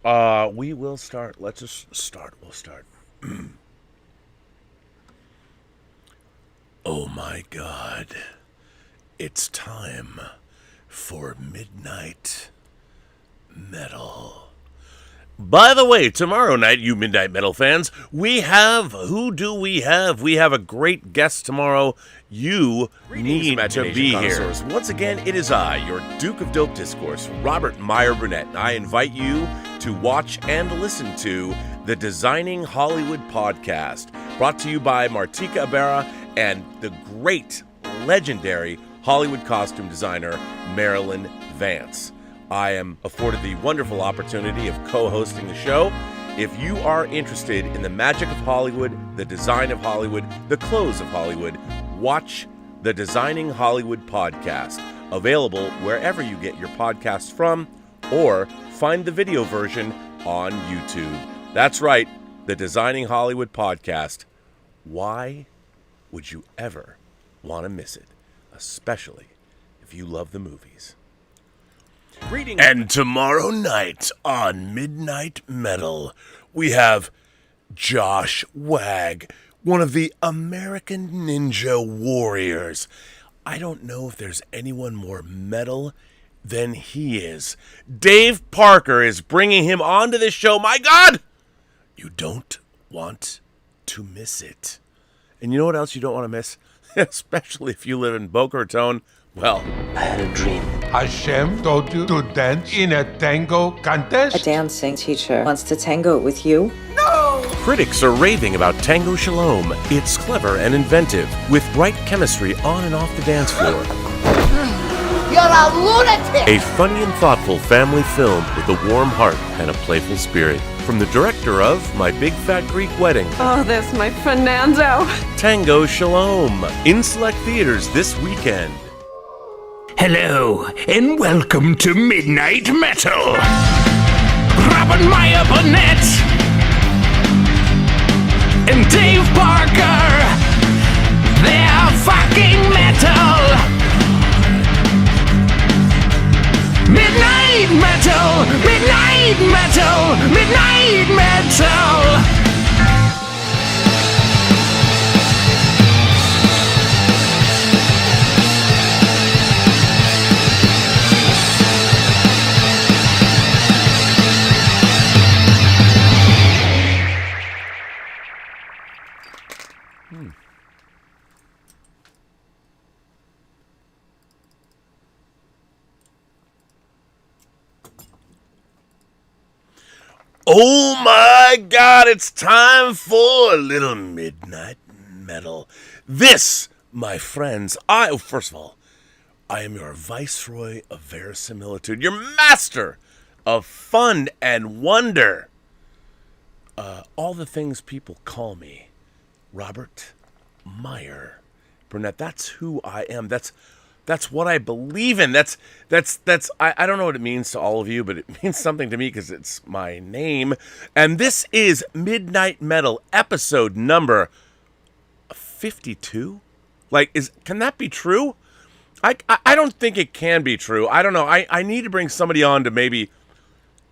We will start. Let's just start. We'll start. Oh my God. It's time for Midnight Metal. By the way, tomorrow night, you Midnight Metal fans, who do we have? We have a great guest tomorrow. You need to be here. Once again, it is I, your Duke of Dope Discourse, Robert Meyer Burnett, and I invite you to watch and listen to the Designing Hollywood podcast, brought to you by Martika Ibarra and the great, legendary Hollywood costume designer, Marilyn Vance. I am afforded the wonderful opportunity of co-hosting the show. If you are interested in the magic of Hollywood, the design of Hollywood, the clothes of Hollywood, watch the Designing Hollywood podcast, available wherever you get your podcasts from, or find the video version on YouTube. That's right, the Designing Hollywood podcast. Why would you ever want to miss it? Especially if you love the movies. And tomorrow night on Midnight Metal, we have Josh Wag, one of the American Ninja Warriors. I don't know if there's anyone more metal than he is. Dave Parker is bringing him onto this show. My God! You don't want to miss it. And you know what else you don't want to miss? Especially if you live in Boca Raton. Well, I had a dream. Hashem told you to dance in a tango contest? A dancing teacher wants to tango with you? critics are raving about Tango Shalom. It's clever and inventive, with right chemistry on and off the dance floor. You're a lunatic! A funny and thoughtful family film with a warm heart and a playful spirit. From the director of My Big Fat Greek Wedding. Oh, that's my Fernando. Tango Shalom. In select theaters this weekend. Hello, and welcome to Midnight Metal. Robert Meyer Burnett and Dave Parker. They're fucking metal. Midnight Metal, Midnight Metal, Midnight Metal. Oh my God, it's time for a little Midnight Metal. This, my friends, first of all, I am your viceroy of verisimilitude, your master of fun and wonder. All the things people call me, Robert Meyer Burnett. That's who I am. That's what I believe in. I don't know what it means to all of you, but it means something to me because it's my name. And this is Midnight Metal, episode number 52. Can that be true? I don't think it can be true. I don't know. I need to bring somebody on to maybe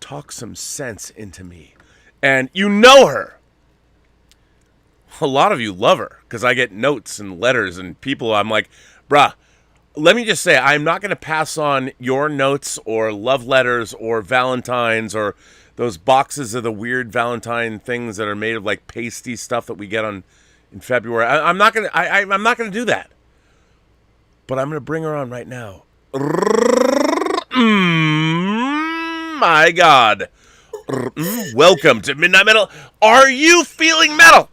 talk some sense into me. And you know her. A lot of you love her because I get notes and letters and people. I'm like, bruh. Let me just say, I'm not going to pass on your notes or love letters or Valentines or those boxes of the weird Valentine things that are made of like pasty stuff that we get in February. I'm not going to do that. But I'm going to bring her on right now. My God. Welcome to Midnight Metal. Are you feeling metal?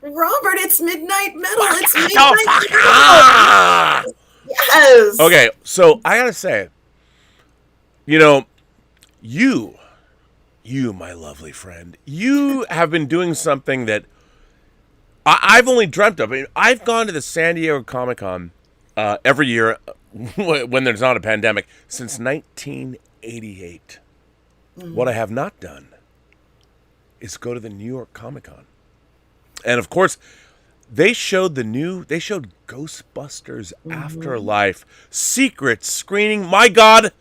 Robert, it's Midnight Metal. It's Midnight Metal. Ah! Yes. Okay, so I gotta say, you, my lovely friend, you have been doing something that I've only dreamt of. I've gone to the San Diego Comic-Con every year when there's not a pandemic since 1988. Mm-hmm. What I have not done is go to the New York Comic-Con. And of course, they showed Ghostbusters Afterlife secret screening. My God,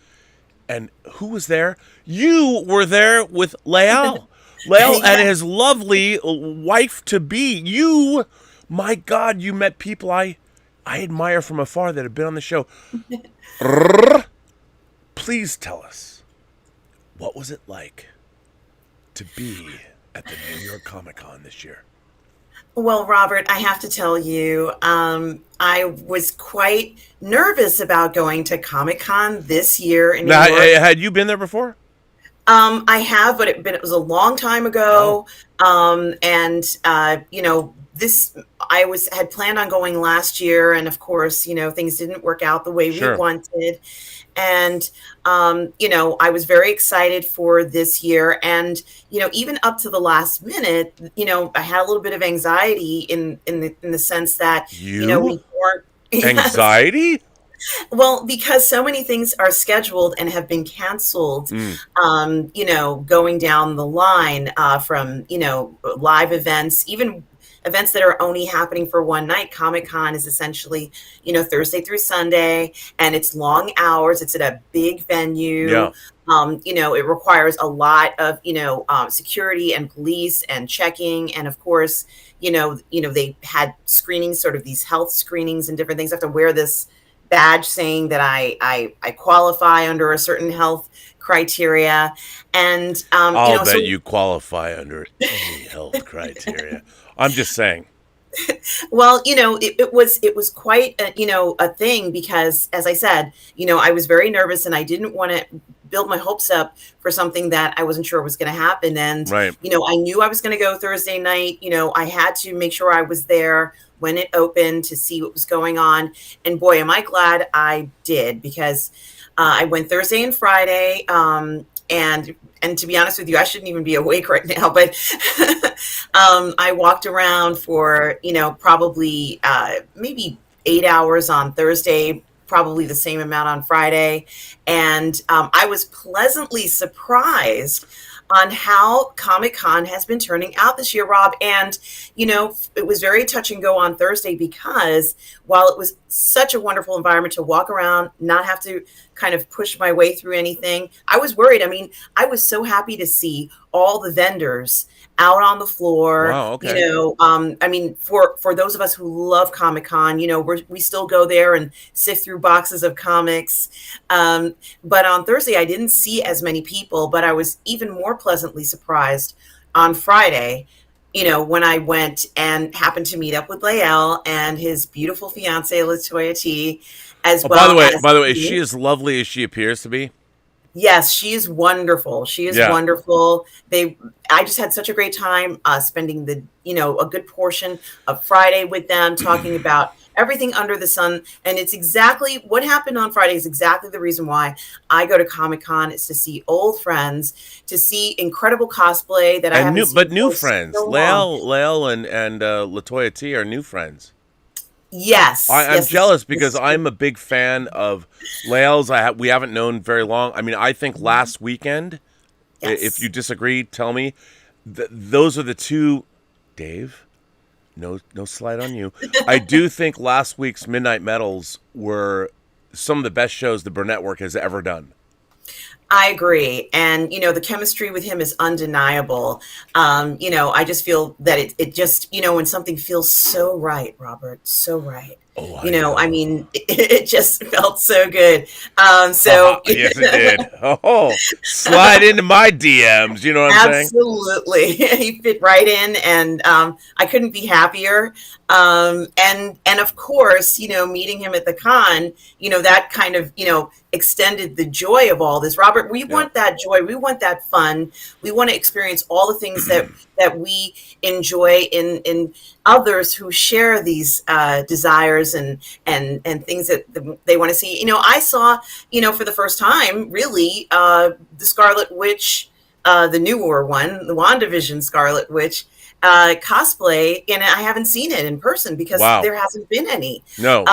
And who was there? You were there with Lael. Lael and his lovely wife-to-be. You, my God, you met people I admire from afar that have been on the show. Please tell us, what was it like to be at the New York Comic Con this year? Well, Robert, I have to tell you, I was quite nervous about going to Comic-Con this year in New York. Had you been there before? I have, but it was a long time ago. This had planned on going last year, and of course, things didn't work out the way we wanted. And I was very excited for this year, and even up to the last minute, I had a little bit of anxiety in the sense that we weren't anxiety. Well, because so many things are scheduled and have been canceled, going down the line from, live events, even events that are only happening for one night. Comic-Con is essentially, Thursday through Sunday, and it's long hours. It's at a big venue. Yeah. It requires a lot of, security and police and checking. And of course, they had screenings, sort of these health screenings and different things. I have to wear this badge saying that I qualify under a certain health criteria. And I'll bet you qualify under any health criteria. I'm just saying. Well, it was quite a thing because, as I said, I was very nervous and I didn't want to build my hopes up for something that I wasn't sure was going to happen. And, I knew I was going to go Thursday night. I had to make sure I was there when it opened to see what was going on. And boy, am I glad I did, because I went Thursday and Friday. And to be honest with you, I shouldn't even be awake right now, but I walked around for, probably maybe 8 hours on Thursday, probably the same amount on Friday. And I was pleasantly surprised on how Comic-Con has been turning out this year, Rob. And, it was very touch and go on Thursday, because while it was such a wonderful environment to walk around, not have to kind of push my way through anything, I was worried. I mean, I was so happy to see all the vendors out on the floor. Wow, okay. For those of us who love Comic-Con, we still go there and sift through boxes of comics. But on Thursday, I didn't see as many people, but I was even more pleasantly surprised on Friday, when I went and happened to meet up with Lael and his beautiful fiance, Latoya T, as well. By the way, is she as lovely as she appears to be? Yes, she is wonderful. She is wonderful. I just had such a great time spending a good portion of Friday with them, talking about everything under the sun. And it's exactly what happened on Friday is exactly the reason why I go to Comic-Con, is to see old friends, to see incredible cosplay that I haven't seen new for friends. so long. Lael and Latoya T are new friends. Yes. I'm jealous because I'm a big fan of Lael's. We haven't known very long. I mean, I think last weekend, if you disagree, tell me. Those are the two, Dave, no slide on you. I do think last week's Midnight Metals were some of the best shows the Burnettwork has ever done. I agree. And, the chemistry with him is undeniable. I just feel that it just, when something feels so right, Robert, so right. Oh, it just felt so good. Yes, it did. Oh, slide into my DMs. You know what I'm saying? Absolutely. He fit right in, and I couldn't be happier. And of course, meeting him at the con, that kind of, extended the joy of all this. Robert, we want that joy. We want that fun. We want to experience all the things that we enjoy in others who share these desires and things that they want to see. I saw, for the first time, really, the Scarlet Witch, the newer one, the WandaVision Scarlet Witch, cosplay, and I haven't seen it in person because there hasn't been any. No.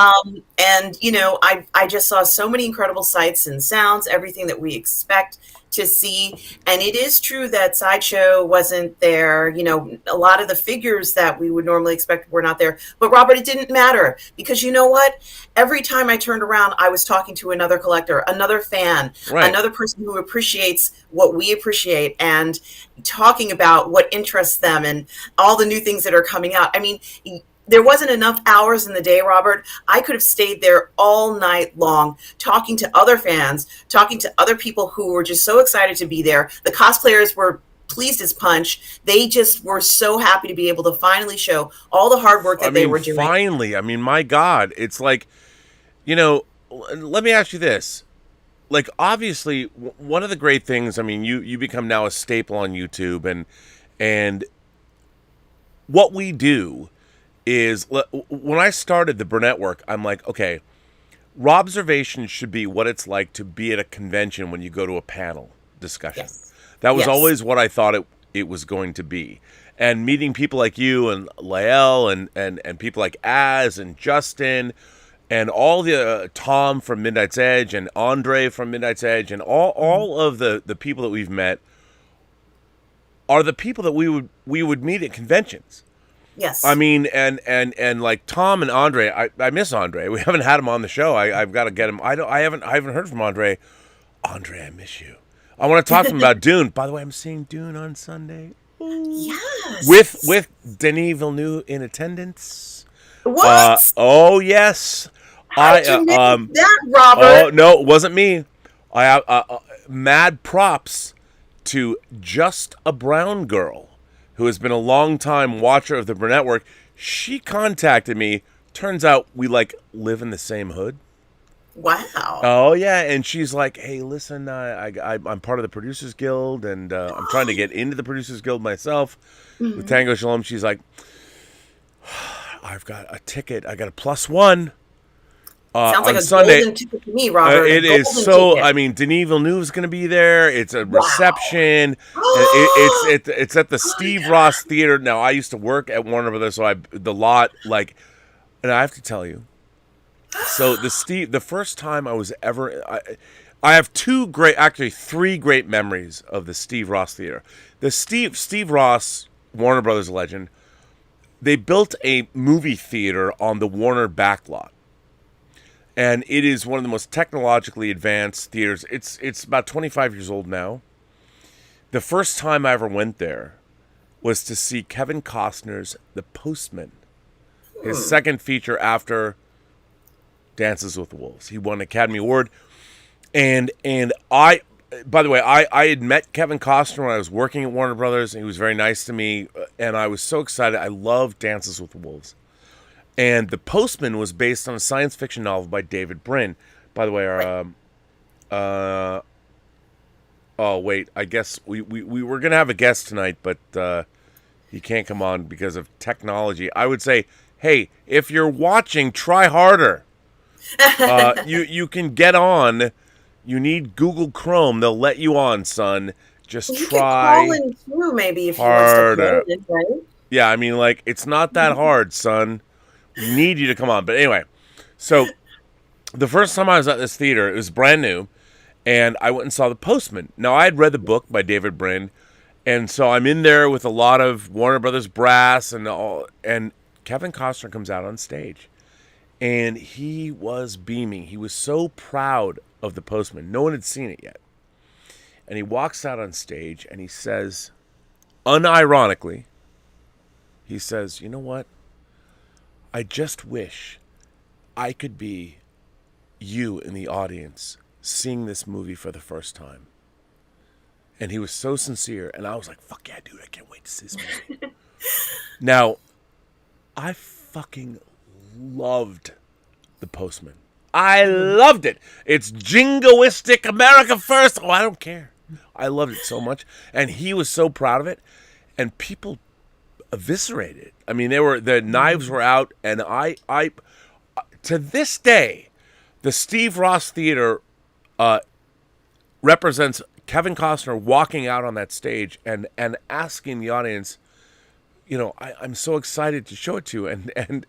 And I just saw so many incredible sights and sounds, everything that we expect to see. And it is true that Sideshow wasn't there. You know, a lot of the figures that we would normally expect were not there. But Robert, it didn't matter, because you know what? Every time I turned around, I was talking to another collector, another fan, another person who appreciates what we appreciate, and talking about what interests them and all the new things that are coming out. I mean, there wasn't enough hours in the day, Robert. I could have stayed there all night long, talking to other fans, talking to other people who were just so excited to be there. The cosplayers were pleased as punch. They just were so happy to be able to finally show all the hard work that they were doing. Finally, I mean, my God, it's like, you know, let me ask you this. Like, obviously, one of the great things, I mean, you become now a staple on YouTube, and what we do is, when I started the Burnettwork, I'm like, okay, Robservation should be what it's like to be at a convention when you go to a panel discussion. Yes. That was always what I thought it was going to be. And meeting people like you and Lael and people like Az and Justin and all the Tom from Midnight's Edge and Andre from Midnight's Edge and all of the people that we've met are the people that we would meet at conventions. Yes. I mean, and like Tom and Andre, I miss Andre. We haven't had him on the show. I've got to get him. I haven't heard from Andre. Andre, I miss you. I want to talk to him about Dune. By the way, I'm seeing Dune on Sunday. Yes. With Denis Villeneuve in attendance. What? Oh yes. How'd you miss that, Robert? Oh no, it wasn't me. I mad props to Just a Brown Girl, who has been a long-time watcher of the Burnettwork. She contacted me. Turns out we, like, live in the same hood. Wow. Oh, yeah, and she's like, hey, listen, I'm part of the Producers Guild, and I'm trying to get into the Producers Guild myself with Tango Shalom. She's like, I've got a ticket. I got a +1. Sounds like a Sunday. golden ticket to me, Robert. It is so. Ticket. I mean, Denis Villeneuve is going to be there. It's a reception. It's at the Steve Ross Theater. Now, I used to work at Warner Brothers, so and I have to tell you. So the first time I was ever, I have three great memories of the Steve Ross Theater. The Steve Ross, Warner Brothers legend. They built a movie theater on the Warner backlot. And it is one of the most technologically advanced theaters. It's about 25 years old now. The first time I ever went there was to see Kevin Costner's The Postman, his second feature after Dances with Wolves. He won an Academy Award. And I, by the way, I had met Kevin Costner when I was working at Warner Brothers, and he was very nice to me, and I was so excited. I love Dances with Wolves. And The Postman was based on a science fiction novel by David Brin. By the way, I guess we were going to have a guest tonight, but he can't come on because of technology. I would say, hey, if you're watching, try harder. You can get on. You need Google Chrome. They'll let you on, son. Just try harder. You can call in too, maybe, if harder. You want to call in, right? Yeah, I mean, like, it's not that hard, son. We need you to come on. But anyway, so the first time I was at this theater, it was brand new, and I went and saw The Postman. Now, I had read the book by David Brin, and so I'm in there with a lot of Warner Brothers brass and all, and Kevin Costner comes out on stage, and he was beaming. He was so proud of The Postman. No one had seen it yet. And he walks out on stage, and he says, unironically, he says, you know what? I just wish I could be you in the audience seeing this movie for the first time. And he was so sincere. And I was like, fuck yeah, dude, I can't wait to see this movie. Now, I fucking loved The Postman. I loved it. It's jingoistic, America first. Oh, I don't care. I loved it so much. And he was so proud of it. And people eviscerated. I mean, the knives were out, and I to this day, the Steve Ross Theater represents Kevin Costner walking out on that stage and asking the audience, you know, I'm so excited to show it to you, and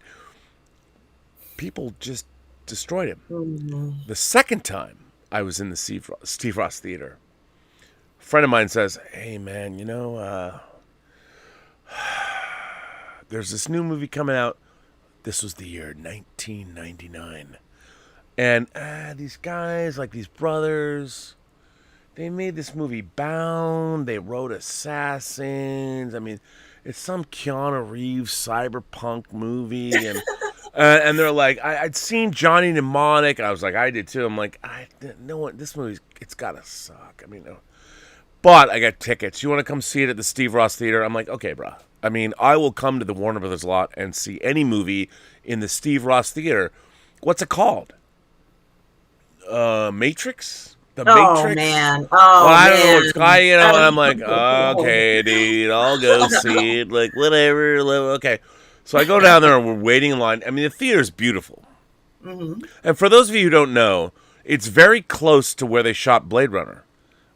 people just destroyed him. The second time I was in the Steve Ross Theater friend of mine says, "Hey man, there's this new movie coming out. This was the year 1999, and these guys, like these brothers, they made this movie Bound. They wrote Assassins. I mean, it's some Keanu Reeves cyberpunk movie, and and they're like, I'd seen Johnny Mnemonic. I was like, I did too. I'm like, I know what this movie, it's gotta suck. I mean, no. But I got tickets. You want to come see it at the Steve Ross Theater? I'm like, okay, bro. I mean, I will come to the Warner Brothers lot and see any movie in the Steve Ross Theater. What's it called? Matrix? The Matrix? Man. Well, I don't know. It's and I'm like, okay, dude, I'll go see it. Like, whatever. Okay. So I go down there and we're waiting in line. I mean, the theater's beautiful. Mm-hmm. And for those of you who don't know, it's very close to where they shot Blade Runner.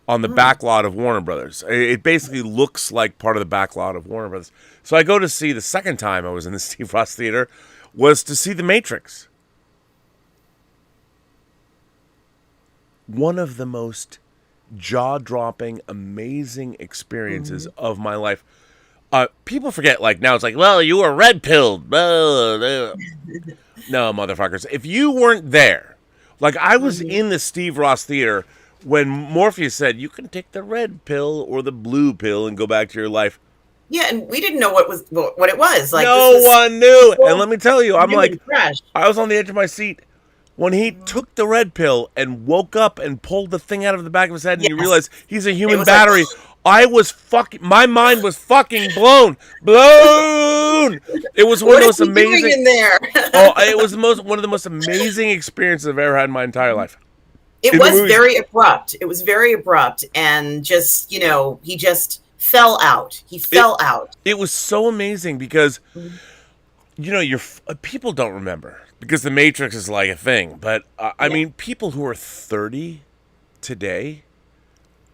On the back lot of Warner Brothers. It basically looks like part of the back lot of Warner Brothers. So I go to see, the second time I was in the Steve Ross Theater was to see The Matrix. One of the most jaw-dropping, amazing experiences of my life. People forget, like, now it's like, well, you were red-pilled. No, motherfuckers. If you weren't there, like, I was in the Steve Ross Theater when Morpheus said, you can take the red pill or the blue pill and go back to your life. Yeah, and we didn't know what it was. Like, no one knew. And let me tell you, I'm like, fresh. I was on the edge of my seat when he took the red pill and woke up and pulled the thing out of the back of his head and you realized he's a human battery. My mind was fucking blown. It was one of the most amazing. In there? It was one of the most amazing experiences I've ever had in my entire life. It was very abrupt. It was very abrupt, and just, he just fell out. He fell out. It was so amazing because, people don't remember because The Matrix is like a thing. But I mean, people who are 30 today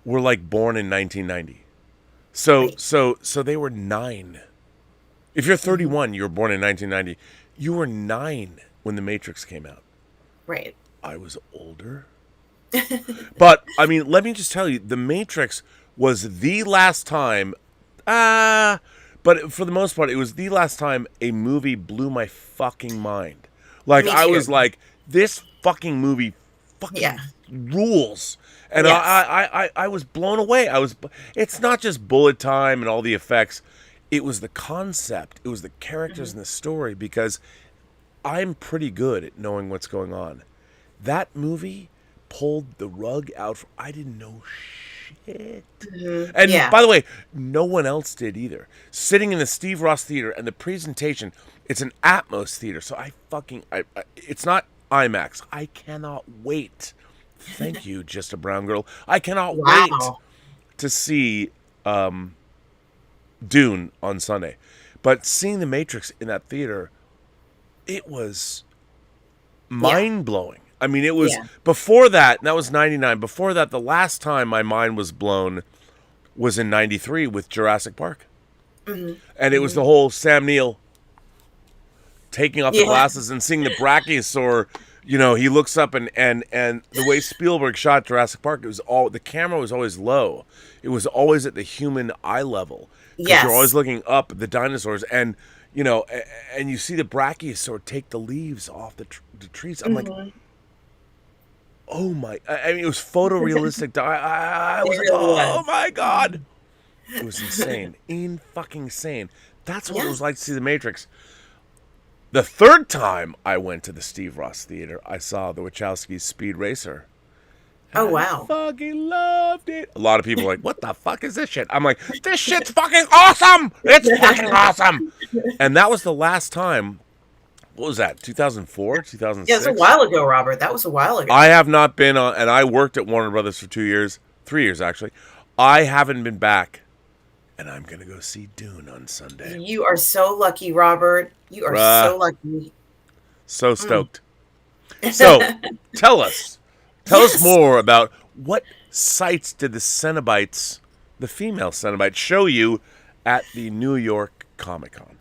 were like born in 1990. So they were 9. If you're 31, you were born in 1990. You were 9 when The Matrix came out. Right. I was older. But, I mean, let me just tell you, The Matrix was the last time, but for the most part, it was the last time a movie blew my fucking mind. Like, I was like, this fucking movie fucking rules. And I was blown away. It's not just bullet time and all the effects. It was the concept. It was the characters and the story, because I'm pretty good at knowing what's going on. That movie pulled the rug out. I didn't know shit. And by the way, no one else did either. Sitting in the Steve Ross Theater and the presentation, it's an Atmos theater. So it's not IMAX. I cannot wait. Thank you, Just a Brown Girl. I cannot wait to see Dune on Sunday. But seeing The Matrix in that theater, it was mind-blowing. I mean, it was before that, and that was 99. Before that, the last time my mind was blown was in 93 with Jurassic Park. Mm-hmm. And it was the whole Sam Neill taking off the glasses and seeing the Brachiosaur. He looks up and the way Spielberg shot Jurassic Park, the camera was always low. It was always at the human eye level. Yes. You're always looking up at the dinosaurs, and and you see the Brachiosaur take the leaves off the trees. I'm like, oh my! I mean, it was photorealistic. I was like, oh my god! It was insane, fucking insane. That's what it was like to see The Matrix. The third time I went to the Steve Ross Theater, I saw the Wachowskis' Speed Racer. Oh, wow. I fucking loved it. A lot of people are like, what the fuck is this shit? I'm like, this shit's fucking awesome! It's fucking awesome! And that was the last time. What was that, 2004, 2006? Yeah, it was a while ago, Robert. That was a while ago. I have not been on, and I worked at Warner Brothers for 3 years actually. I haven't been back, and I'm going to go see Dune on Sunday. You are so lucky, Robert. You are so lucky. So stoked. So, tell us more about what sights did the Cenobites, the female Cenobites, show you at the New York Comic-Con?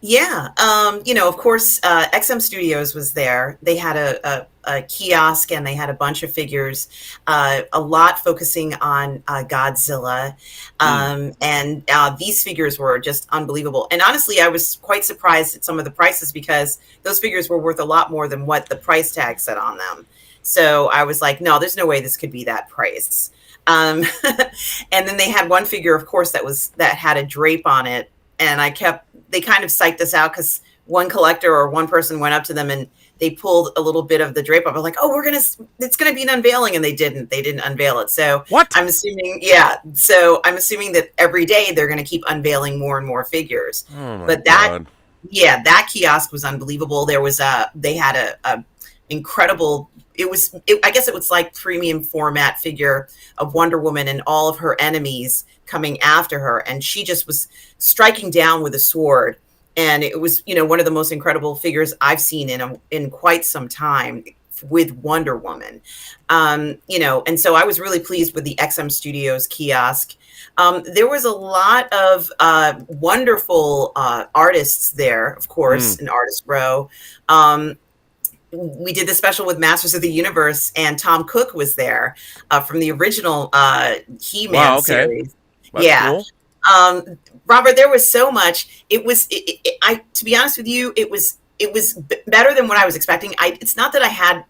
Yeah. Of course, XM Studios was there. They had a kiosk, and they had a bunch of figures, a lot focusing on Godzilla. And these figures were just unbelievable. And honestly, I was quite surprised at some of the prices because those figures were worth a lot more than what the price tag said on them. So I was like, no, there's no way this could be that price. And then they had one figure, of course, that had a drape on it. And they kind of psyched us out because one collector or one person went up to them and they pulled a little bit of the drape up. I'm like, oh, it's going to be an unveiling. And they didn't unveil it. So what? I'm assuming that every day they're going to keep unveiling more and more figures. Oh my but God. that kiosk was unbelievable. They had a incredible, I guess it was like premium format figure of Wonder Woman and all of her enemies coming after her. And she just was striking down with a sword. And it was, one of the most incredible figures I've seen in quite some time with Wonder Woman. And so I was really pleased with the XM Studios kiosk. There was a lot of wonderful artists there, of course, in Artist Row. We did the special with Masters of the Universe, and Tom Cook was there from the original He-Man series. That's cool. Robert, there was so much. It was, to be honest with you, it was better than what I was expecting. It's not that I had,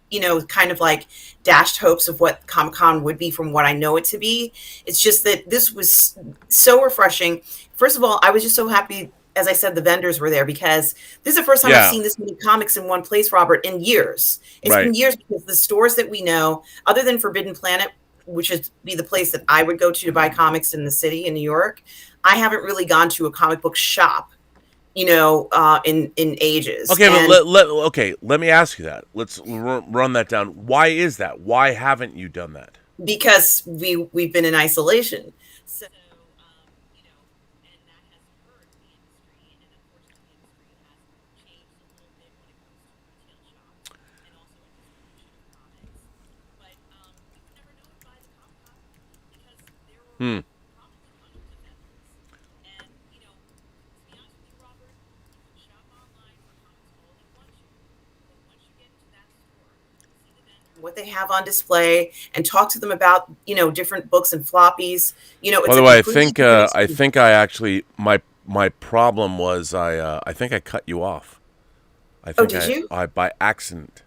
kind of like dashed hopes of what Comic-Con would be from what I know it to be. It's just that this was so refreshing. First of all, I was just so happy, as I said, the vendors were there because this is the first time I've seen this many comics in one place, Robert, in years. It's been years because the stores that we know, other than Forbidden Planet, which would be the place that I would go to buy comics in the city in New York, I haven't really gone to a comic book shop, in ages. Okay, but let me ask you that. Let's run that down. Why is that? Why haven't you done that? Because we've been in isolation. So, and that has hurt the industry, and unfortunately the industry has changed a little bit when it comes to retail shops and also in distribution of comics. But we were never notified of Comic-Con because there were probably hundreds of vendors. And, to be honest with you, Robert, you can shop online for comics all you want to, but once you get into that store, see the vendor, what they have on display, and talk to them about, different books and floppies. It's By the way, I think I actually my problem was I think I cut you off. Did you? I by accident.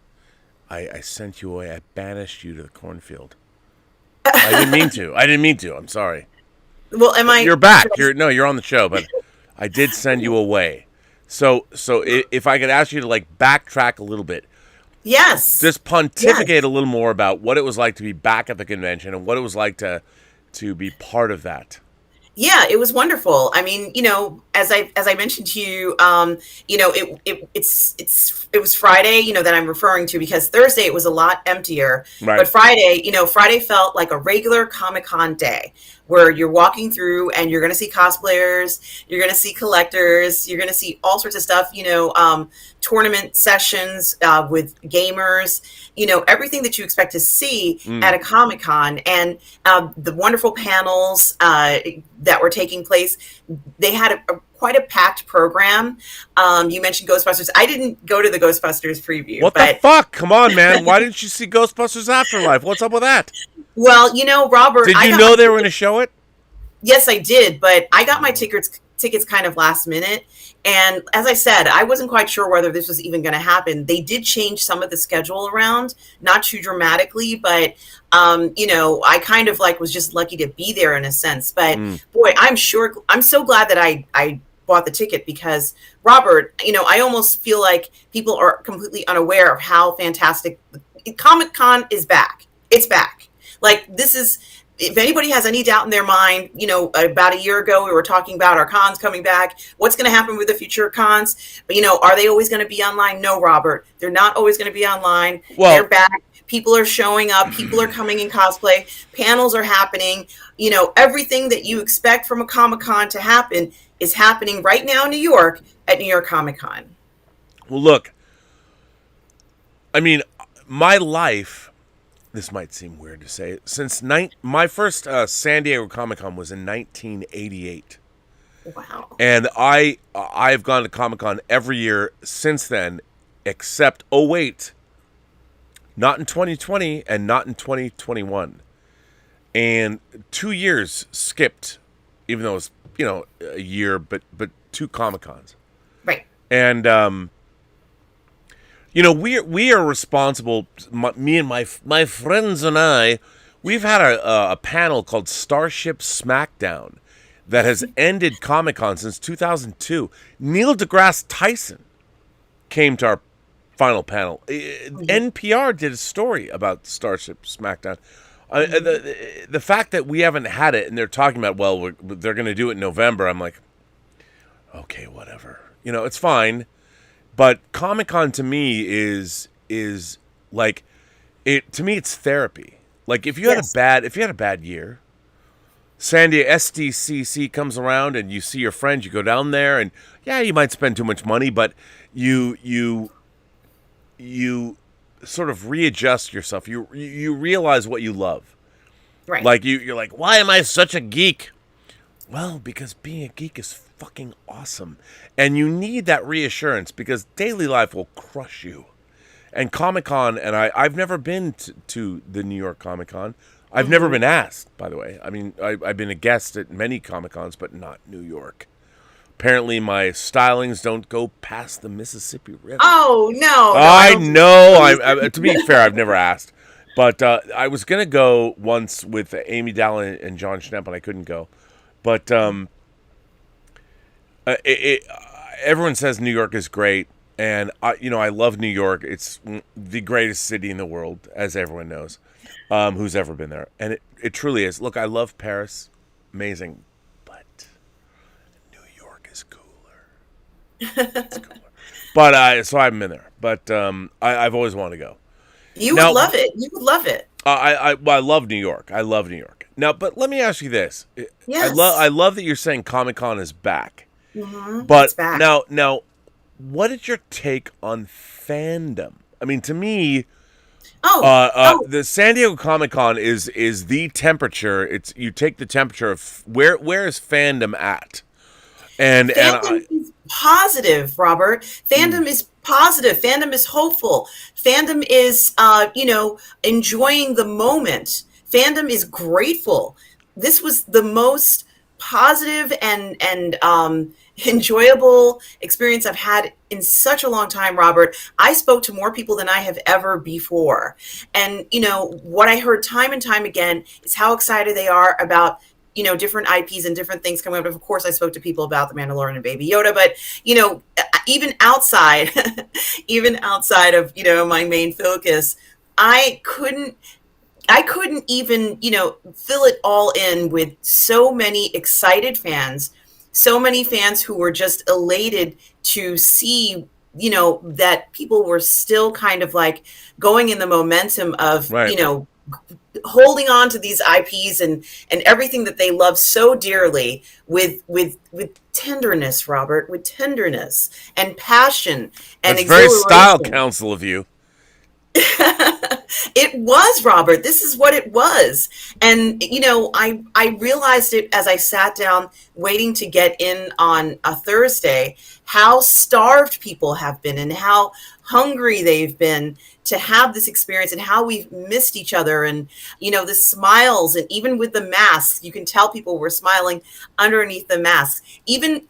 I sent you away. I banished you to the cornfield. I didn't mean to. I'm sorry. Well, You're back. You're on the show, but I did send you away. So if I could ask you to backtrack a little bit. Yes. Just pontificate a little more about what it was like to be back at the convention and what it was like to be part of that. Yeah, it was wonderful. I mean, as I mentioned to you, it was Friday, that I'm referring to, because Thursday it was a lot emptier. Right. But Friday felt like a regular Comic-Con day where you're walking through and you're going to see cosplayers, you're going to see collectors, you're going to see all sorts of stuff, tournament sessions with gamers, everything that you expect to see at a Comic-Con, and the wonderful panels that were taking place. They had quite a packed program. You mentioned Ghostbusters. I didn't go to the Ghostbusters preview. What the fuck? Come on, man. Why didn't you see Ghostbusters Afterlife? What's up with that? Well, Robert. Did you know they were going to show it? Yes, I did. But I got my tickets kind of last minute. And as I said, I wasn't quite sure whether this was even going to happen. They did change some of the schedule around, not too dramatically, but I kind of was just lucky to be there in a sense. But boy, I'm so glad that I bought the ticket, because Robert, I almost feel like people are completely unaware of how fantastic Comic-Con is back. It's back. If anybody has any doubt in their mind, about a year ago, we were talking about our cons coming back. What's going to happen with the future cons? But, are they always going to be online? No, Robert. They're not always going to be online. Well, they're back. People are showing up. People are coming in cosplay. Panels are happening. Everything that you expect from a Comic-Con to happen is happening right now in New York at New York Comic Con. Well, look, I mean, my life, this might seem weird to say, since my first San Diego Comic-Con was in 1988. Wow. And I've gone to Comic-Con every year since then, except 2008, not in 2020 and not in 2021. And 2 years skipped, even though it was, a year, but 2 Comic-Cons. Right. And, we are responsible, me and my friends and I, we've had a panel called Starship Smackdown that has ended Comic-Con since 2002. Neil deGrasse Tyson came to our final panel. NPR did a story about Starship Smackdown. The fact that we haven't had it and they're talking about, they're going to do it in November. I'm like, okay, whatever. It's fine. But Comic-Con to me is like it. To me, it's therapy. Like if you had a bad year, San Diego SDCC comes around and you see your friends, you go down there and you might spend too much money, but you sort of readjust yourself. You realize what you love. Right. Like you're like, why am I such a geek? Well, because being a geek is fucking awesome. And you need that reassurance because daily life will crush you. And Comic-Con, and I've never been to the New York Comic-Con. I've never been asked, by the way. I mean, I've been a guest at many Comic-Cons, but not New York. Apparently, my stylings don't go past the Mississippi River. Oh, no. I know. To be fair, I've never asked. But I was going to go once with Amy Dallin and John Schnepp, and I couldn't go. But everyone says New York is great. And, I love New York. It's the greatest city in the world, as everyone knows, who's ever been there. And it truly is. Look, I love Paris. Amazing. It's cooler. But so I haven't been there. But I've always wanted to go. You would love it. You would love it. I love New York. I love New York. Now, but let me ask you this. Yes. I love that you're saying Comic-Con is back. Mm-hmm. But it's back. now, what is your take on fandom? I mean, to me, the San Diego Comic-Con is the temperature. You take the temperature of where is fandom at? And is positive, Robert. Fandom is positive. Fandom is hopeful. Fandom is, enjoying the moment. Fandom is grateful. This was the most positive and enjoyable experience I've had in such a long time, Robert. I spoke to more people than I have ever before. And, what I heard time and time again is how excited they are about different IPs and different things coming up. Of course, I spoke to people about The Mandalorian and Baby Yoda, but, even outside of, my main focus, I couldn't even, fill it all in with so many excited fans, so many fans who were just elated to see, that people were still kind of like going in the momentum of, right. Holding on to these IPs and everything that they love so dearly with tenderness, Robert, with tenderness and passion and That's very style counsel of you. It was, Robert. This is what it was. And, I realized it as I sat down waiting to get in on a Thursday, how starved people have been and how hungry they've been to have this experience and how we've missed each other. And, the smiles, and even with the masks, you can tell people were smiling underneath the masks. Even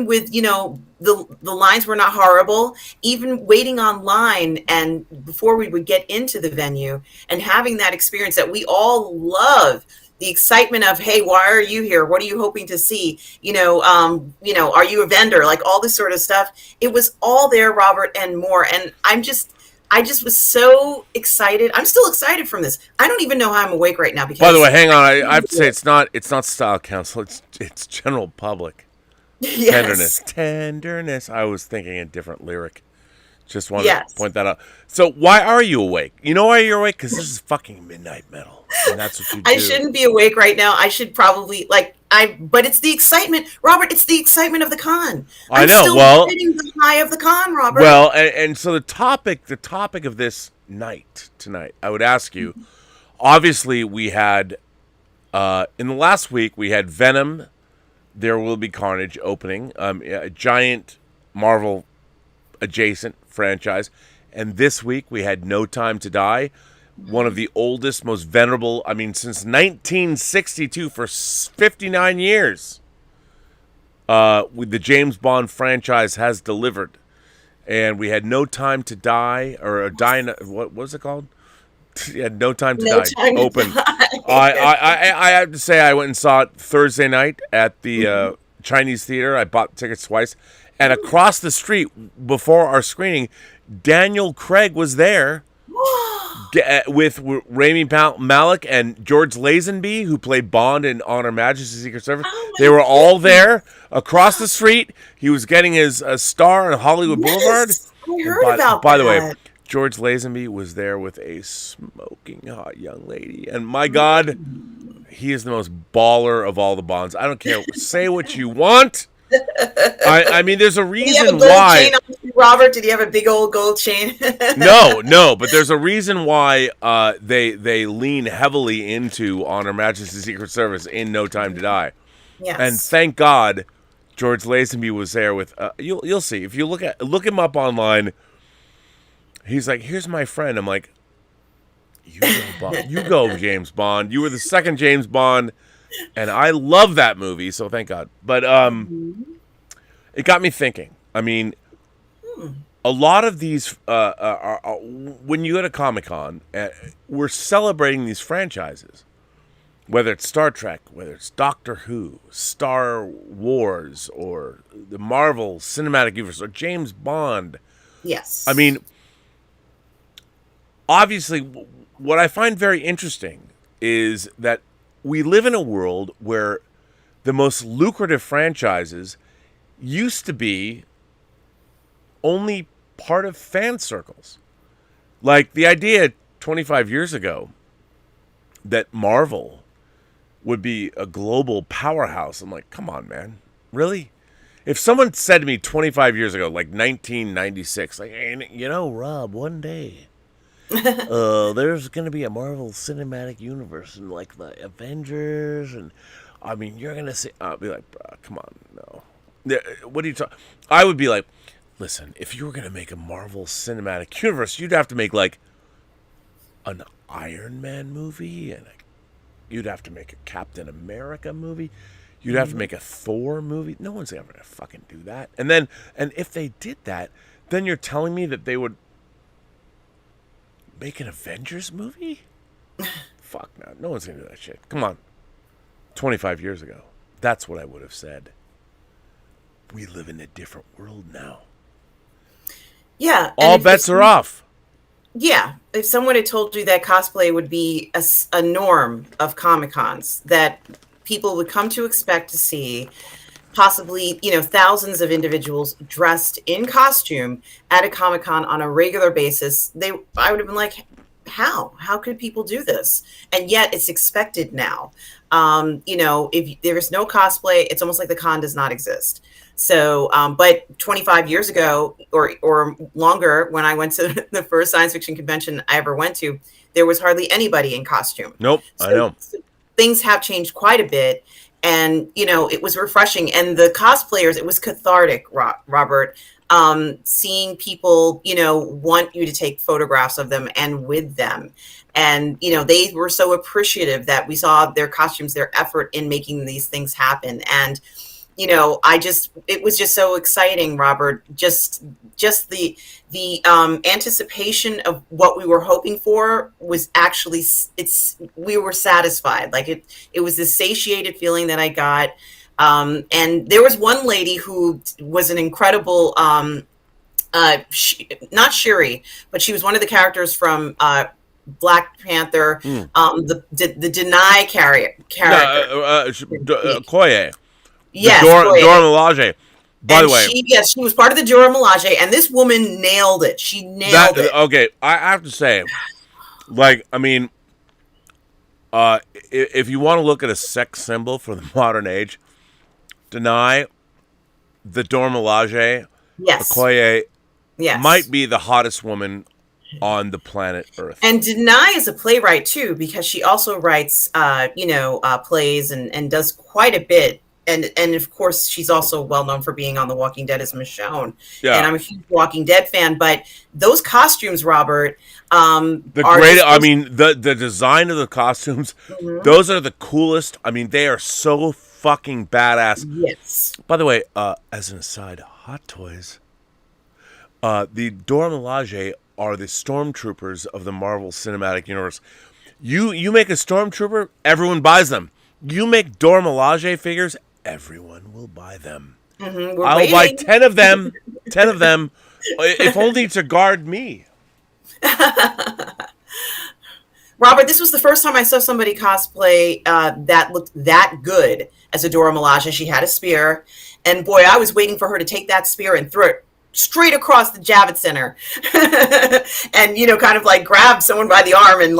with, the lines were not horrible, even waiting online and before we would get into the venue and having that experience that we all love, the excitement of, hey, why are you here? What are you hoping to see? Are you a vendor? Like all this sort of stuff. It was all there, Robert, and more. And I just was so excited. I'm still excited from this. I don't even know how I'm awake right now. Because by the way, hang on. I have to say it's not style counsel. It's general public. Yes. Tenderness. I was thinking a different lyric. Just wanted to point that out. So why are you awake? You know why you're awake? Because this is fucking midnight metal, and that's what you do. I shouldn't be awake right now. I should probably but it's the excitement, Robert. It's the excitement of the con. I know. Still getting the high of the con, Robert. Well, and so the topic of this night tonight, I would ask you. Obviously, we had in the last week we had Venom. There Will Be Carnage opening, a giant Marvel adjacent franchise, And this week we had No Time to Die, one of the oldest, most venerable, since 1962 for 59 years. With the James Bond franchise has delivered. And we had No Time to Die, or what was it called? Yeah, No Time to Die. Open. I have to say, I went and saw it Thursday night at the Chinese theater. I bought tickets twice. And across the street, before our screening, Daniel Craig was there with Rami Malek and George Lazenby, who played Bond in On Her Majesty's Secret Service. They were all there across the street. He was getting his star on Hollywood Boulevard. I heard about By the way, George Lazenby was there with a smoking hot young lady. And my God, he is the most baller of all the Bonds. I don't care. Say what you want. There's a reason why. Chain, Robert, did he have a big old gold chain? No, but there's a reason why they lean heavily into On Her Majesty's Secret Service in No Time to Die. Yes. And thank God George Lazenby was there with. You'll see if you look him up online. He's like, here's my friend. I'm like, you go, James Bond. You were the second James Bond. And I love that movie, so thank God. But it got me thinking. A lot of these, when you go to Comic-Con, we're celebrating these franchises. Whether it's Star Trek, whether it's Doctor Who, Star Wars, or the Marvel Cinematic Universe, or James Bond. Yes. Obviously, what I find very interesting is that we live in a world where the most lucrative franchises used to be only part of fan circles. Like the idea 25 years ago that Marvel would be a global powerhouse. I'm like, come on, man. Really? If someone said to me 25 years ago, like 1996, like, hey, Rob, one day there's going to be a Marvel Cinematic Universe and like the Avengers, and you're going to see. I'll be like, bro, come on, no. What are you talking? I would be like, listen, if you were going to make a Marvel Cinematic Universe, you'd have to make like an Iron Man movie, and you'd have to make a Captain America movie. You'd have to make a Thor movie. No one's ever going to fucking do that. And if they did that, then you're telling me that they would make an Avengers movie? Fuck no. No one's going to do that shit. Come on. 25 years ago. That's what I would have said. We live in a different world now. Yeah. All bets are off. Yeah. If someone had told you that cosplay would be a norm of Comic-Cons, that people would come to expect to see possibly, thousands of individuals dressed in costume at a Comic-Con on a regular basis, I would have been like, how could people do this? And yet it's expected now. If there's no cosplay, it's almost like the con does not exist. So, but 25 years ago or longer, when I went to the first science fiction convention I ever went to, there was hardly anybody in costume. Nope, I know. So things have changed quite a bit. And, it was refreshing. And the cosplayers, it was cathartic, Robert, seeing people, want you to take photographs of them and with them. And, they were so appreciative that we saw their costumes, their effort in making these things happen. And, it was just so exciting, Robert, just the anticipation of what we were hoping for was actually, we were satisfied. Like it was this satiated feeling that I got. And there was one lady who was an incredible, not Shuri, but she was one of the characters from, Black Panther, the Deny character. Koye. Yes, Dora Milaje. By the way, she was part of the Dora Milaje, and this woman nailed it. She nailed it. Okay, I have to say, if you want to look at a sex symbol for the modern age, Deny, the Dora Milaje, Okoye, might be the hottest woman on the planet Earth. And Deny is a playwright too, because she also writes, plays and does quite a bit and of course she's also well known for being on The Walking Dead as Michonne. Yeah. And I'm a huge Walking Dead fan, but those costumes, Robert, the design of the costumes, those are the coolest. I mean, they are so fucking badass. Yes. By the way, as an aside, Hot Toys, the Dora Milaje are the stormtroopers of the Marvel Cinematic Universe. You make a stormtrooper, everyone buys them. You make Dora Milaje figures, everyone will buy them. I'll buy 10 of them. 10 of them, if only to guard me. Robert, this was the first time I saw somebody cosplay that looked that good as a Dora Milaje. She had a spear, and boy, I was waiting for her to take that spear and throw it straight across the Javits Center, and kind of like grab someone by the arm and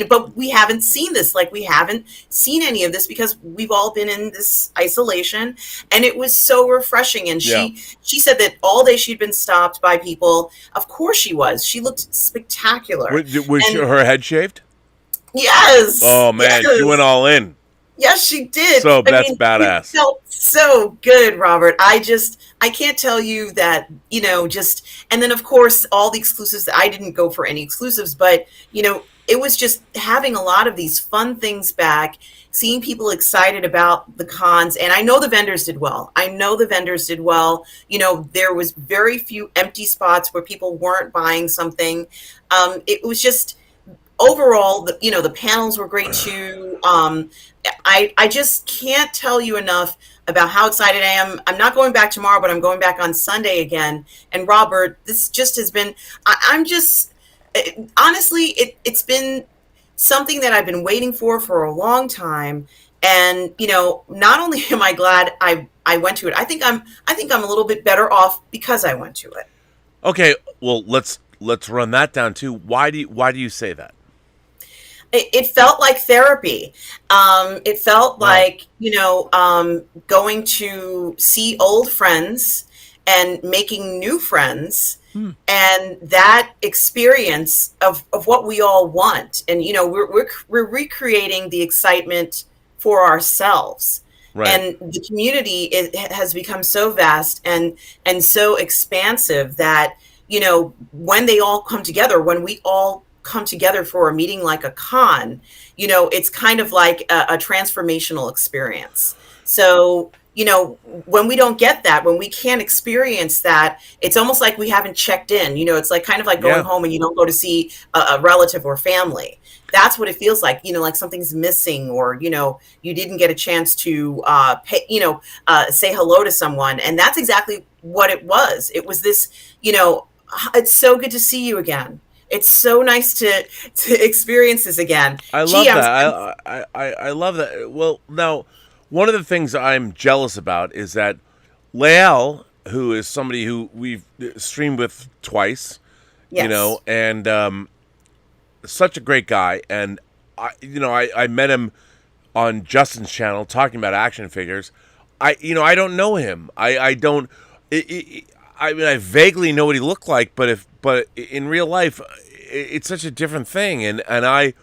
but we haven't seen this. Like, we haven't seen any of this because we've all been in this isolation, and it was so refreshing. And she said that all day she'd been stopped by people. Of course she was. She looked spectacular. Was her head shaved? Yes. Oh man, yes. She went all in. Yes, she did. So that's badass. It felt so good, Robert. I can't tell you that, and then of course all the exclusives. I didn't go for any exclusives, but it was just having a lot of these fun things back, seeing people excited about the cons. And I know the vendors did well. There was very few empty spots where people weren't buying something. It was just overall, the panels were great too. I just can't tell you enough about how excited I am. I'm not going back tomorrow, but I'm going back on Sunday again. And Robert, this just has been, honestly, it's been something that I've been waiting for a long time. And, not only am I glad I went to it, I think I'm a little bit better off because I went to it. Okay. Well, let's run that down too. Why do you say that? It felt like therapy. It felt like, going to see old friends and making new friends, and that experience of what we all want. And, we're recreating the excitement for ourselves. Right. And the community has become so vast and so expansive that, when they all come together, when we all come together for a meeting like a con, it's kind of like a transformational experience. So, when we don't get that, when we can't experience that, it's almost like we haven't checked in. It's like kind of like going home and you don't go to see a relative or family. That's what it feels like, like something's missing, or, you didn't get a chance to say hello to someone. And that's exactly what it was. It was this, it's so good to see you again. It's so nice to experience this again. I love that. I love that. Well, now, one of the things I'm jealous about is that Lael, who is somebody who we've streamed with twice, and such a great guy. And, I met him on Justin's channel talking about action figures. I don't know him. I vaguely know what he looked like, but in real life, it's such a different thing, and I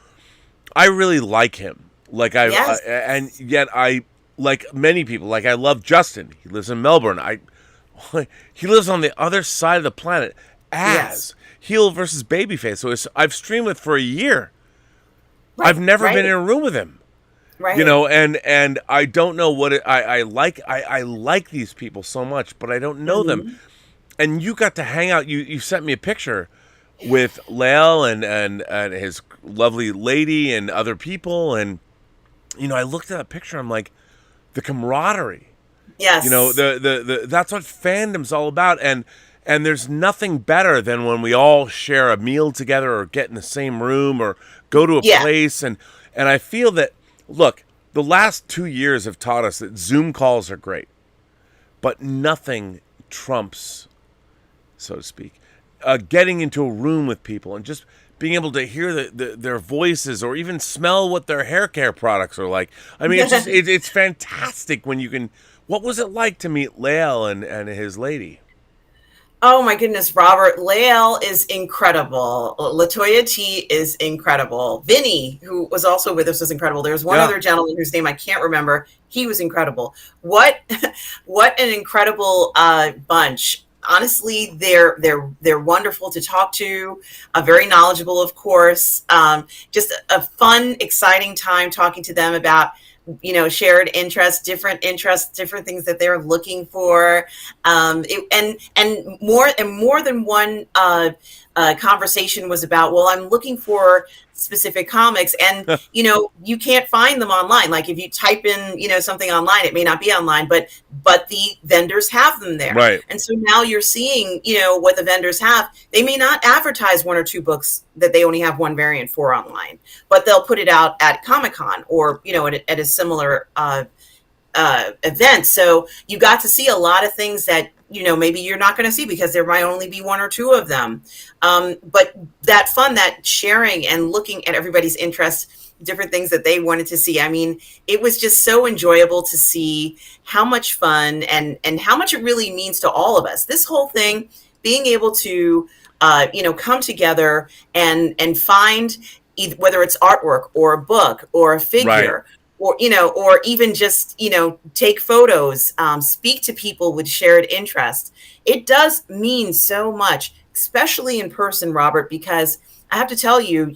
really like him. Like and yet I like many people. Like, I love Justin. He lives in Melbourne. He lives on the other side of the planet. Heel versus Babyface. So I've streamed with for a year. Right, I've never been in a room with him. Right. And I don't know what I like. I like these people so much, but I don't know them. And you got to hang out. You sent me a picture with Lael and his lovely lady and other people. And, I looked at that picture. I'm like, the camaraderie. Yes. The that's what fandom's all about. And there's nothing better than when we all share a meal together or get in the same room or go to a place. And I feel that, look, the last 2 years have taught us that Zoom calls are great, but nothing trumps, so to speak, getting into a room with people and just being able to hear their voices or even smell what their hair care products are like. I mean, it's fantastic when you can. What was it like to meet Lael and his lady? Oh my goodness, Robert Lael is incredible. Latoya T is incredible. Vinny, who was also with us, was incredible. There's one other gentleman whose name I can't remember. He was incredible. What an incredible bunch. Honestly, they're wonderful to talk to. Very knowledgeable, of course. Just a fun, exciting time talking to them about shared interests, different things that they're looking for, and more than one conversation was about, well, I'm looking for specific comics, and you can't find them online. Like if you type in something online, it may not be online, but the vendors have them there, right? And so now you're seeing what the vendors have. They may not advertise one or two books that they only have one variant for online, but they'll put it out at Comic-Con or at a similar event. So you got to see a lot of things that maybe you're not going to see because there might only be one or two of them. But that fun, that sharing and looking at everybody's interests, different things that they wanted to see. I mean, it was just so enjoyable to see how much fun and how much it really means to all of us. This whole thing, being able to, come together and find whether it's artwork or a book or a figure, right, or even just, take photos, speak to people with shared interests. It does mean so much, especially in person, Robert, because I have to tell you,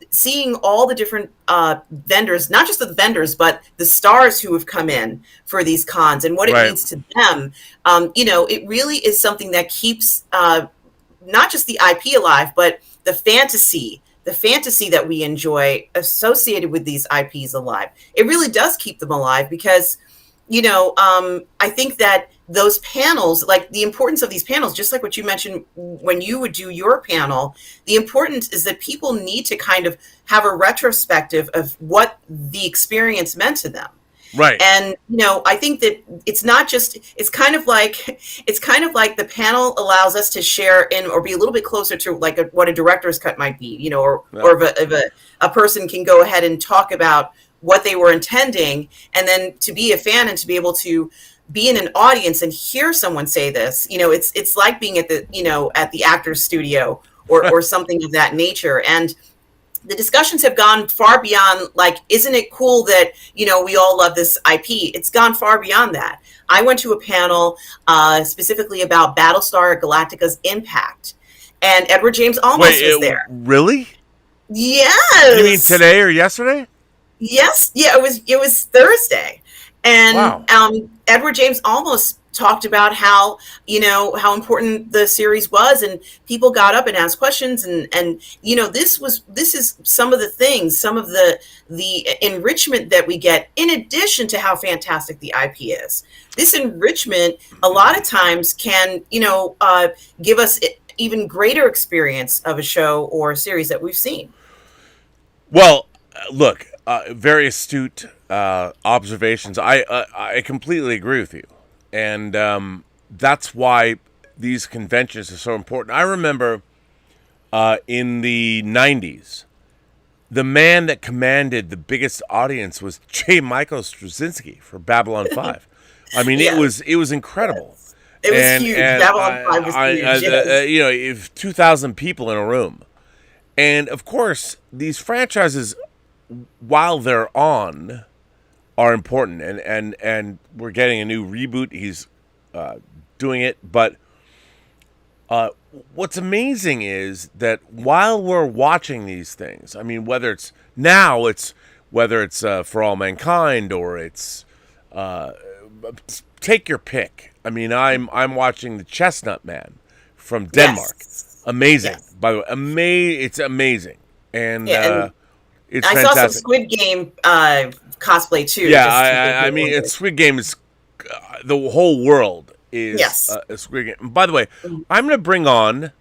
seeing all the different vendors, not just the vendors, but the stars who have come in for these cons and what it means to them, it really is something that keeps not just the IP alive, but the fantasy that we enjoy associated with these IPs alive. It really does keep them alive because, I think that those panels, like the importance of these panels, just like what you mentioned when you would do your panel, the importance is that people need to kind of have a retrospective of what the experience meant to them. Right. And, I think that it's not just, it's kind of like the panel allows us to share in or be a little bit closer to like what a director's cut might be, or if a person can go ahead and talk about what they were intending, and then to be a fan and to be able to be in an audience and hear someone say this, it's like being at the actor's studio or something of that nature. And the discussions have gone far beyond, like, isn't it cool that, we all love this IP? It's gone far beyond that. I went to a panel specifically about Battlestar Galactica's impact, and Edward James Olmos was there. Really? Yes. You mean today or yesterday? Yes. Yeah, it was Thursday. And wow. Edward James Olmos talked about how important the series was, and people got up and asked questions, and this is some of the things, some of the enrichment that we get in addition to how fantastic the IP is. This enrichment a lot of times can give us even greater experience of a show or a series that we've seen. Well, look, very astute observations. I completely agree with you. And that's why these conventions are so important. I remember in the 90s, the man that commanded the biggest audience was J. Michael Straczynski for Babylon 5. I mean, it was incredible. It was huge. Babylon 5 was huge. If 2,000 people in a room. And, of course, these franchises, while they're on, are important, and we're getting a new reboot. He's doing it, but what's amazing is that while we're watching these things, I mean, whether it's For All Mankind or it's take your pick. I mean, I'm watching The Chestnut Man from Denmark. Yes. Amazing, yes. By the way, it's amazing, and it's I fantastic. saw some Squid Game cosplay too. Yeah, I mean, Squid Game is the whole world is a Squid Game. By the way, I'm going to bring on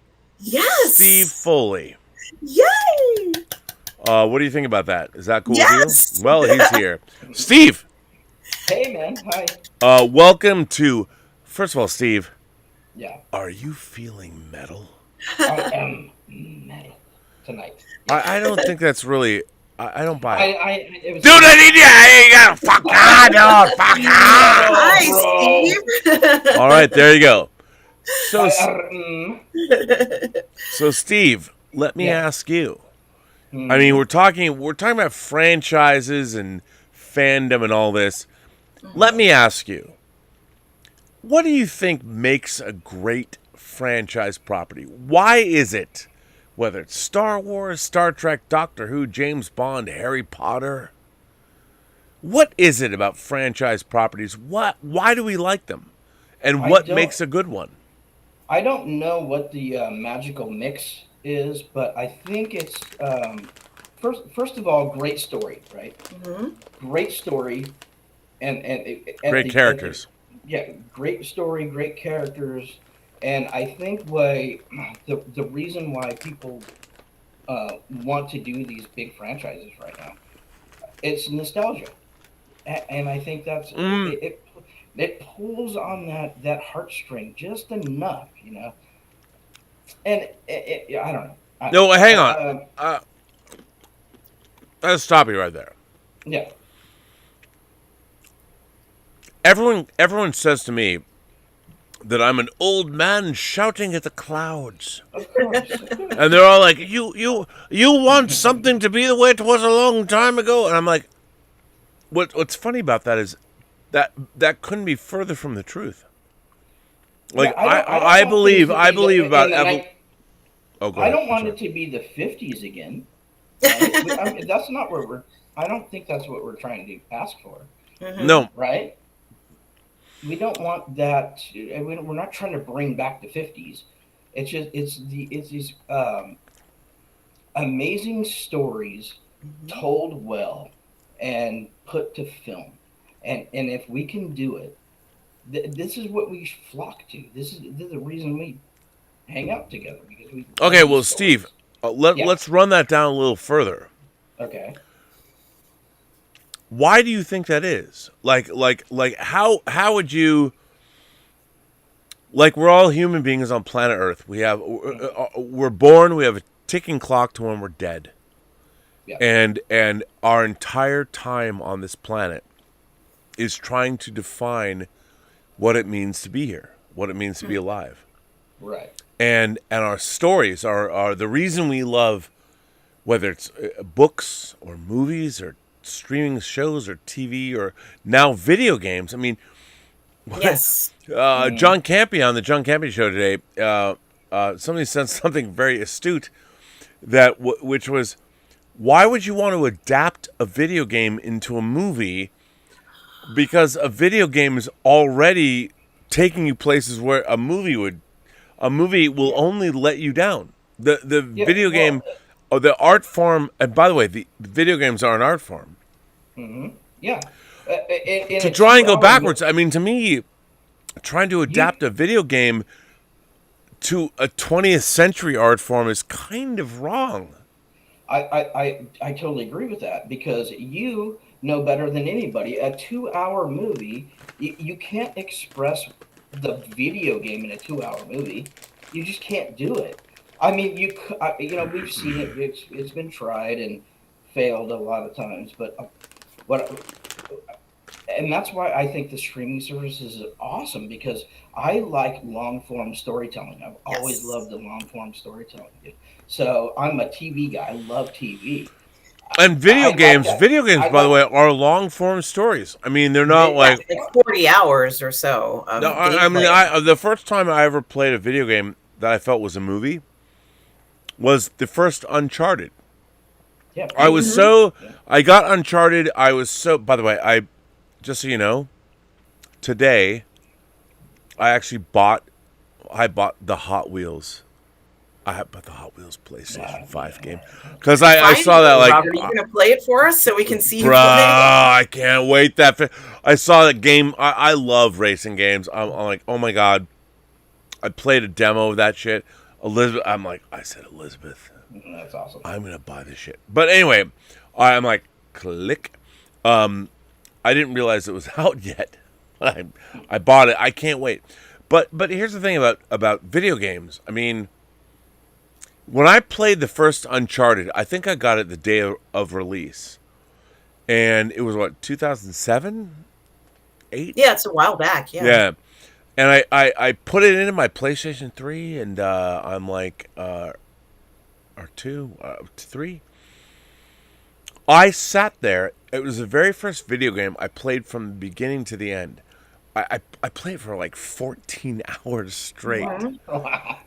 Steve Foley. Yay! What do you think about that? Is that cool with you? Well, he's here. Steve! Hey, man. Hi. Welcome to... First of all, Steve. Yeah. Are you feeling metal? I am metal tonight. I don't think that's really... I don't buy it. Dude, I need you gotta fuck on, Hi, Steve. All right, there you go. So, so Steve, let me ask you. I mean, we're talking about franchises and fandom and all this. Let me ask you, what do you think makes a great franchise property? Why is it, whether it's Star Wars, Star Trek, Doctor Who, James Bond, Harry Potter, what is it about franchise properties? Why do we like them? And what makes a good one? I don't know what the magical mix is, but I think it's first of all, great story, right? Great story, and great characters. Great story, great characters, and I think why the reason why people want to do these big franchises right now, it's nostalgia, and I think that's it pulls on that heartstring just enough, you know. And I don't know. No, hang on. Let's stop you right there. Yeah. Everyone says to me that I'm an old man shouting at the clouds. Of course. And they're all like, you want something to be the way it was a long time ago? And I'm like, what's funny about that is that couldn't be further from the truth. Like I believe about I don't want it to be the 50s again. Right? That's not where I don't think that's what we're trying to ask for. No. Right? We don't want that. We're not trying to bring back the 50s. It's these amazing stories told well and put to film. And if we can do it, this is what we flock to. This is the reason we hang out together. Because we okay, well, Steve, let's run that down a little further. Okay. Why do you think that is? Like how would you? Like, we're all human beings on planet Earth. We're born. We have a ticking clock to when we're dead. Yeah. And our entire time on this planet is trying to define what it means to be here, what it means to be alive. Right. And our stories are the reason we love, whether it's books or movies or streaming shows or TV or now video games. I mean, yes. John Campy on the John Campy show today, somebody said something very astute which was, why would you want to adapt a video game into a movie? Because a video game is already taking you places where a movie will only let you down. The video game, or the art form, and by the way, the video games are an art form. Mm-hmm. Yeah. To try and go backwards, I mean, to me, trying to adapt a video game to a 20th century art form is kind of wrong. I totally agree with that, because you know better than anybody. A 2-hour movie, you can't express the video game in a 2-hour movie. You just can't do it. I mean, we've seen it. It's been tried and failed a lot of times. But and that's why I think the streaming services are awesome, because I like long form storytelling. I've always loved the long form storytelling. So I'm a TV guy. I love TV. And video games, by the way, are long form stories. I mean, they're not like 40 hours or so. No, I mean, the first time I ever played a video game that I felt was a movie was the first Uncharted. Yeah. I got Uncharted. By the way, just so you know, today I actually bought the Hot Wheels. I bought the Hot Wheels PlayStation 5 game because I saw that, like, Robert, are you gonna play it for us so we can see you play? I can't wait. I saw that game. I love racing games. I'm like, oh my god. I played a demo of that shit. Elizabeth, I said, Elizabeth, that's awesome. I'm gonna buy this shit. But anyway, I'm like, click. I didn't realize it was out yet. I bought it. I can't wait. But here's the thing about video games. I mean, when I played the first Uncharted, I think I got it the day of release. And it was, 2007? 8? Yeah, it's a while back, yeah. Yeah. And I put it into my PlayStation 3, and I'm like, or 3. I sat there. It was the very first video game I played from the beginning to the end. I played for like 14 hours straight.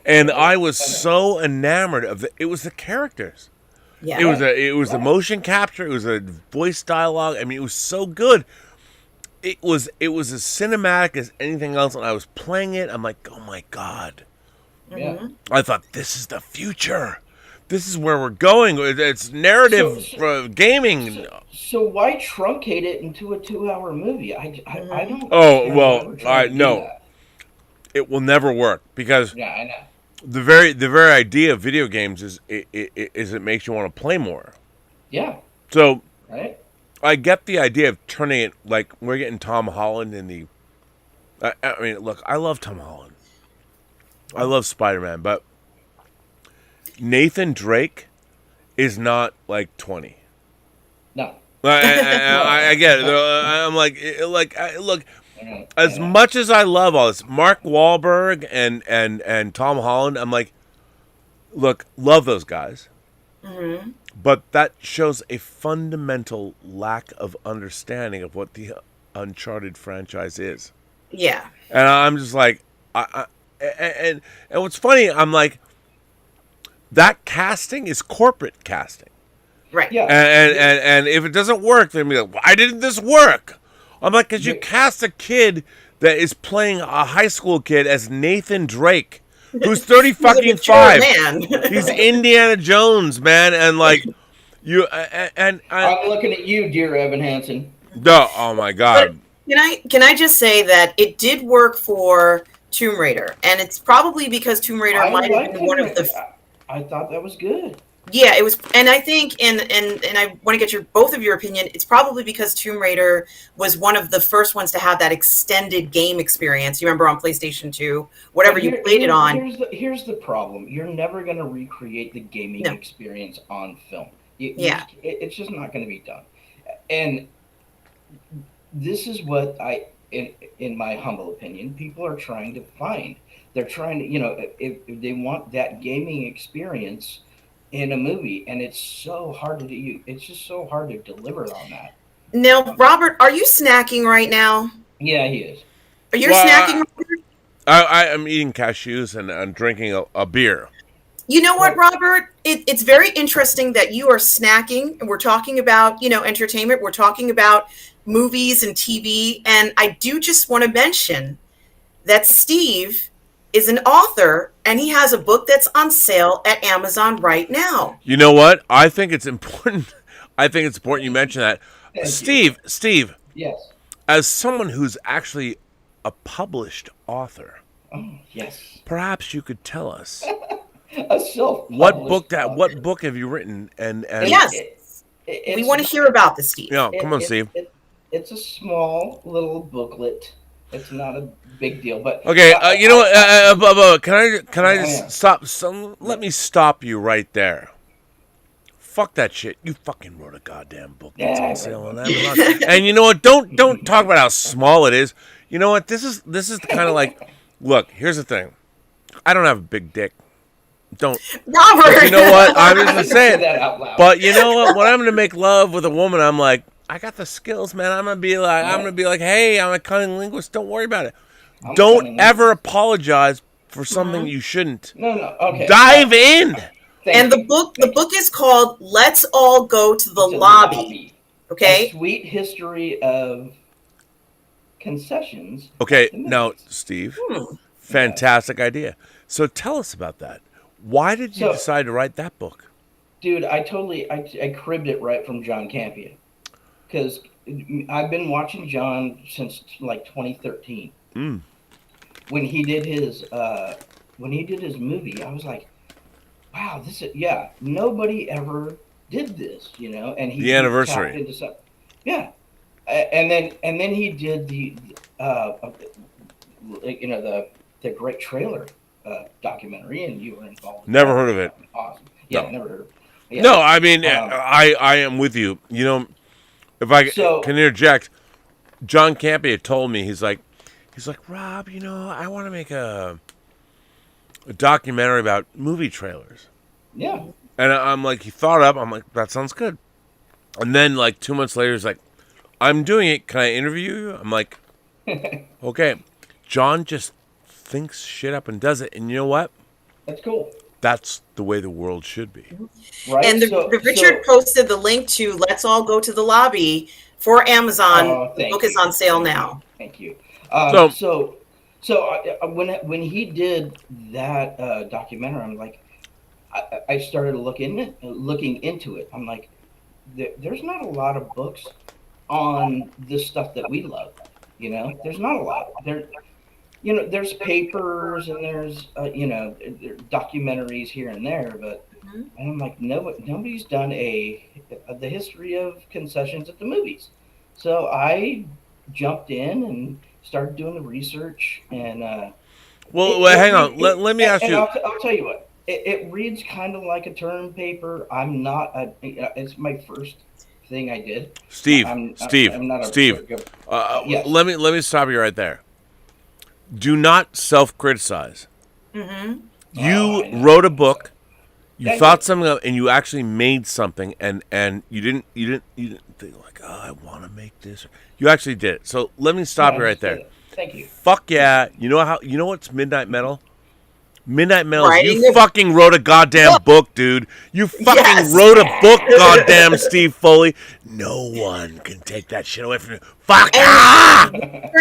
And I was so enamored of it was the characters. Yeah. It was the motion capture, it was a voice dialogue. I mean, it was so good. It was as cinematic as anything else, and I was playing it. I'm like, oh my God. Yeah. I thought, this is the future. This is where we're going. It's narrative gaming. So why truncate it into a 2-hour movie? I don't. Oh, understand well, why we're trying to do no. that. It will never work because Yeah, I know. the very idea of video games is it makes you want to play more. Yeah. So Right. I get the idea of turning it like we're getting Tom Holland in the. I mean, look, I love Tom Holland. I love Spider-Man, but Nathan Drake is not like 20. No. I get it. I'm like, look. I As know. much as I love all this, Mark Wahlberg and Tom Holland, I'm like, look, love those guys. Mm-hmm. But that shows a fundamental lack of understanding of what the Uncharted franchise is. Yeah. And I'm just like, and what's funny, I'm like, that casting is corporate casting. Right. Yeah. And if it doesn't work, they're gonna be like, why didn't this work? I'm like, because you cast a kid that is playing a high school kid as Nathan Drake, who's 30 He's a fucking mature 5. man. He's Indiana Jones, man, and like you and I'm looking at you, dear Evan Hansen. no, oh my God. Can I just say that it did work for Tomb Raider, and it's probably because Tomb Raider might have been one of the. I thought that was good. Yeah, it was, and I think, and I want to get both of your opinion. It's probably because Tomb Raider was one of the first ones to have that extended game experience. You remember on PlayStation 2, whatever you played it on. Here's the problem. You're never going to recreate the gaming experience on film. It's just not going to be done. And this is what in my humble opinion, people are trying to find. They're trying to, if they want that gaming experience in a movie, and it's so hard to do. It's just so hard to deliver on that. Now, Robert, are you snacking right now? Yeah, he is. Are you snacking? I am eating cashews and I'm drinking a beer. You know what, Robert? It's very interesting that you are snacking, and we're talking about, entertainment. We're talking about movies and TV, and I do just want to mention that Steve is an author, and he has a book that's on sale at Amazon right now. You know what? I think it's important. You mention that. Steve. Yes. As someone who's actually a published author. Oh, yes. Perhaps you could tell us A self-published what book have you written and Yes. We want to hear about this, Steve. Yeah, come on, Steve. It's a small little booklet. It's not a big deal, but okay. You know what? Can I just stop? Let me stop you right there. Fuck that shit. You fucking wrote a goddamn book that's on sale on Amazon. And you know what? Don't talk about how small it is. You know what? This is the kind of like. Look, here's the thing. I don't have a big dick. Don't. Robert. But you know what? I'm just gonna say that it. out loud. But you know what? When I'm gonna make love with a woman, I'm like, I got the skills, man. I'm gonna be like, hey, I'm a cunning linguist. Don't worry about it. Don't ever apologize for something you shouldn't. No. Okay. Dive in. And the book is called "Let's All Go to the Lobby." Okay. A sweet history of concessions. Okay, now, Steve, fantastic idea. So tell us about that. Why did you decide to write that book? Dude, I cribbed it right from John Campion, because I've been watching John since like 2013. When he did his movie, I was like, wow, nobody ever did this, and he The anniversary. tapped into something. Yeah, and then he did the great trailer documentary, and you were involved. Never heard of it. Awesome. Yeah, No. never heard of it. Yeah. No, I mean, I am with you. You know, if I can interject, John Campion told me, he's like, He's like, Rob, I want to make a documentary about movie trailers. Yeah. And I'm like, he thought up. I'm like, that sounds good. And then like 2 months later, he's like, I'm doing it. Can I interview you? I'm like, okay. John just thinks shit up and does it. And you know what? That's cool. That's the way the world should be. Right. And the Richard posted the link to Let's All Go to the Lobby for Amazon. The book is on sale now. Thank you. So When he did that documentary, I'm like, I started looking into it. I'm like, there's not a lot of books on this stuff that we love. There's not a lot. There's papers and there's documentaries here and there, but and I'm like, nobody's done the history of concessions at the movies. So I jumped in and started doing the research and. Hang on. Let me ask you. I'll tell you what. It reads kind of like a term paper. I'm not. It's my first thing I did. Steve. Yes. Let me stop you right there. Do not self-criticize. Mm-hmm. You wrote a book. You thought something up, and you actually made something, and you didn't think like, oh, I want to make this. You actually did it. So let me stop you right there. Thank you. Fuck yeah! You know what's Midnight Metal? Midnight Metal. Writing You fucking wrote a goddamn book, dude. You fucking wrote a book, goddamn Steve Foley. No one can take that shit away from you. Fuck ah!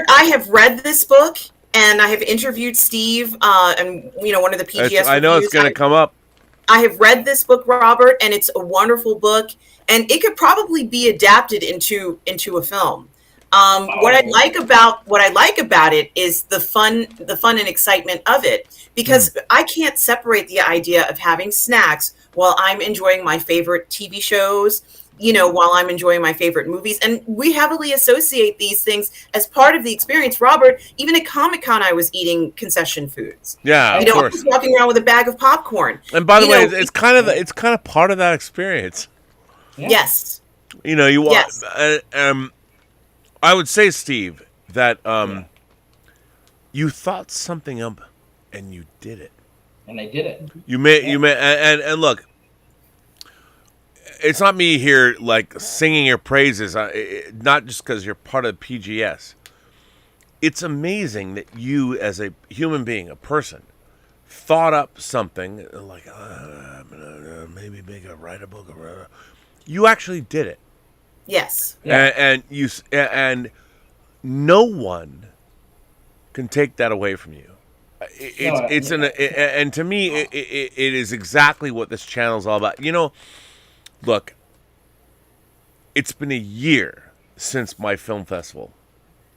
I have read this book, and I have interviewed Steve, and one of the PGS. I know it's going to come up. I have read this book, Robert, and it's a wonderful book, and it could probably be adapted into a film. What I like about it is the fun and excitement of it, because I can't separate the idea of having snacks while I'm enjoying my favorite TV shows, while I'm enjoying my favorite movies. And we heavily associate these things as part of the experience. Robert, even at Comic-Con, I was eating concession foods. Yeah, of I course. was walking around with a bag of popcorn. And by the way, it's kind of part of that experience. Yeah. Yes. Yes. I would say, Steve, that you thought something up and you did it. And I did it. You made and look, it's not me here like singing your praises, not just because you're part of PGS. It's amazing that you, as a human being, a person, thought up something like I'm gonna maybe write a book. You actually did it. Yes. And no one can take that away from you. And to me, it is exactly what this channel is all about. Look, it's been a year since my film festival.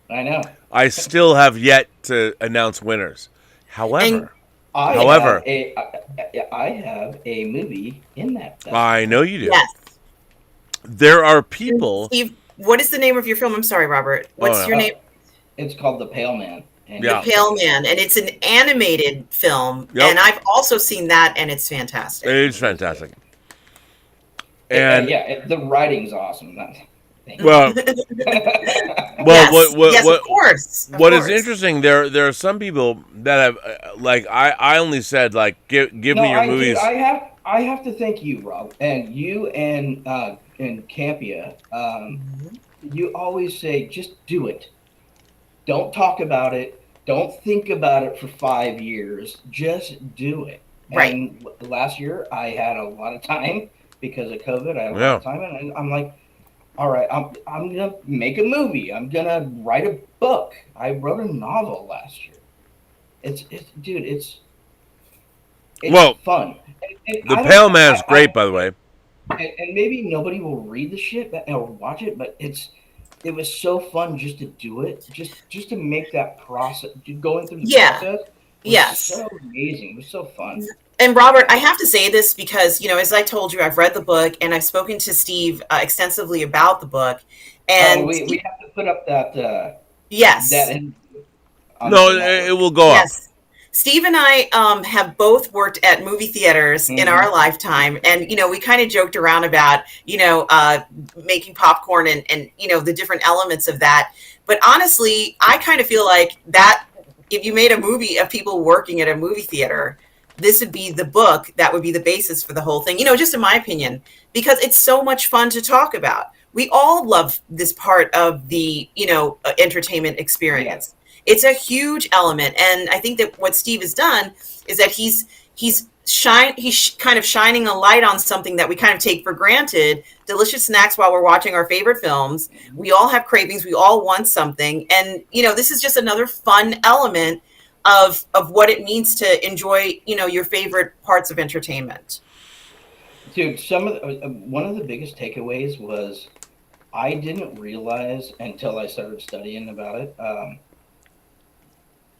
I know. I still have yet to announce winners. However, I have a movie in that festival. I know you do. Yes. There are people. Steve, what is the name of your film? I'm sorry, Robert. What's your name? It's called The Pale Man. And The Pale Man, and it's an animated film, and I've also seen that, and it's fantastic. It's fantastic. And the writing's awesome. Well, yes, of course. What is interesting? There are some people that have I only said give me your movies. I have to thank you, Rob, and you and Campia. You always say, just do it. Don't talk about it. Don't think about it for 5 years. Just do it. Right. And last year, I had a lot of time because of COVID. I had a lot of time, and I'm like, all right, I'm gonna make a movie. I'm gonna write a book. I wrote a novel last year. It's fun. And The Pale Man's great, by the way. And maybe nobody will read the shit or watch it, but it was so fun just to do it, just to make that process, going through the process. Was so amazing. It was so fun. And Robert, I have to say this because, as I told you, I've read the book and I've spoken to Steve extensively about the book. And we have to put up that. Yes. It will go up. Steve and I have both worked at movie theaters in our lifetime. And, we kind of joked around about, making popcorn and the different elements of that. But honestly, I kind of feel like that if you made a movie of people working at a movie theater, this would be the book that would be the basis for the whole thing, just in my opinion, because it's so much fun to talk about. We all love this part of the, entertainment experience. Yeah. It's a huge element. And I think that what Steve has done is that he's kind of shining a light on something that we kind of take for granted. Delicious snacks while we're watching our favorite films. We all have cravings. We all want something. And, this is just another fun element of what it means to enjoy, your favorite parts of entertainment. Dude, one of the biggest takeaways was I didn't realize until I started studying about it,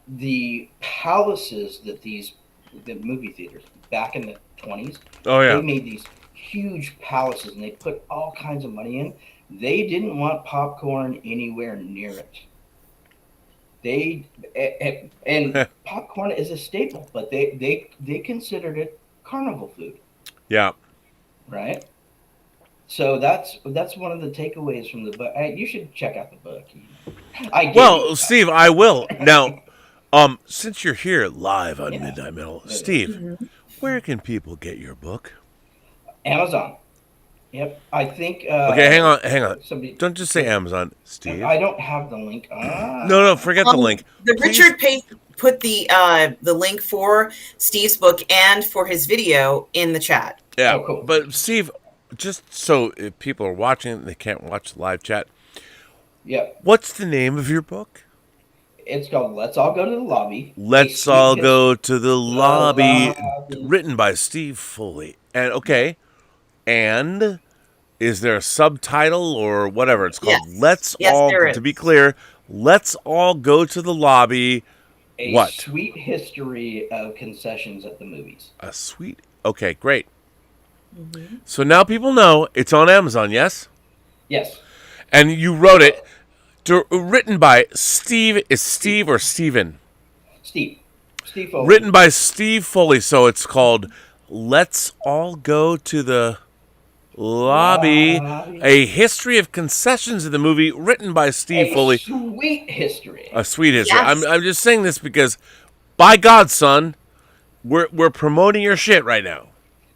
the palaces that the movie theaters back in the 20s, they made these huge palaces and they put all kinds of money in. They didn't want popcorn anywhere near it. And popcorn is a staple, but they considered it carnival food. Yeah. Right. So that's one of the takeaways from the book. You should check out the book. Steve, I will. Now, since you're here live on Midnight Metal, Steve, where can people get your book? Amazon. Yep. I think. Okay, hang on. Don't just say Amazon, Steve. I don't have the link. No, forget the link. Richard Pace put the link for Steve's book and for his video in the chat. Yeah, cool. But Steve, just so if people are watching, they can't watch the live chat. Yeah. What's the name of your book? It's called Let's All Go to the Lobby. Let's All Go to the Lobby. Written by Steve Foley. And is there a subtitle or whatever? It's called to be clear, Let's All Go to the Lobby. A sweet history of concessions at the movies. Okay, great. Mm-hmm. So now people know it's on Amazon, yes? Yes. And you wrote it, written by Steve. Is Steve or Steven? Steve Foley. Written by Steve Foley. So it's called Let's All Go to the Lobby. A history of concessions in the movie, written by Steve Foley. Sweet history. A sweet history. Yes. I'm just saying this because, by God, son, we're promoting your shit right now.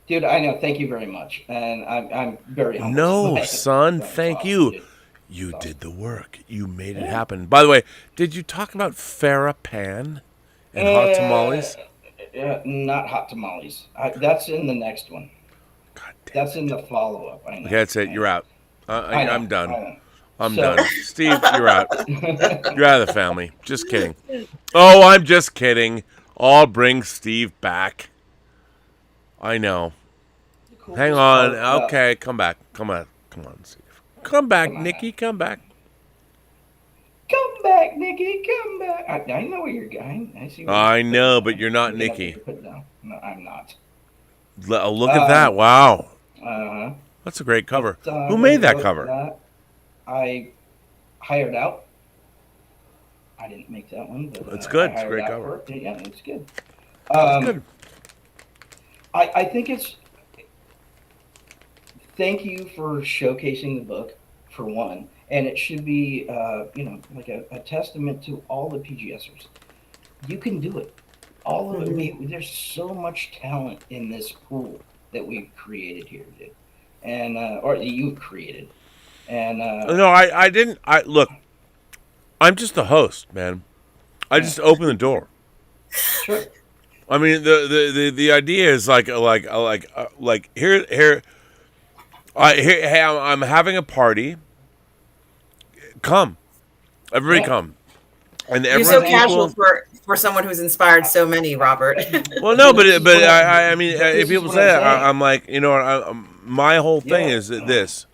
Dude, I know. Thank you very much, and I'm very humbled. No, son, thank you. Dude. You did the work. You made it happen. By the way, did you talk about Farrah Pan and hot tamales? Not hot tamales. That's in the next one. God damn. That's in the follow-up. I know. Okay, that's it. You're out. I'm done. I'm done. Steve, you're out. You're out of the family. Just kidding. Oh, I'm just kidding. I'll bring Steve back. I know. Hang on. Okay, come back. Come on, Steve. Come back, Nikki. Come back. Come back, Nikki. Come back. I know where you're going. I know, but you're not Nikki. No, I'm not. Look at that. Wow. That's a great cover. Who made that cover? I hired out. I didn't make that one. But, it's good. It's a great cover. Yeah, it's good. It's good. I think it's... Thank you for showcasing the book, for one. And it should be, like a testament to all the PGSers. You can do it. All of it. There's so much talent in this pool that we've created here, dude. And, or that you've created. And, no, I didn't. Look, I'm just the host, man. I just open the door. Sure. I mean, the idea is like here. Hey, I'm having a party. Come, everybody, come. And you're so casual for someone who's inspired so many, Robert. Well, no, but I mean, if people say that, I'm like, my whole thing is this.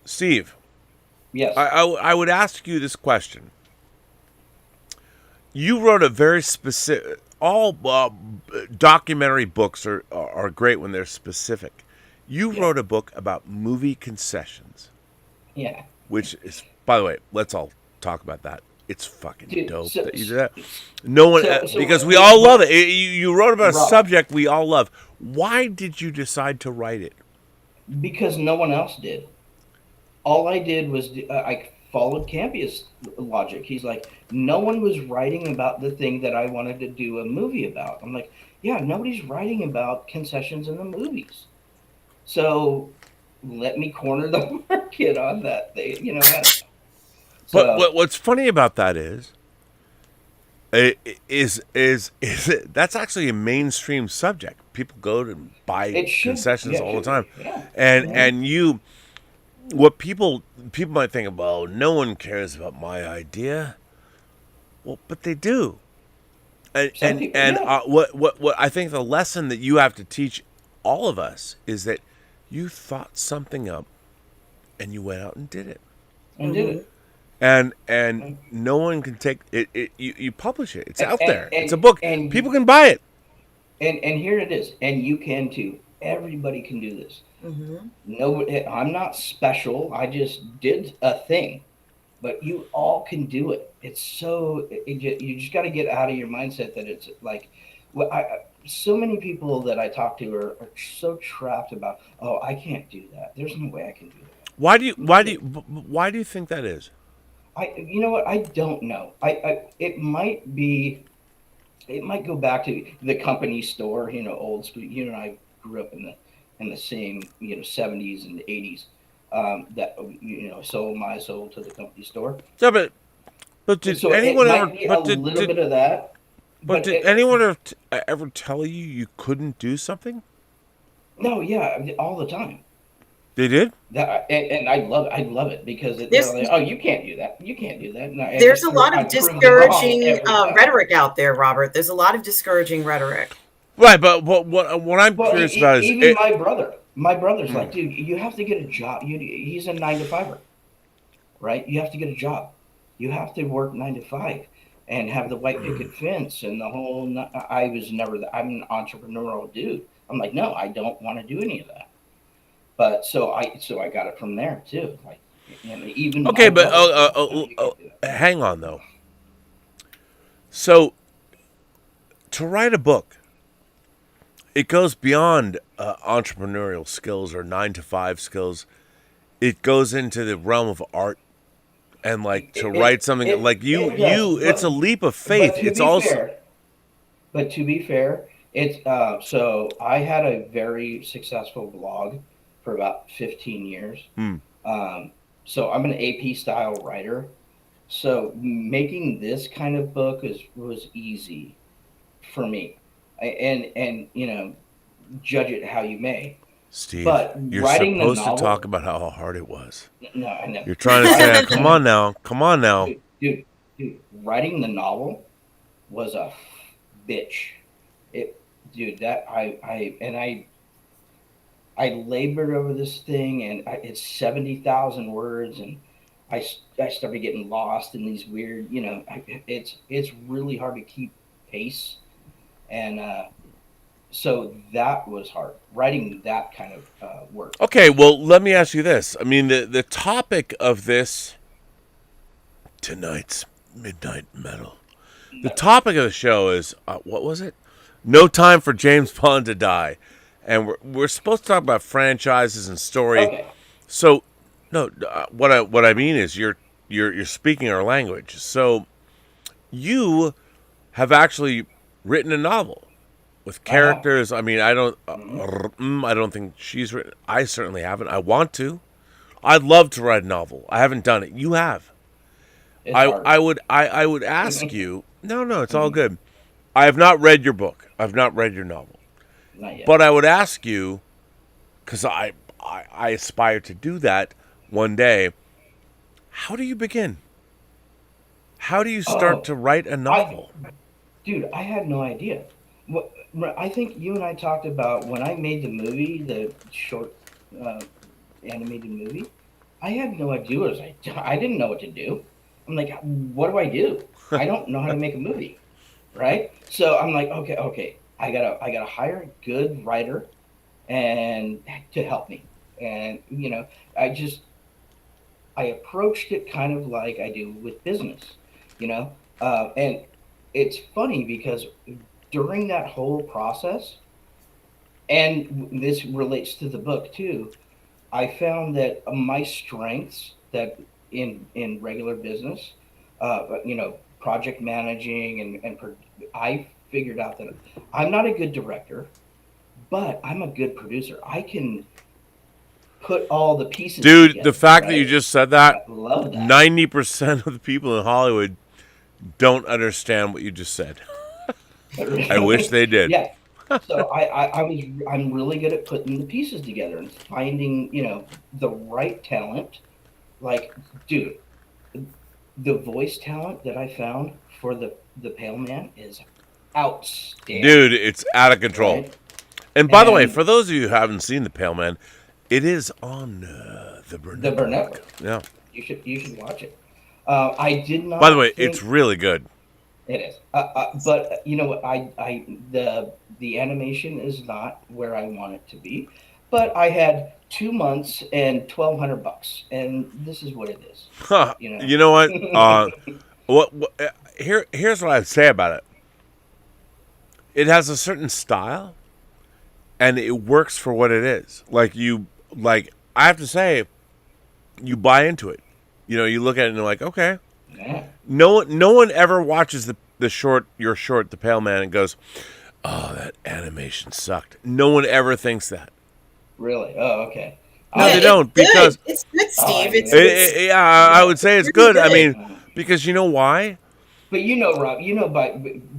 Steve. Yes. I would ask you this question. You wrote a very specific. All documentary books are great when they're specific. You wrote a book about movie concessions. Yeah. Which is, by the way, let's all talk about that. It's fucking dope that you did that. No one, because we all love it. You wrote about a subject we all love. Why did you decide to write it? Because no one else did. all I did was I followed Campion's logic. He's like, no one was writing about the thing that I wanted to do a movie about. I'm like, yeah, nobody's writing about concessions in the movies. So let me corner the market on that thing, you know. But what's funny about that that's actually a mainstream subject. People go to buy concessions all the time, and what people might think about, oh, no one cares about my idea. Well, but they do. What I think the lesson that you have to teach all of us is that you thought something up and you went out and did it. And did it. And no one can take it. You publish it. It's out there. It's a book. And people can buy it. And here it is. And you can too. Everybody can do this. Mm-hmm. Nobody. I'm not special. I just did a thing. But you all can do it. It's so you just got to get out of your mindset that it's like, so many people that I talk to are so trapped about, oh, I can't do that. There's no way I can do that. Why do you think that is? You know what? I don't know. It might go back to the company store. You know, old school. You know, I grew up in the same 70s and 80s. That sold to the company store. Yeah, but did anyone ever? Bit of that. But did anyone ever tell you couldn't do something? No, yeah, all the time. They did? And I love it because they're like, oh, you can't do that. You can't do that. No, there's a lot of discouraging rhetoric out there, Robert. There's a lot of discouraging rhetoric. Right, but what I'm curious about is even my brother's like, dude, you have to get a job. He's a 9-to-5er, right? You have to get a job. You have to work 9 to 5 and have the white picket fence and the whole. I'm an entrepreneurial dude. I'm like, no, I don't want to do any of that. But so I got it from there too. Like, even okay, but hang on though. So to write a book, it goes beyond entrepreneurial skills or 9-to-5 skills. It goes into the realm of art, and write something it's a leap of faith. It's also. But to be fair, it's so I had a very successful blog for about 15 years. So I'm an AP style writer. So making this kind of book was easy for me. And judge it how you may. Steve, but you're supposed to talk about how hard it was. No, I know. You're trying to say, come on now. Dude, writing the novel was a bitch. I labored over this thing, and it's 70,000 words, and I started getting lost in these weird, it's really hard to keep pace. And so that was hard, writing that kind of work. Okay, well, let me ask you this. I mean, the topic of this tonight's Midnight Metal, the topic of the show is, what was it? No Time for James Bond to Die. And we're supposed to talk about franchises and story. Okay. So, no, what I mean is you're speaking our language. So, you have actually written a novel with characters. I mean, I don't think she's written. I certainly haven't. I want to. I'd love to write a novel. I haven't done it. You have. I would ask you. No, it's all good. I have not read your book. I've not read your novel. Not yet. But I would ask you, because I aspire to do that one day. How do you begin? How do you start to write a novel? I had no idea. I think you and I talked about when I made the movie, the short animated movie. I had no idea. I didn't know what to do. I'm like, what do I do? I don't know how to make a movie, right? So I'm like, okay. I gotta hire a good writer and to help me. And I approached it kind of like I do with business, and it's funny because during that whole process, and this relates to the book too, I found that my strengths that in regular business, project managing I figured out that I'm not a good director, but I'm a good producer. I can put all the pieces Dude, together, the fact that right? you just said that, I love that. 90% of the people in Hollywood don't understand what you just said. I wish they did. Yeah. So I'm really good at putting the pieces together and finding, the right talent. Like, dude, the voice talent that I found for the Pale Man is outstanding. Dude, it's out of control. Right? And by the way, And- for those of you who haven't seen The Pale Man, it is on the Burnettwork. The Burnettwork. Yeah. You should watch it. I did not. By the way, think- it's really good. It is. But you know what? The animation is not where I want it to be. But I had 2 months and $1,200, and this is what it is. Huh. You know? You know what? Here's what I'd say about it. It has a certain style, and it works for what it is. I have to say, you buy into it. You look at it and you're like, okay. Yeah. No one ever watches your short, The Pale Man, and goes, oh, that animation sucked. No one ever thinks that. Really? Oh, okay. No, they don't, because it's good, Steve. I would say it's good. I mean, because you know why? But Rob,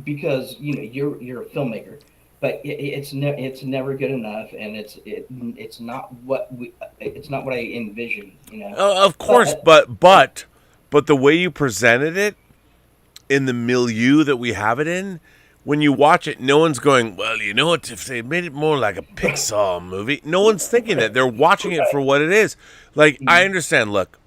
because you're a filmmaker, but it's never good enough, and it's not what I envisioned. Of course, but the way you presented it in the milieu that we have it in, when you watch it, no one's going, well, you know what, if they made it more like a Pixar movie, no one's thinking that. They're watching it for what it is. Like, I understand, look,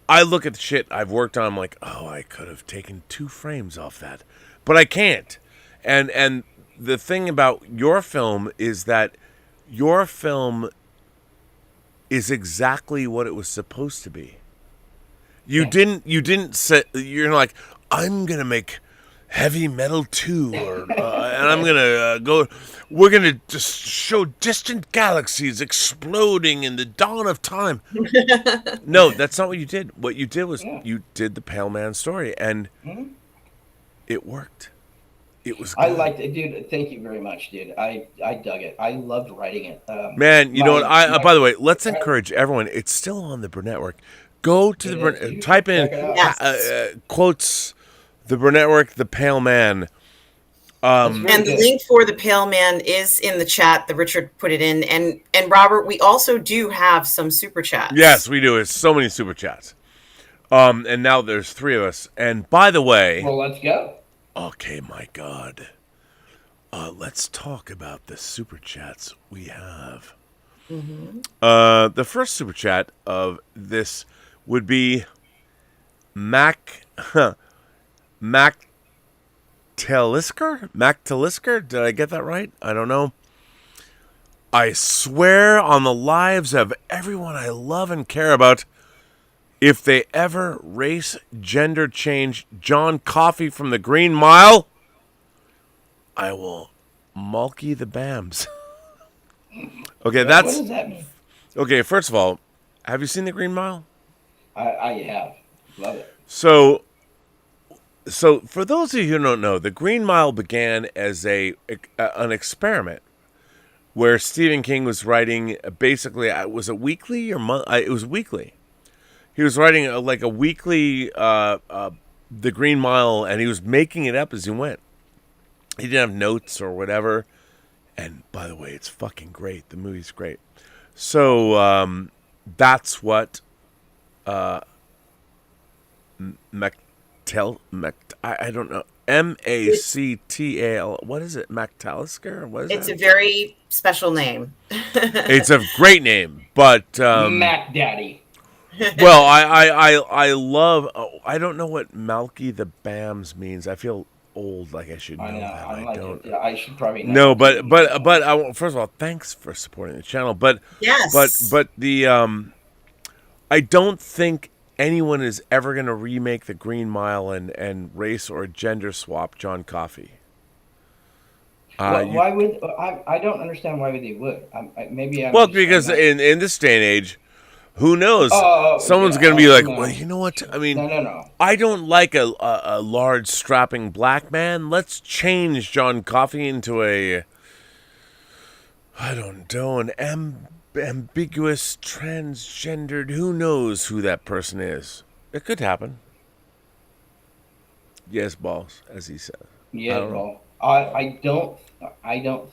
I look at the shit I've worked on, I'm like, oh, I could have taken 2 frames off that. But I can't. And the thing about your film is that your film is exactly what it was supposed to be. You didn't say, you're like, I'm going to make Heavy Metal 2, and I'm going to we're going to just show distant galaxies exploding in the dawn of time. No, that's not what you did. What you did was you did the Pale Man story, and it worked. It was good. I liked it, dude. Thank you very much, dude. I dug it. I loved writing it. Man, you know what? By the way, let's encourage everyone. It's still on the Burnettwork. Go to the Burnett. Type in quotes the Burnettwork, the Pale Man. And the link for the Pale Man is in the chat that Richard put it in. And Robert, we also do have some super chats. Yes, we do. It's so many super chats. And now there's 3 of us. And by the way, well, let's go. Okay, my God. Let's talk about the super chats we have. Mm-hmm. The first super chat of this would be Mac Talisker? Did I get that right? I don't know. I swear on the lives of everyone I love and care about, if they ever race gender change John Coffey from the Green Mile, I will mulkey the BAMs. Okay, What does that mean? Okay, first of all, have you seen the Green Mile? I have. Love it. So for those of you who don't know, the Green Mile began as an experiment where Stephen King was writing basically, was it weekly or month? It was weekly. He was writing a weekly The Green Mile, and he was making it up as he went. He didn't have notes or whatever. And by the way, it's fucking great. The movie's great. So that's what I don't know. Mactal. What is it? Mactalisker? What is it? It's a very special name. It's a great name, but Mac Daddy. well, I love. I don't know what Malky the Bams means. I feel old, like I should know that. I don't. Yeah, I should probably know. No, but first of all, thanks for supporting the channel. But yes, but the I don't think anyone is ever going to remake the Green Mile and race or gender swap John Coffey. Why would I don't understand why they would. Maybe I'm Well, just, because I'm not, in this day and age, who knows? Someone's yeah, going to be like, no. well, you know what? I mean, No. I don't like a large, strapping black man. Let's change John Coffey into I don't know, an ambiguous, transgendered. Who knows who that person is? It could happen. Yes, boss, as he said. Yeah, well, I don't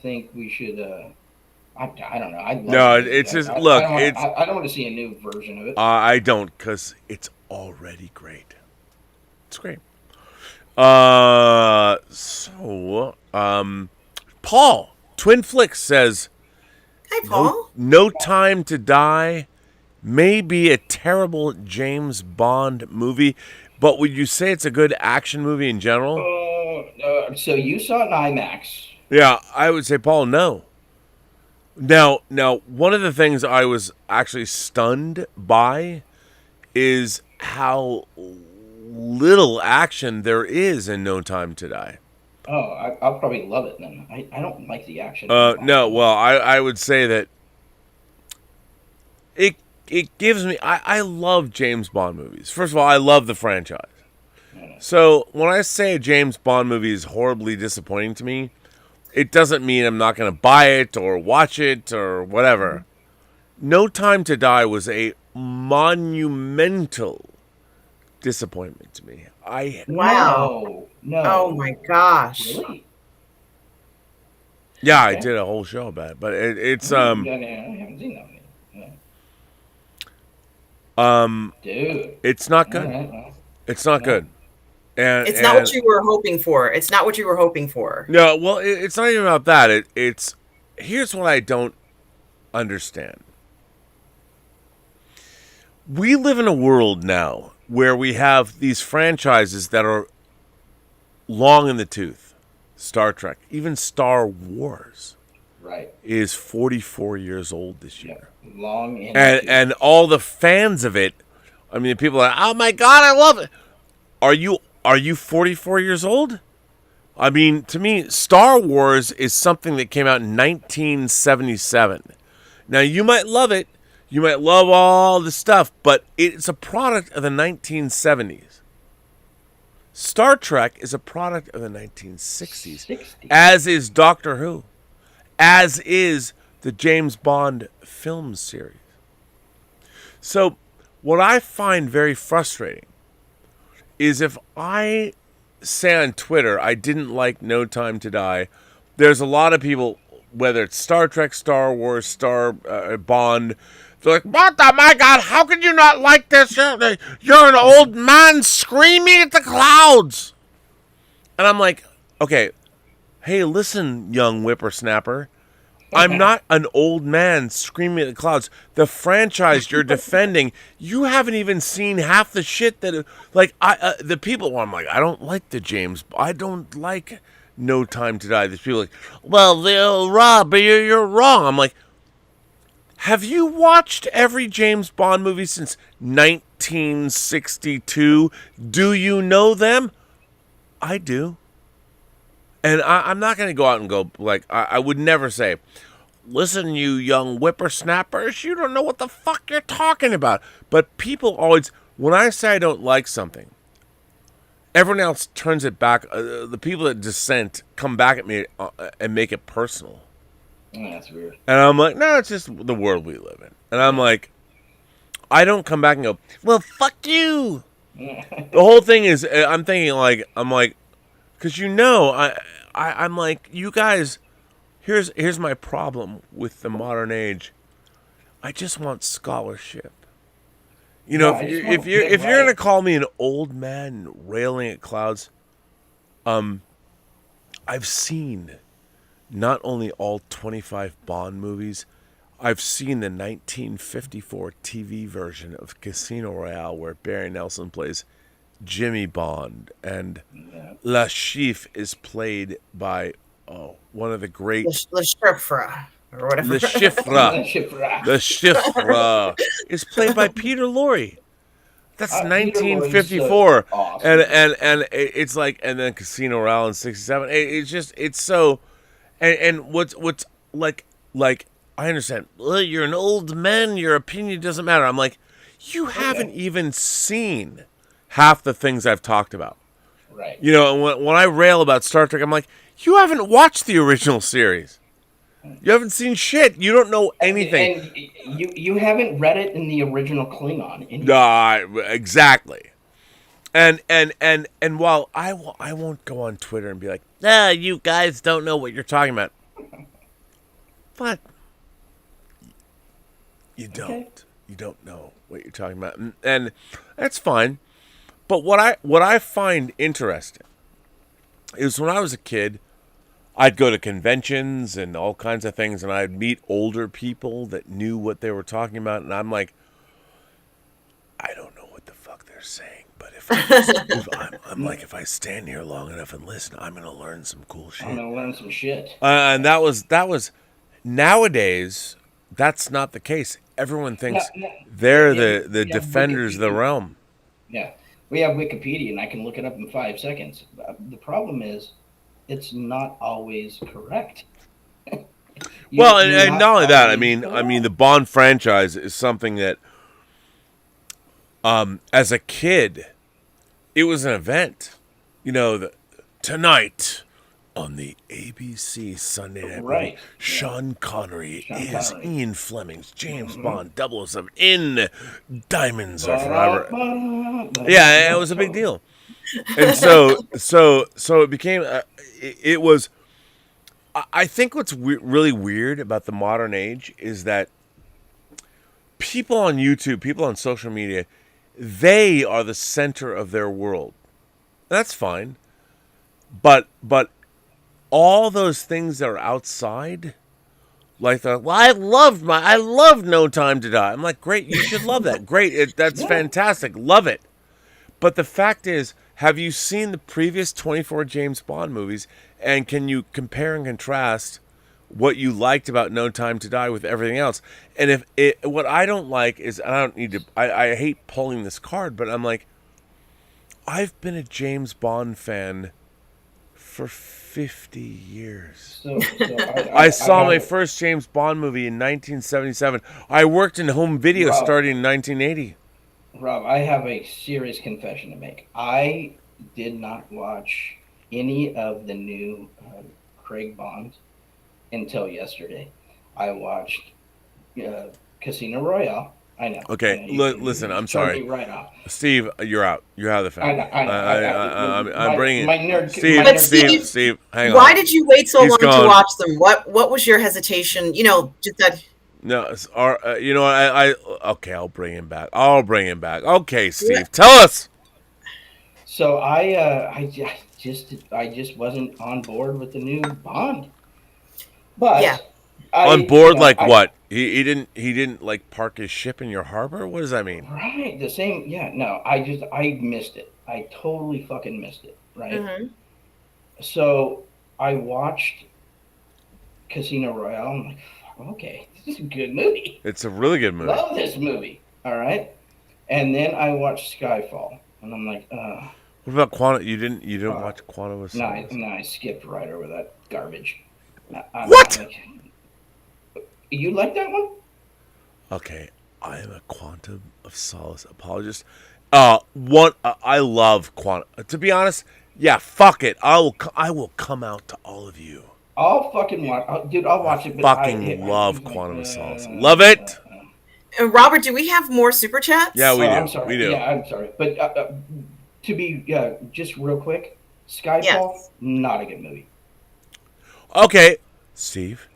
think we should. I don't know. I love No, it. it's just I look. I don't want to see a new version of it. I don't, because it's already great. It's great. Paul Twin Flicks says, Hi, Paul. No Time to Die may be a terrible James Bond movie, but would you say it's a good action movie in general? So you saw it in IMAX. Yeah, I would say, Paul, no. Now, one of the things I was actually stunned by is how little action there is in No Time to Die. Oh, I'll probably love it then. I don't like the action. No, well, I would say that it gives me... I love James Bond movies. First of all, I love the franchise. So when I say a James Bond movie is horribly disappointing to me, it doesn't mean I'm not going to buy it or watch it or whatever. No Time to Die was a monumental disappointment to me. Wow. No. Oh my gosh. Really? Yeah, Okay. I did a whole show about it, but it's I haven't seen that one. Dude. it's not good. All right, well. It's not good. And It's not what you were hoping for. It's not what you were hoping for. No, well, it's not even about that. It's here's what I don't understand. We live in a world now where we have these franchises that are long in the tooth. Star Trek, even Star Wars, Right. is 44 years old this year. Yeah. Long And all the fans of it, I mean, people are like, oh my God, I love it. Are you 44 years old? I mean, to me, Star Wars is something that came out in 1977. Now, you might love it. You might love all the stuff, but it's a product of the 1970s. Star Trek is a product of the 1960s, 60. as is Doctor Who, as is the James Bond film series. So, what I find very frustrating is if I say on Twitter I didn't like No Time to Die, there's a lot of people, whether it's Star Trek, Star Wars, Bond, they're like, what the, my God, how could you not like this? You're an old man screaming at the clouds. And I'm like, okay, hey, listen, young whippersnapper. I'm not an old man screaming at the clouds. The franchise you're defending, you haven't even seen half the shit that, like, the people, I'm like, I don't like I don't like No Time to Die. There's people like, well, Rob, you're wrong. I'm like, have you watched every James Bond movie since 1962? Do you know them? I do. And I'm not going to go out and go, like, I would never say, listen, you young whippersnappers, you don't know what the fuck you're talking about. But people always, when I say I don't like something, everyone else turns it back. The people that dissent come back at me and make it personal. Yeah, that's weird. And I'm like, no, it's just the world we live in. And I'm like, I don't come back and go, well, fuck you. The whole thing is, I'm thinking I'm like, because I'm like, you guys, here's my problem with the modern age. I just want scholarship. You know, if you're gonna call me an old man railing at clouds, I've seen not only all 25 Bond movies, I've seen the 1954 TV version of Casino Royale where Barry Nelson plays Jimmy Bond, and La Chiffre is played by one of the great Le Chiffre or whatever. Le Chiffre is played by Peter Lorre. That's 1954, so awesome. and it's like, and then Casino Royale in '67. It's so, And what's like I understand. Well, you're an old man. Your opinion doesn't matter. I'm like, you haven't even seen half the things I've talked about. Right. You know, when I rail about Star Trek, I'm like, you haven't watched the original series. You haven't seen shit. You don't know anything. And you haven't read it in the original Klingon. Exactly. And while I won't go on Twitter and be like, you guys don't know what you're talking about. But you don't. Okay. You don't know what you're talking about. And that's fine. But what I find interesting is when I was a kid, I'd go to conventions and all kinds of things, and I'd meet older people that knew what they were talking about, and I'm like, I don't know what the fuck they're saying, but if I stand here long enough and listen, I'm gonna learn some cool shit. I'm gonna learn some shit. And that was nowadays. That's not the case. Everyone thinks they're the defenders of the realm. Yeah, we have Wikipedia, and I can look it up in 5 seconds. The problem is, it's not always correct. Well, and not only that, I mean, the Bond franchise is something that, as a kid, it was an event. You know, tonight on the ABC Sunday Night Right. Movie, Sean Connery is Connery. Ian Fleming's James Bond 007 in Diamonds Are Forever. Yeah, it was a big deal. And so it became, it was, I think what's really weird about the modern age is that people on YouTube, people on social media, they are the center of their world. That's fine. But all those things that are outside, like I love No Time to Die. I'm like, great, you should love that. Great, that's fantastic. Love it. But the fact is, have you seen the previous 24 James Bond movies, and can you compare and contrast what you liked about No Time to Die with everything else? And what I don't like is, I don't need to, I hate pulling this card, but I'm like, I've been a James Bond fan for 50 years. So I saw my first James Bond movie in 1977. I worked in home video starting in 1980. Rob, I have a serious confession to make. I did not watch any of the new Craig Bonds until yesterday. I watched Casino Royale. I know. Okay, listen, I'm sorry. Right off. Steve, you're out. You're out of the family. I'm bringing my nerd. Steve, hang on. Why did you wait so He's long gone. to watch them? What was your hesitation? You know, just that. No, you know what? Okay, I'll bring him back. Okay, Steve, tell us. So I just wasn't on board with the new Bond. But Yeah. On board, like what? He didn't like park his ship in your harbor? What does that mean? Right, the same. Yeah, no, I missed it. I totally fucking missed it. Right. Mm-hmm. So I watched Casino Royale. I'm like, okay, this is a good movie. It's a really good movie. Love this movie. All right. And then I watched Skyfall, and I'm like, What about Quantum? You didn't watch Quantum of no, Solace? I skipped right over that garbage. What? You like that one? Okay, I am a Quantum of Solace apologist. I love Quantum. To be honest, yeah, fuck it. I will come out to all of you. I'll fucking watch, dude. I'll watch it. But Fucking love Quantum of Solace. Love it. Robert, do we have more super chats? Yeah, we do. I'm sorry. We do. Yeah, I'm sorry. But to be just real quick, Skyfall, Yes. not a good movie. Okay, Steve.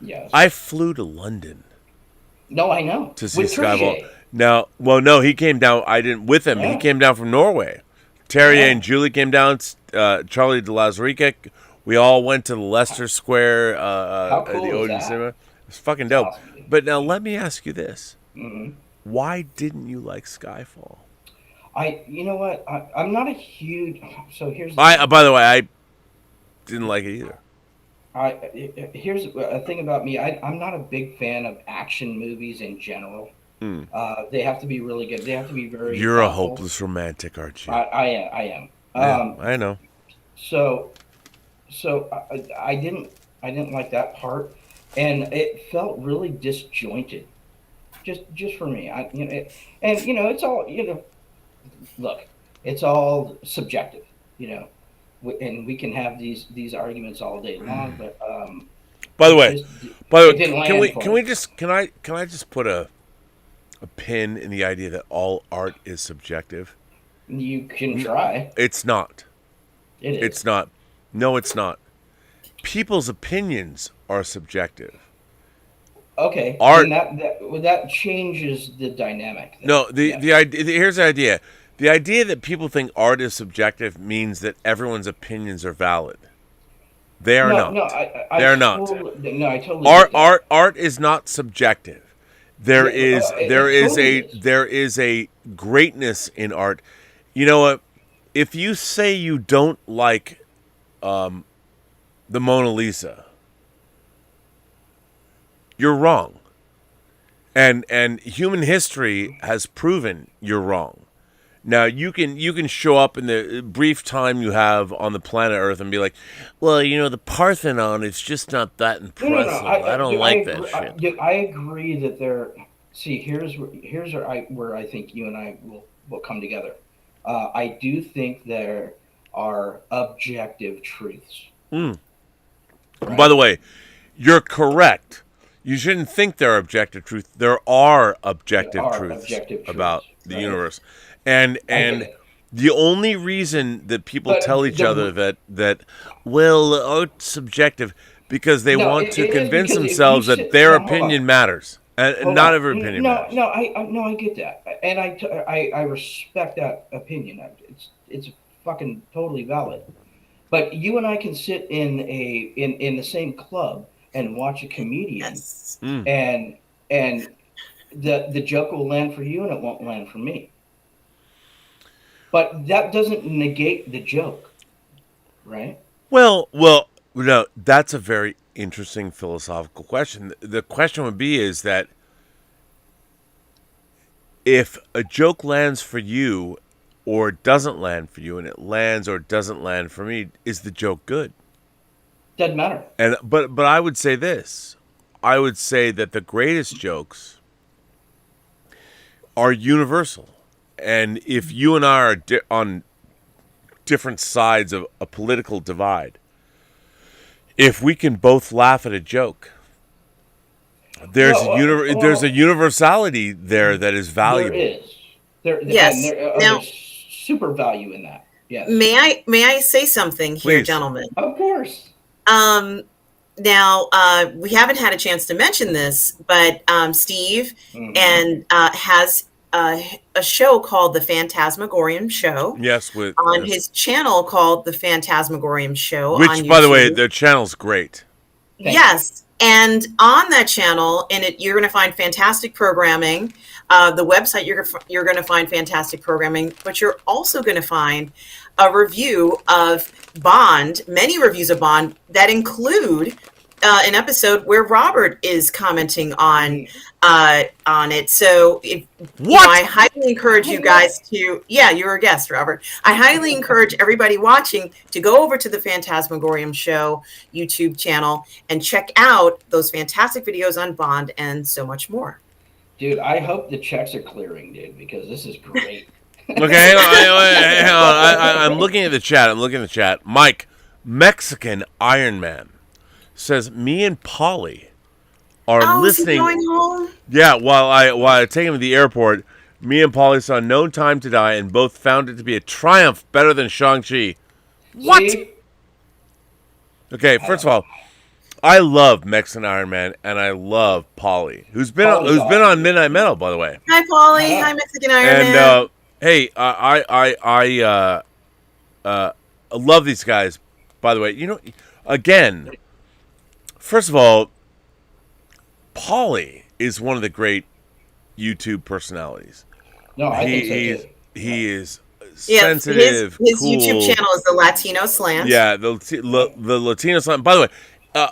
Yes. I flew to London No, I know. to see With Skyfall. Trichet. Now, well, no, he came down. I didn't with him. Yeah. He came down from Norway. Terrier Yeah. and Julie came down. Charlie de Lazarica. We all went to the Leicester Square. How cool the is Odeon that? Cinema. It was fucking dope. Awesome. But now let me ask you this: Mm-hmm. why didn't you like Skyfall? You know what? I'm not a huge. So here's. By the way, I didn't like it either. Here's a thing about me. I'm not a big fan of action movies in general. They have to be really good. They have to be very. You're a thoughtful. hopeless romantic, aren't you? I am. Yeah, I know. So I I didn't like that part, and it felt really disjointed. Just for me, it's all look, it's all subjective, and we can have these arguments all day long, but By the way, it didn't land for me. can I just put a pin in the idea that all art is subjective? You can try. It's not. It is. It's not. No, it's not. People's opinions are subjective. Okay. Art. And that changes the dynamic. No, the idea. Here's the idea. The idea that people think art is subjective means that everyone's opinions are valid. They are not. No, They're not. I totally. Art is not subjective. There is a greatness in art. You know what? If you say you don't like the Mona Lisa, you're wrong. And human history has proven you're wrong. Now you can show up in the brief time you have on the planet Earth and be like, well, the Parthenon is just not that impressive. No. I don't like that shit. I agree that there. See, here's where I think you and I will come together. I do think there are objective truths. Right? By the way, you're correct. You shouldn't think there are objective truths. There are objective truths about the universe. And the only reason that people tell each other that art's subjective because they want to convince themselves that their opinion matters. And not every opinion matters. I get that. And I respect that opinion. It's fucking totally valid. But you and I can sit in the same club and watch a comedian, and the joke will land for you and it won't land for me. But that doesn't negate the joke, right? Well, no, that's a very interesting philosophical question. The question would be is that if a joke lands for you or doesn't land for you, and it lands or doesn't land for me, is the joke good? Doesn't matter. But I would say this. I would say that the greatest jokes are universal. And if you and I are on different sides of a political divide, if we can both laugh at a joke, there's a universality there that is valuable. There is. There's super value in that. Yes. May I say something here, gentlemen? Of course. Now, we haven't had a chance to mention this, but Steve has a show called The Phantasmagorium Show. Yes, on his channel called The Phantasmagorium Show. Which, on YouTube. By the way, their channel's great. Yes. And on that channel, you're going to find fantastic programming. The website, you're going to find fantastic programming, but you're also going to find a review of Bond, many reviews of Bond that include an episode where Robert is commenting on it. So I highly encourage you guys to, you're a guest, Robert. I highly encourage everybody watching to go over to the Phantasmagorium Show YouTube channel and check out those fantastic videos on Bond and so much more. Dude, I hope the checks are clearing, dude, because this is great. Okay, hang on. I'm looking at the chat. Mike, Mexican Iron Man, says me and Polly are listening. Is he going home? Yeah, while I take him to the airport, me and Polly saw No Time to Die and both found it to be a triumph better than Shang-Chi. What? See? Okay, first of all, I love Mexican Iron Man and I love Polly, who's been on Midnight Metal, by the way. Hi, Polly. Hi, Mexican Iron Man. And hey, I love these guys. By the way, again, first of all, Paulie is one of the great YouTube personalities. No, I think so too. He is sensitive. His cool. YouTube channel is the Latino Slant. Yeah, the Latino Slant. By the way,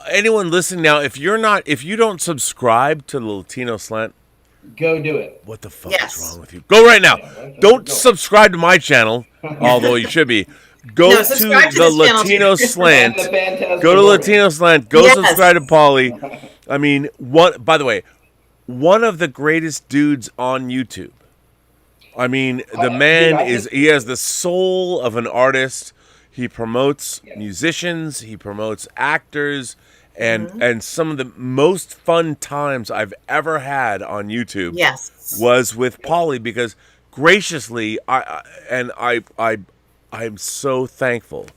anyone listening now, if you don't subscribe to the Latino Slant, go do it. What the fuck is wrong with you? Go right now. Don't subscribe to my channel, although you should be. Go No, to subscribe to the this channel, Latino too. Slant. And the Phantasmagoria. Go to Latino Slant. Go Yes. subscribe to Paulie. I mean, what? By the way, one of the greatest dudes on YouTube. I mean, the man he has the soul of an artist. He promotes musicians. He promotes actors. And some of the most fun times I've ever had on YouTube was with Paulie, because graciously, I'm so thankful.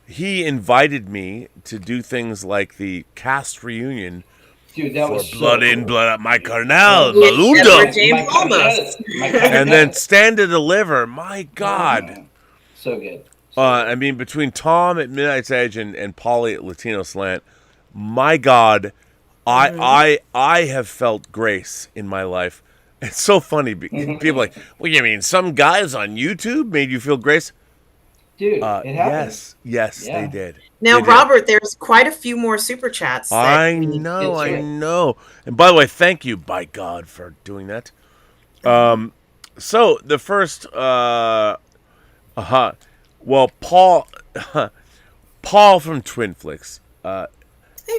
He invited me to do things like the cast reunion. Dude, that for was Blood so in, cool. Blood out, my carnal, Edward Malundo. James Olmos. And then Stand to Deliver. My God. So good. I mean, between Tom at Midnight's Edge and Paulie at Latino Slant, my God, I have felt grace in my life. It's so funny. People are like, well, you mean some guys on YouTube made you feel grace? Dude, it happened. Yes, they did. Now, They did. Robert, there's quite a few more super chats. I know. And by the way, thank you, by God, for doing that. So the first, well, Paul from Twin Flicks.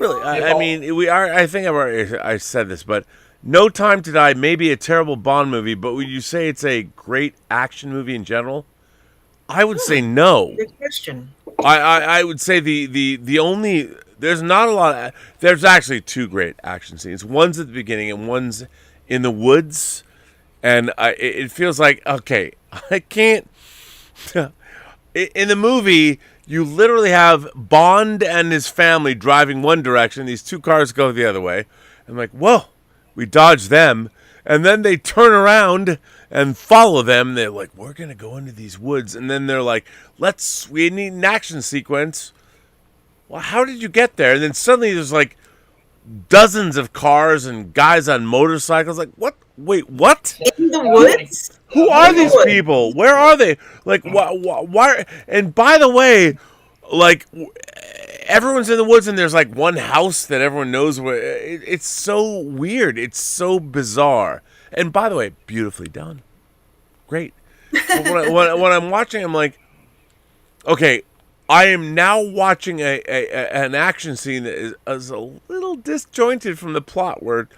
Really, I mean, we are. I think I said this, but No Time to Die may be a terrible Bond movie, but would you say it's a great action movie in general? I would say no. Good question. I would say the only, there's not a lot. There's actually two great action scenes. One's at the beginning and one's in the woods, and it feels like, okay, I can't. In the movie, you literally have Bond and his family driving one direction. These two cars go the other way. I'm like, whoa, we dodged them. And then they turn around and follow them. They're like, we're going to go into these woods. And then they're like, we need an action sequence. Well, how did you get there? And then suddenly there's like dozens of cars and guys on motorcycles. Like, what? Wait, what? In the woods? Who are these people? Where are they? Like, why? And by the way, like, everyone's in the woods and there's like one house that everyone knows where. It's so weird. It's so bizarre. And by the way, beautifully done. Great. But when I'm watching, I'm like, okay, I am now watching an action scene that is a little disjointed from the plot, where,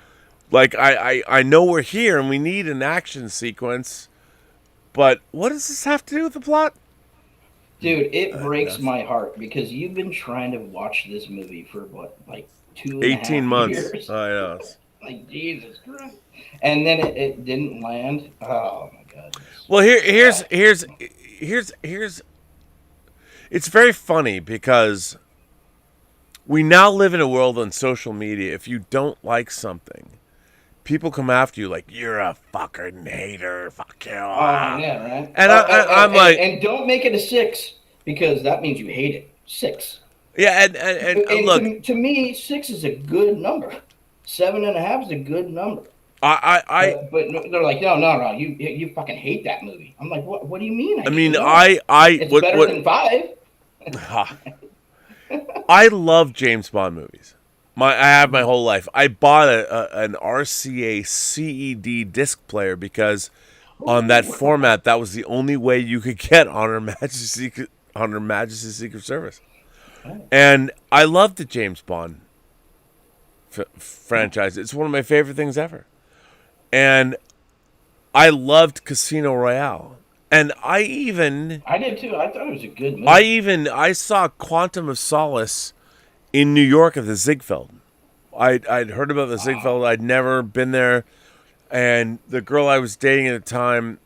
like, I know we're here and we need an action sequence, but what does this have to do with the plot? Dude, it breaks my heart, because you've been trying to watch this movie for what, like 18 months. years? I know. Like, Jesus Christ. And then it didn't land. Oh my God. Well, here's it's very funny, because we now live in a world on social media. If you don't like something, people come after you like, you're a fucking hater. Fuck you. Oh, yeah, right. And I'm like, and don't make it a 6, because that means you hate it. 6. yeah, and look, to me, 6 is a good number. 7.5 is a good number. But But they're like, no, you fucking hate that movie. I'm like, what do you mean? It's better than 5. I love James Bond movies. I have my whole life. I bought an RCA CED disc player because on that format, that was the only way you could get on Her Majesty's Secret Service. And I love the James Bond franchise. It's one of my favorite things ever. And I loved Casino Royale. And I did too. I thought it was a good movie. I saw Quantum of Solace in New York at the Ziegfeld. I'd heard about the Ziegfeld. I'd never been there. And the girl I was dating at the time,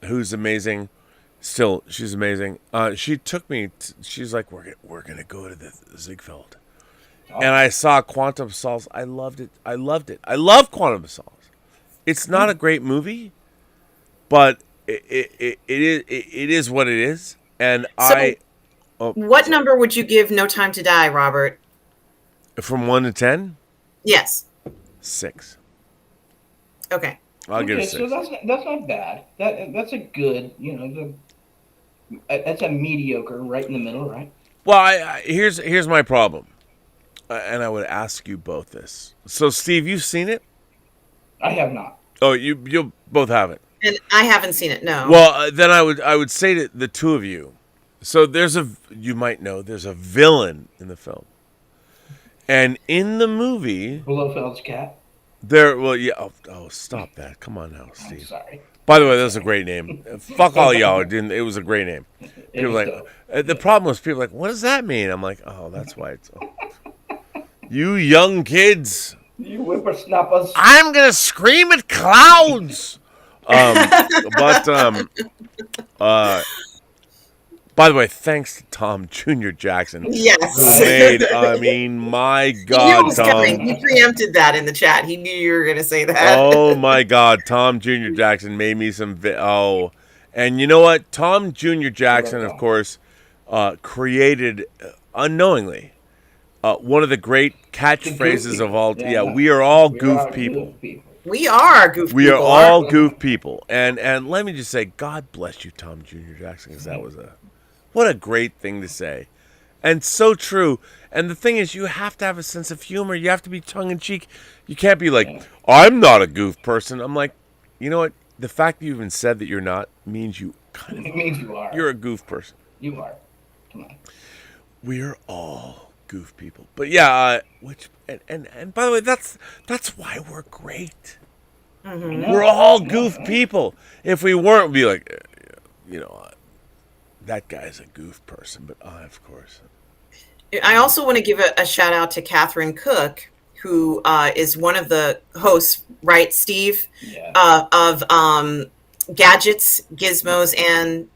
who's amazing, still, she's amazing. She took me, she's like, we're going to go to the Ziegfeld. And I saw Quantum of Solace. I loved it. I love Quantum of Solace. It's not a great movie, but it is what it is. And what number would you give No Time to Die, Robert? From 1 to 10? Yes. 6. Okay. I'll give it 6. So that's not bad. That's a good, that's a mediocre, right in the middle, right? Well, here's my problem, and I would ask you both this. So, Steve, you've seen it? I have not. Oh, you both haven't. And I haven't seen it. No. Well, then I would say to the two of you, So you might know, there's a villain in the film. And in the movie, Blofeld's cat. Stop that. Come on now, Steve. I'm sorry. By the way, that's a great name. Fuck all y'all. It was a great name. People the problem was people were like, what does that mean? I'm like, oh, that's why it's. You young kids. You whippersnappers. I'm going to scream at clouds. By the way, thanks to Tom Jr. Jackson. Yes. My He knew it God, was Tom. coming. He preempted that in the chat. He knew you were going to say that. Oh, my God. Tom Jr. Jackson made me some... And you know what? Tom Jr. Jackson, of course, created, unknowingly, one of the great catchphrases of all... Yeah, we are all goof people. We are goof people. We are all goof people. And let me just say, God bless you, Tom Jr. Jackson, because that was what a great thing to say. And so true. And the thing is, you have to have a sense of humor. You have to be tongue-in-cheek. You can't be like, I'm not a goof person. I'm like, you know what? The fact that you even said that you're not means you kind of... It means you are. You're a goof person. You are. Come on. We're all goof people. But yeah, and by the way, that's why we're great. Mm-hmm. We're all goof people. If we weren't, we'd be like, that guy's a goof person, but of course. I also want to give a shout out to Catherine Cook, who is one of the hosts, right, Steve, of Gadgets, Gizmos, and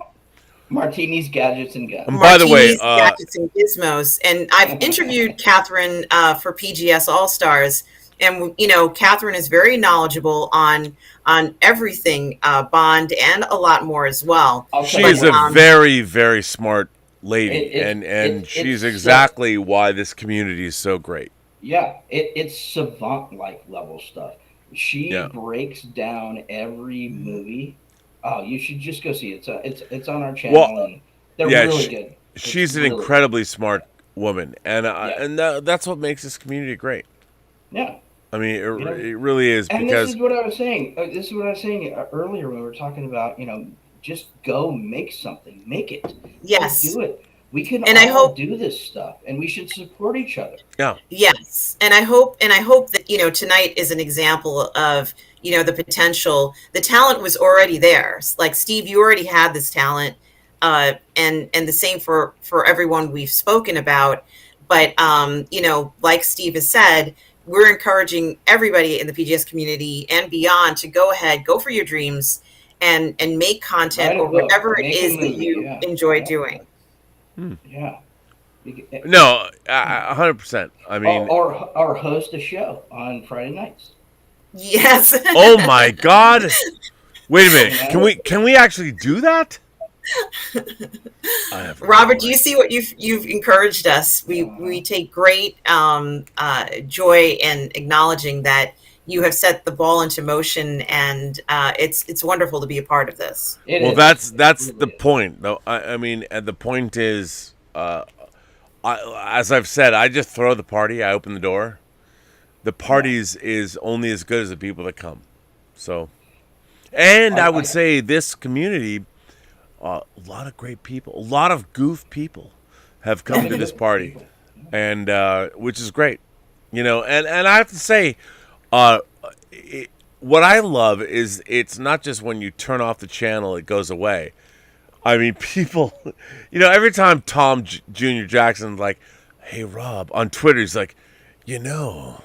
Martini's Gadgets and Guns. And by the way, Gadgets and Gizmos. And I've interviewed Catherine for PGS All Stars. And, Catherine is very knowledgeable on everything, Bond, and a lot more as well. She is a very, very smart lady, and she's exactly why this community is so great. Yeah, it's savant-like level stuff. She breaks down every movie. Oh, you should just go see it. It's on our channel, and they're really good. She's an incredibly smart woman, and that's what makes this community great. Yeah. I mean, it really is. And because this is what I was saying. Earlier when we were talking about, just go make something. Make it. Yes. Just do it. We can do this stuff, and we should support each other. Yeah. Yes. And I hope that, tonight is an example of, the potential. The talent was already there. Like, Steve, you already had this talent, and the same for everyone we've spoken about. But, like Steve has said, we're encouraging everybody in the PGS community and beyond to go ahead, go for your dreams, and make content or whatever it is that you enjoy doing. Yeah. No, 100%. I mean, or host a show on Friday nights. Yes. Oh my God! Wait a minute. Can we actually do that? Robert, do you see what you've encouraged us? We take great joy in acknowledging that you have set the ball into motion, and it's wonderful to be a part of this. That's the point, though. I mean, the point is, as I've said, I just throw the party. I open the door. The party is only as good as the people that come. So, and I would say this community. A lot of great people, a lot of goof people have come to this party, and which is great, and I have to say, what I love is it's not just when you turn off the channel it goes away. I mean, people, every time Tom Jr. Jackson's like, "Hey Rob," on Twitter, he's like, Kino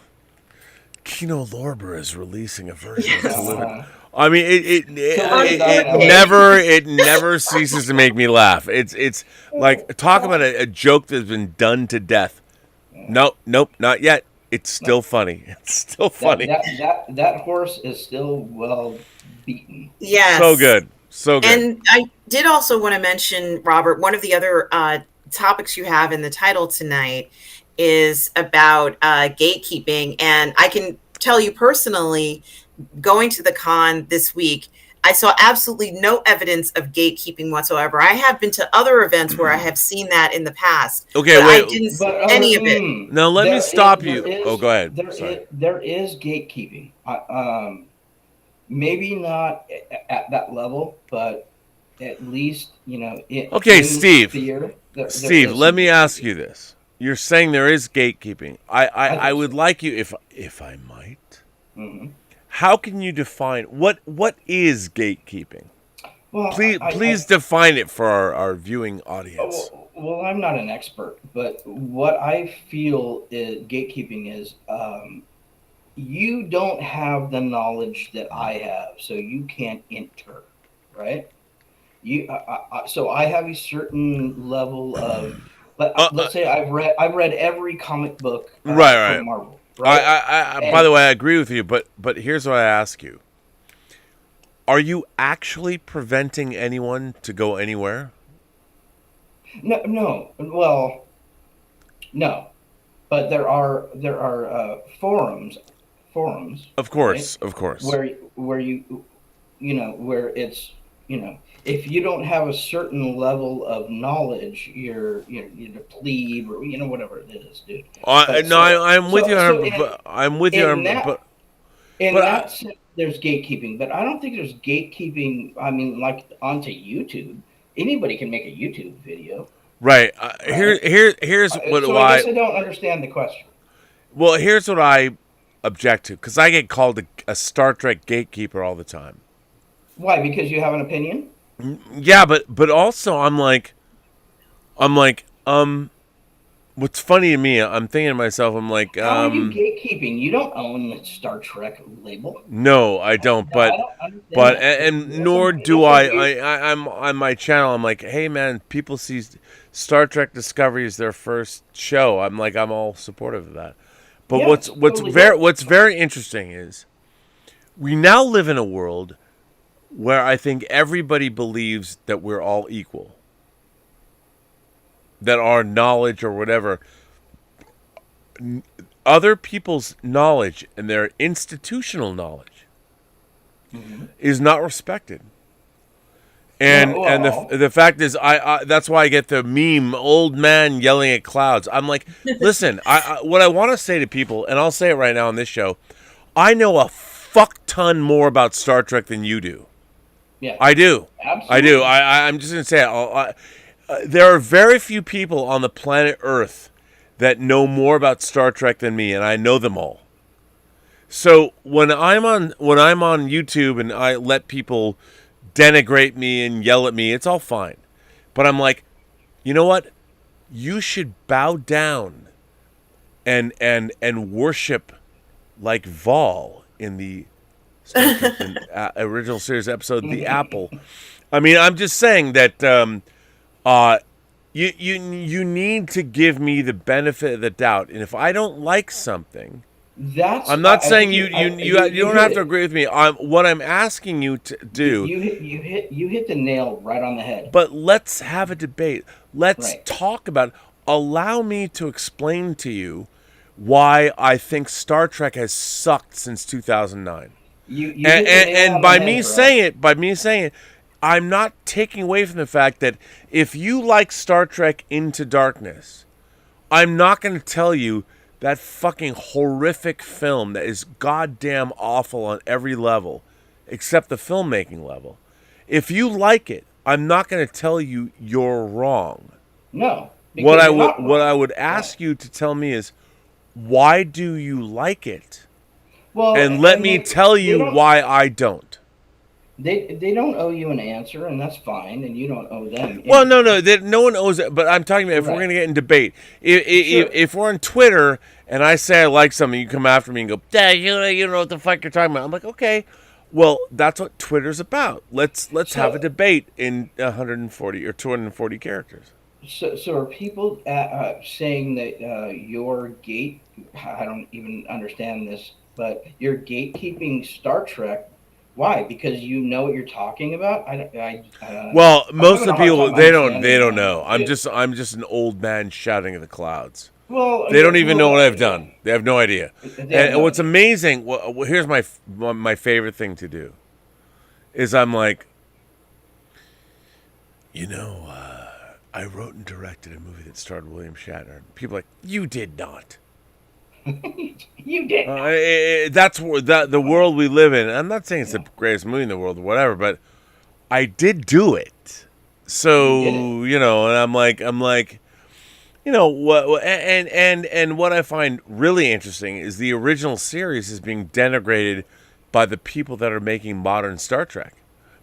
Lorber is releasing a version of Delivered. I mean, it never ceases to make me laugh. It's like, talk about a joke that's been done to death. Nope, not yet. It's still funny. It's still funny. That horse is still well beaten. Yes. So good. And I did also want to mention, Robert, one of the other topics you have in the title tonight is about gatekeeping. And I can tell you personally, going to the con this week, I saw absolutely no evidence of gatekeeping whatsoever. I have been to other events where I have seen that in the past. Okay, but wait. I didn't see any of it. Now, let me stop you. Go ahead. There is gatekeeping. Maybe not at that level, but at least, Okay, in Steve. sphere, Steve, there's let some me ask gatekeeping. you this. You're saying there is gatekeeping. I I think would so. like you, if I might, Hmm. how can you define what is gatekeeping? Well, Please define it for our viewing audience. well, I'm not an expert, but what I feel gatekeeping is, you don't have the knowledge that I have, so you can't enter, right? So I have a certain level of, let's say I've read every comic book Right. from Marvel, right? By the And way, I agree with you, but here's what I ask you. Are you actually preventing anyone to go anywhere? no, well, no, but there are forums, Of right? course, of course. Where where it's, if you don't have a certain level of knowledge, you're a plebe, or whatever it is, dude. But No, I'm with you so on, but I'm with you in on, that but in but that sense, there's gatekeeping, but I don't think there's gatekeeping. I mean, like onto YouTube, anybody can make a YouTube video, right. right? Here's what So I why. guess I don't understand the question. Well, here's what I object to, because I get called a Star Trek gatekeeper all the time. Why? Because you have an opinion? Yeah, but also I'm like, what's funny to me, I'm thinking to myself, I'm like, How are you gatekeeping? You don't own the Star Trek label. no, I don't, No, I but don't understand but that. and That's nor a, do that's a I. weird. I'm on my channel. I'm like, hey man, people see Star Trek Discovery as their first show. I'm like, I'm all supportive of that. But Yeah, it's totally good. what's very interesting is we now live in a world where I think everybody believes that we're all equal, that our knowledge or whatever, other people's knowledge and their institutional knowledge is not respected. And No, well, the fact is, I that's why I get the meme old man yelling at clouds. I'm like, listen, what I want to say to people, and I'll say it right now on this show, I know a fuck ton more about Star Trek than you do. yeah, I do. absolutely. I do. I'm just gonna say it. There are very few people on the planet Earth that know more about Star Trek than me, and I know them all. So when I'm on YouTube and I let people denigrate me and yell at me, it's all fine. But I'm like, you know what? You should bow down and worship like Vol in the Star Trek original series episode The Apple. I mean, I'm just saying that you need to give me the benefit of the doubt, and if I don't like something, That's. I'm not I saying think you don't have to agree with me. What I'm asking you to do. You hit the nail right on the head. But let's have a debate. Let's Right. talk about it. Allow me to explain to you why I think Star Trek has sucked since 2009. You hit the nail on By the me head, bro. saying it, I'm not taking away from the fact that if you like Star Trek Into Darkness, I'm not going to tell you that fucking horrific film that is goddamn awful on every level, except the filmmaking level. If you like it, I'm not going to tell you you're wrong. No. What because you're not wrong. I would ask you to tell me is, why do you like it? Well, And let me tell you why I don't. They don't owe you an answer, and that's fine, and you don't owe them. Well, no, no one owes it. But I'm talking about if we're Right. going to get in debate. Sure. If we're on Twitter and I say I like something, you come after me and go, "Dad, you don't know what the fuck you're talking about." I'm like, okay, well, that's what Twitter's about. Let's have a debate in 140 or 240 characters. So are people saying that your gate? I don't even understand this, but you're gatekeeping Star Trek. Why? Because you know what you're talking about. Well, I'm most having of a the hard people time they don't understanding know. that. I'm just an old man shouting at the clouds. Well, They don't even know what I've yeah. done. They have no idea. They have And no what's idea. amazing, here's my favorite thing to do, is I'm like, I wrote and directed a movie that starred William Shatner. People are like, you did not. You did. That's the world we live in. I'm not saying it's the greatest movie in the world or whatever, but I did do it. So, you know, and I'm like, you know, what, and what I find really interesting is the original series is being denigrated by the people that are making modern Star Trek.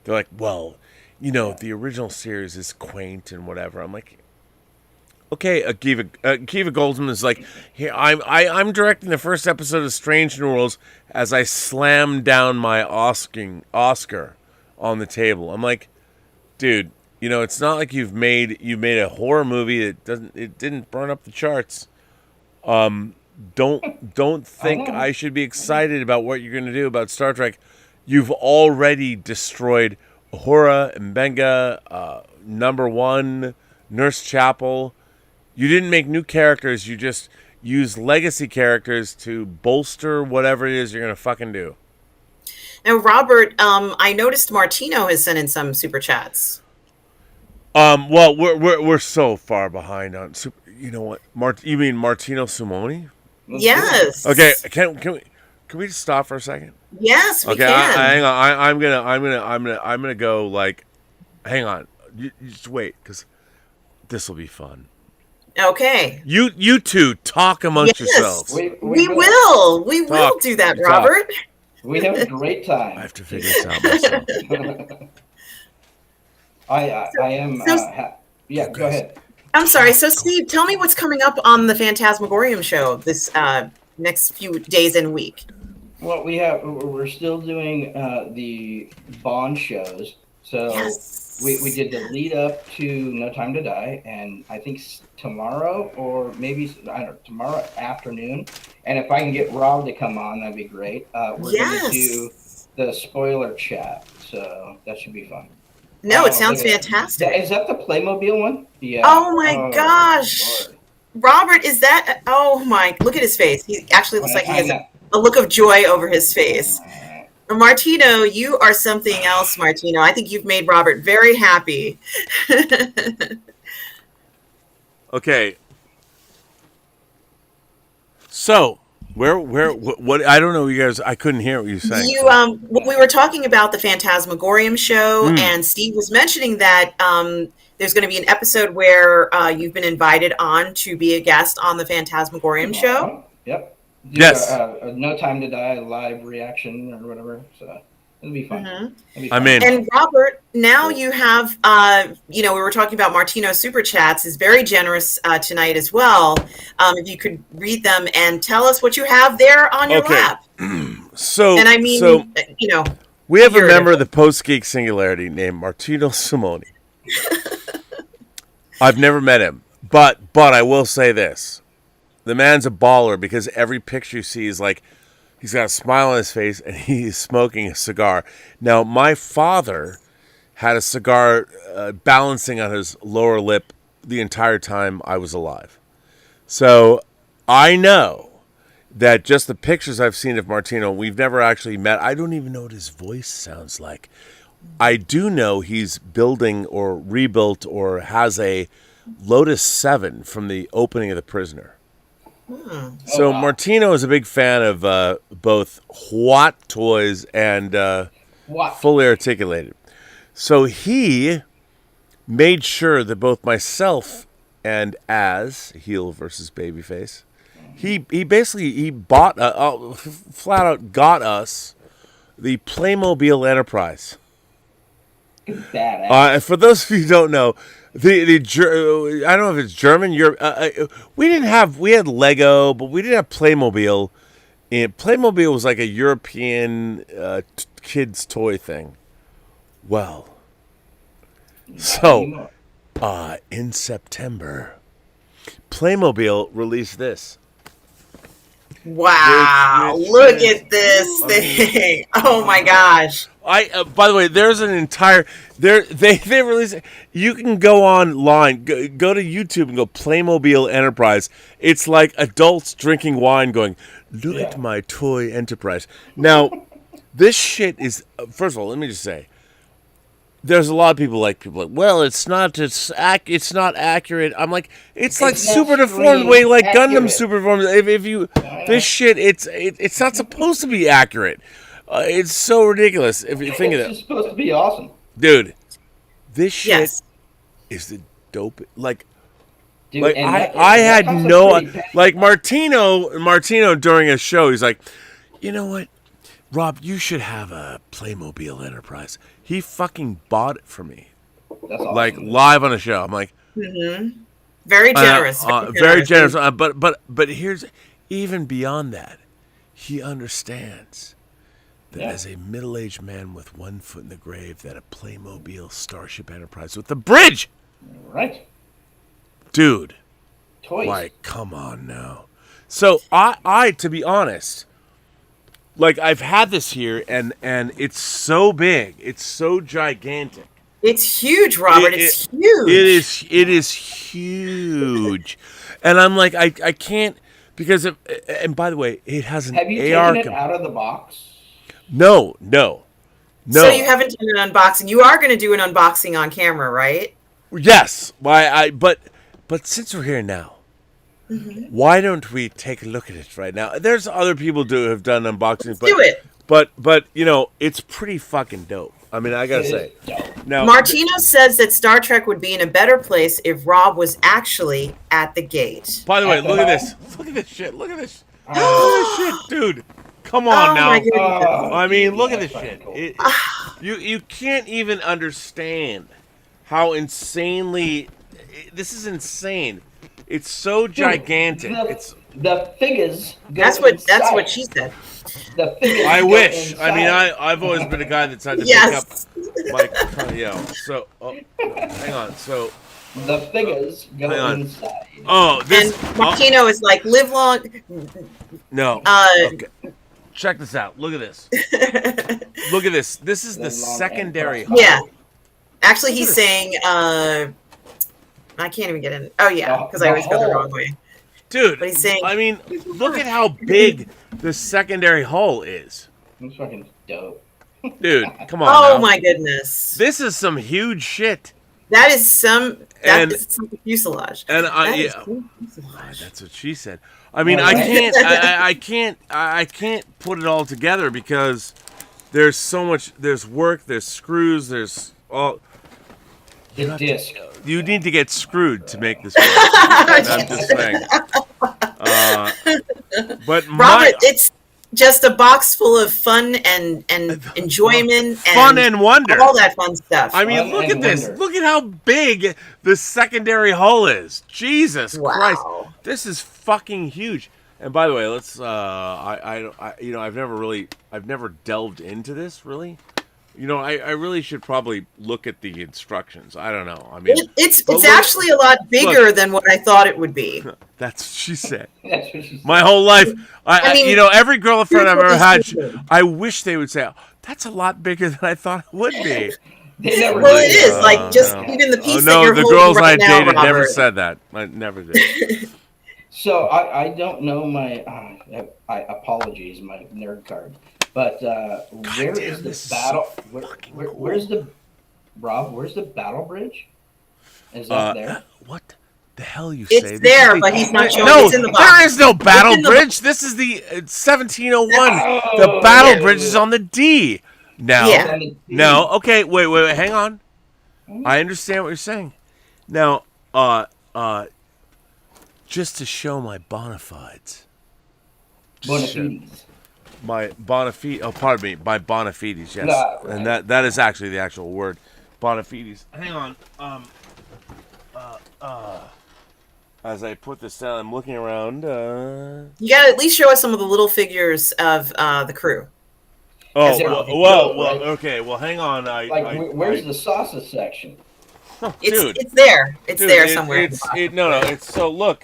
They're like, well, you know, the original series is quaint and whatever. I'm like, okay, Akiva Goldsman is like, here, I'm directing the first episode of Strange New Worlds as I slam down my Oscar on the table. I'm like, dude, you know, it's not like you made a horror movie that didn't burn up the charts. Don't think I should be excited about what you're going to do about Star Trek. You've already destroyed Uhura, Mbenga, Number One, Nurse Chapel. You didn't make new characters. You just used legacy characters to bolster whatever it is you're going to fucking do. Now, Robert, I noticed Martino has sent in some super chats. Well, we're so far behind on super. You know what? You mean Martino Simonie? Yes. Okay. Can we just stop for a second? Yes, we okay, can. Hang on. I'm gonna go. Like, hang on. You just wait, because this will be fun. Okay. You two talk amongst yourselves. We will do that, Robert. We have a great time. I have to figure this out myself. I am. Yeah, go ahead. I'm sorry. So, Steve, tell me what's coming up on the Phantasmagorium show this next few days and week. Well, we're still doing the Bond shows. So we did the lead up to No Time to Die, and I think tomorrow or maybe tomorrow afternoon. And if I can get Rob to come on, that'd be great. We're going to do the spoiler chat, so that should be fun. No, it sounds fantastic. Is that the Playmobil one? Yeah. Oh my gosh. Lord. Robert, is that... Oh my... Look at his face. He actually looks like he has a look of joy over his face. Martino, you are something else, Martino. I think you've made Robert very happy. Okay. So... What? I don't know, you guys. I couldn't hear what you were saying. We were talking about the Phantasmagorium show, and Steve was mentioning that there's going to be an episode where you've been invited on to be a guest on the Phantasmagorium show. Yep. Yes. No Time to Die live reaction or whatever. So it'll be fun. Mm-hmm. I'm in. And Robert, now you have, we were talking about Martino's super chats is very generous tonight as well. If you could read them and tell us what you have there on your lap. So, and I mean, we have a member of the Post-Geek Singularity named Martino Simonie. I've never met him, but I will say this. The man's a baller because every picture you see is like, he's got a smile on his face and he's smoking a cigar. Now, my father had a cigar balancing on his lower lip the entire time I was alive. So I know that just the pictures I've seen of Martino, we've never actually met. I don't even know what his voice sounds like. I do know he's building or rebuilt or has a Lotus 7 from the opening of The Prisoner. So Martino is a big fan of both Hot toys and fully articulated. So he made sure that both myself and Az, heel versus babyface, he bought flat out got us the Playmobil Enterprise. For those of you who don't know, I don't know if it's German. We had Lego, but we didn't have Playmobil. And Playmobil was like a European kids toy thing. Well, so in September, Playmobil released this. Wow! Look at this thing! Oh my gosh! By the way, there's an entire they released. You can go online, go to YouTube and go Playmobil Enterprise. It's like adults drinking wine, going, "Look at my toy enterprise." Now, this shit is. First of all, let me just say, there's a lot of people like, well, it's not accurate. I'm like, it's like super deformed way, like Gundam super deformed. If you this shit, it's not supposed to be accurate. It's so ridiculous if you think of it. It's supposed to be awesome, dude. This shit Yes. is the dope. Like, Dude, like and I that had comes up no pretty fast. like Martino during a show. He's like, you know what, Rob, you should have a Playmobil Enterprise. He fucking bought it for me, That's awesome. like live on a show. I'm like, Very generous. very generous. But here's even beyond that. He understands that as a middle-aged man with one foot in the grave, that a Playmobil Starship Enterprise with the bridge, Right. dude. Toys. Like, come on now. So I to be honest, like I've had this here, and it's so big, it's so gigantic. It's huge, Robert. It's huge. It is huge, and I'm like I can't because and by the way, it has an Have you AR. taken it out of the box? No. So you haven't done an unboxing. You are going to do an unboxing on camera, right? Yes. Why? But since we're here now, why don't we take a look at it right now? There's other people have done unboxings. Let's do it. But you know, it's pretty fucking dope. I mean, I gotta say. Now, Martino says that Star Trek would be in a better place if Rob was actually at the gate. by the way, look at this. Look at this shit. Look at this. Look at this shit, dude. Come on now. My goodness. I mean, look at this shit. You can't even understand how insanely. This is insane. It's so gigantic. It's. The figures. Go That's inside. what she said. The figures. I go wish. I mean, inside. I've always been a guy that's had to Yes. pick up my So, hang on. So, The figures go Hang on. inside. this. And Martino is like, live long. No. Uh, Okay. Check this out. Look at this. Look at this. This is the Live long secondary. and Yeah. Actually, he's Look at saying, I can't even get in. Oh, yeah, because I always go the hole. wrong way. Dude, But he's saying- I mean, look at how big the secondary hull is. It's fucking dope. Dude, come on Oh, now. my goodness. This is some huge shit. That is some And- some fuselage. And That is yeah, some fuselage. that's what she said. I mean, Right. I can't put it all together because there's so much. There's work. There's screws. There's all. The disc. You need to get screwed to make this work. I'm just saying. But Robert, it's just a box full of fun and enjoyment fun and wonder. all that fun stuff. I mean, Fun look and at this. wonder. Look at how big the secondary hull is. Jesus Wow. Christ, this is fucking huge. And by the way, let's. I've never delved into this really. You know, I really should probably look at the instructions. I don't know. I mean, It's but look- actually a lot bigger than what I thought it would be. that's what she said. That's what she said. My whole life, I mean, you know, every girlfriend I've ever had, here's what I wish they would say, oh, "That's a lot bigger than I thought it would be." They never Well, did. it is like just no. even the piece Oh that no, you're the holding girls right I now, dated never Robert. said that. I never did. So I don't know my. I apologies, my nerd card. But where damn, is the this is battle? so fucking cool. Where's the Rob? Where's the battle bridge? Is that there? What the hell you say? It's This is there, the- but he's not showing. No, It's in the box. there is no battle in the bridge. This is the 1701. The Oh, battle yeah. bridge is on the D. Now, Yeah. no, okay, wait, hang on. I understand what you're saying. Now, just to show my bona fides. Bonafides. My bona fide. Oh, pardon me. My bona fides. Yes, Right. and that is actually the actual word, bona fides. Hang on. As I put this down, I'm looking around. You gotta at least show us some of the little figures of the crew. Oh, Is there- well, right? okay. Well, hang on. Where's the sausage section? dude? It's there. It's Dude, there somewhere. in the It's box. no. It's so look.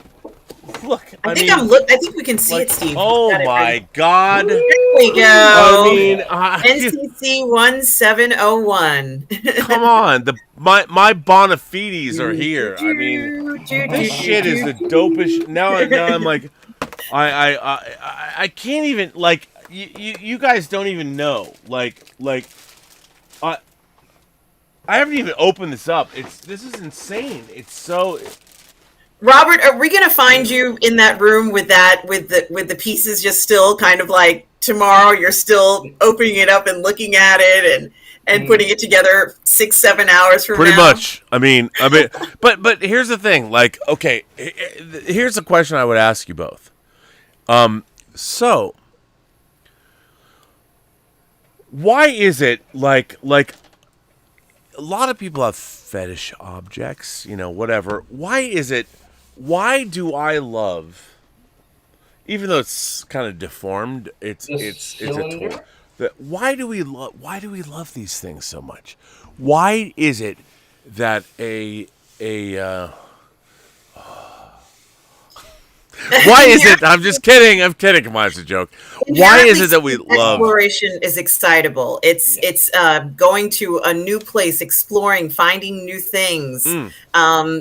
I think mean, I think we can see like, it, Steve. oh Got it my right. God. There we go. I mean, NCC 1701. come on. My bona fides are here. I mean, this shit is the dopest. Now I'm like, I can't even like. You guys don't even know. Like I haven't even opened this up. This is insane. It's so. Robert, are we gonna find you in that room with the pieces just still kind of like tomorrow you're still opening it up and looking at it and putting it together 6-7 hours from Pretty now. much. I mean, but here's the thing. Like, okay, here's a question I would ask you both. So, why is it like a lot of people have fetish objects, whatever. Why do I love, even though it's kind of deformed, it's a toy. Why do we love these things so much? Why is it that why is it? I'm just kidding. I'm kidding. Come on, it's a joke. Why is it that we love exploration? Is excitable. It's going to a new place, exploring, finding new things,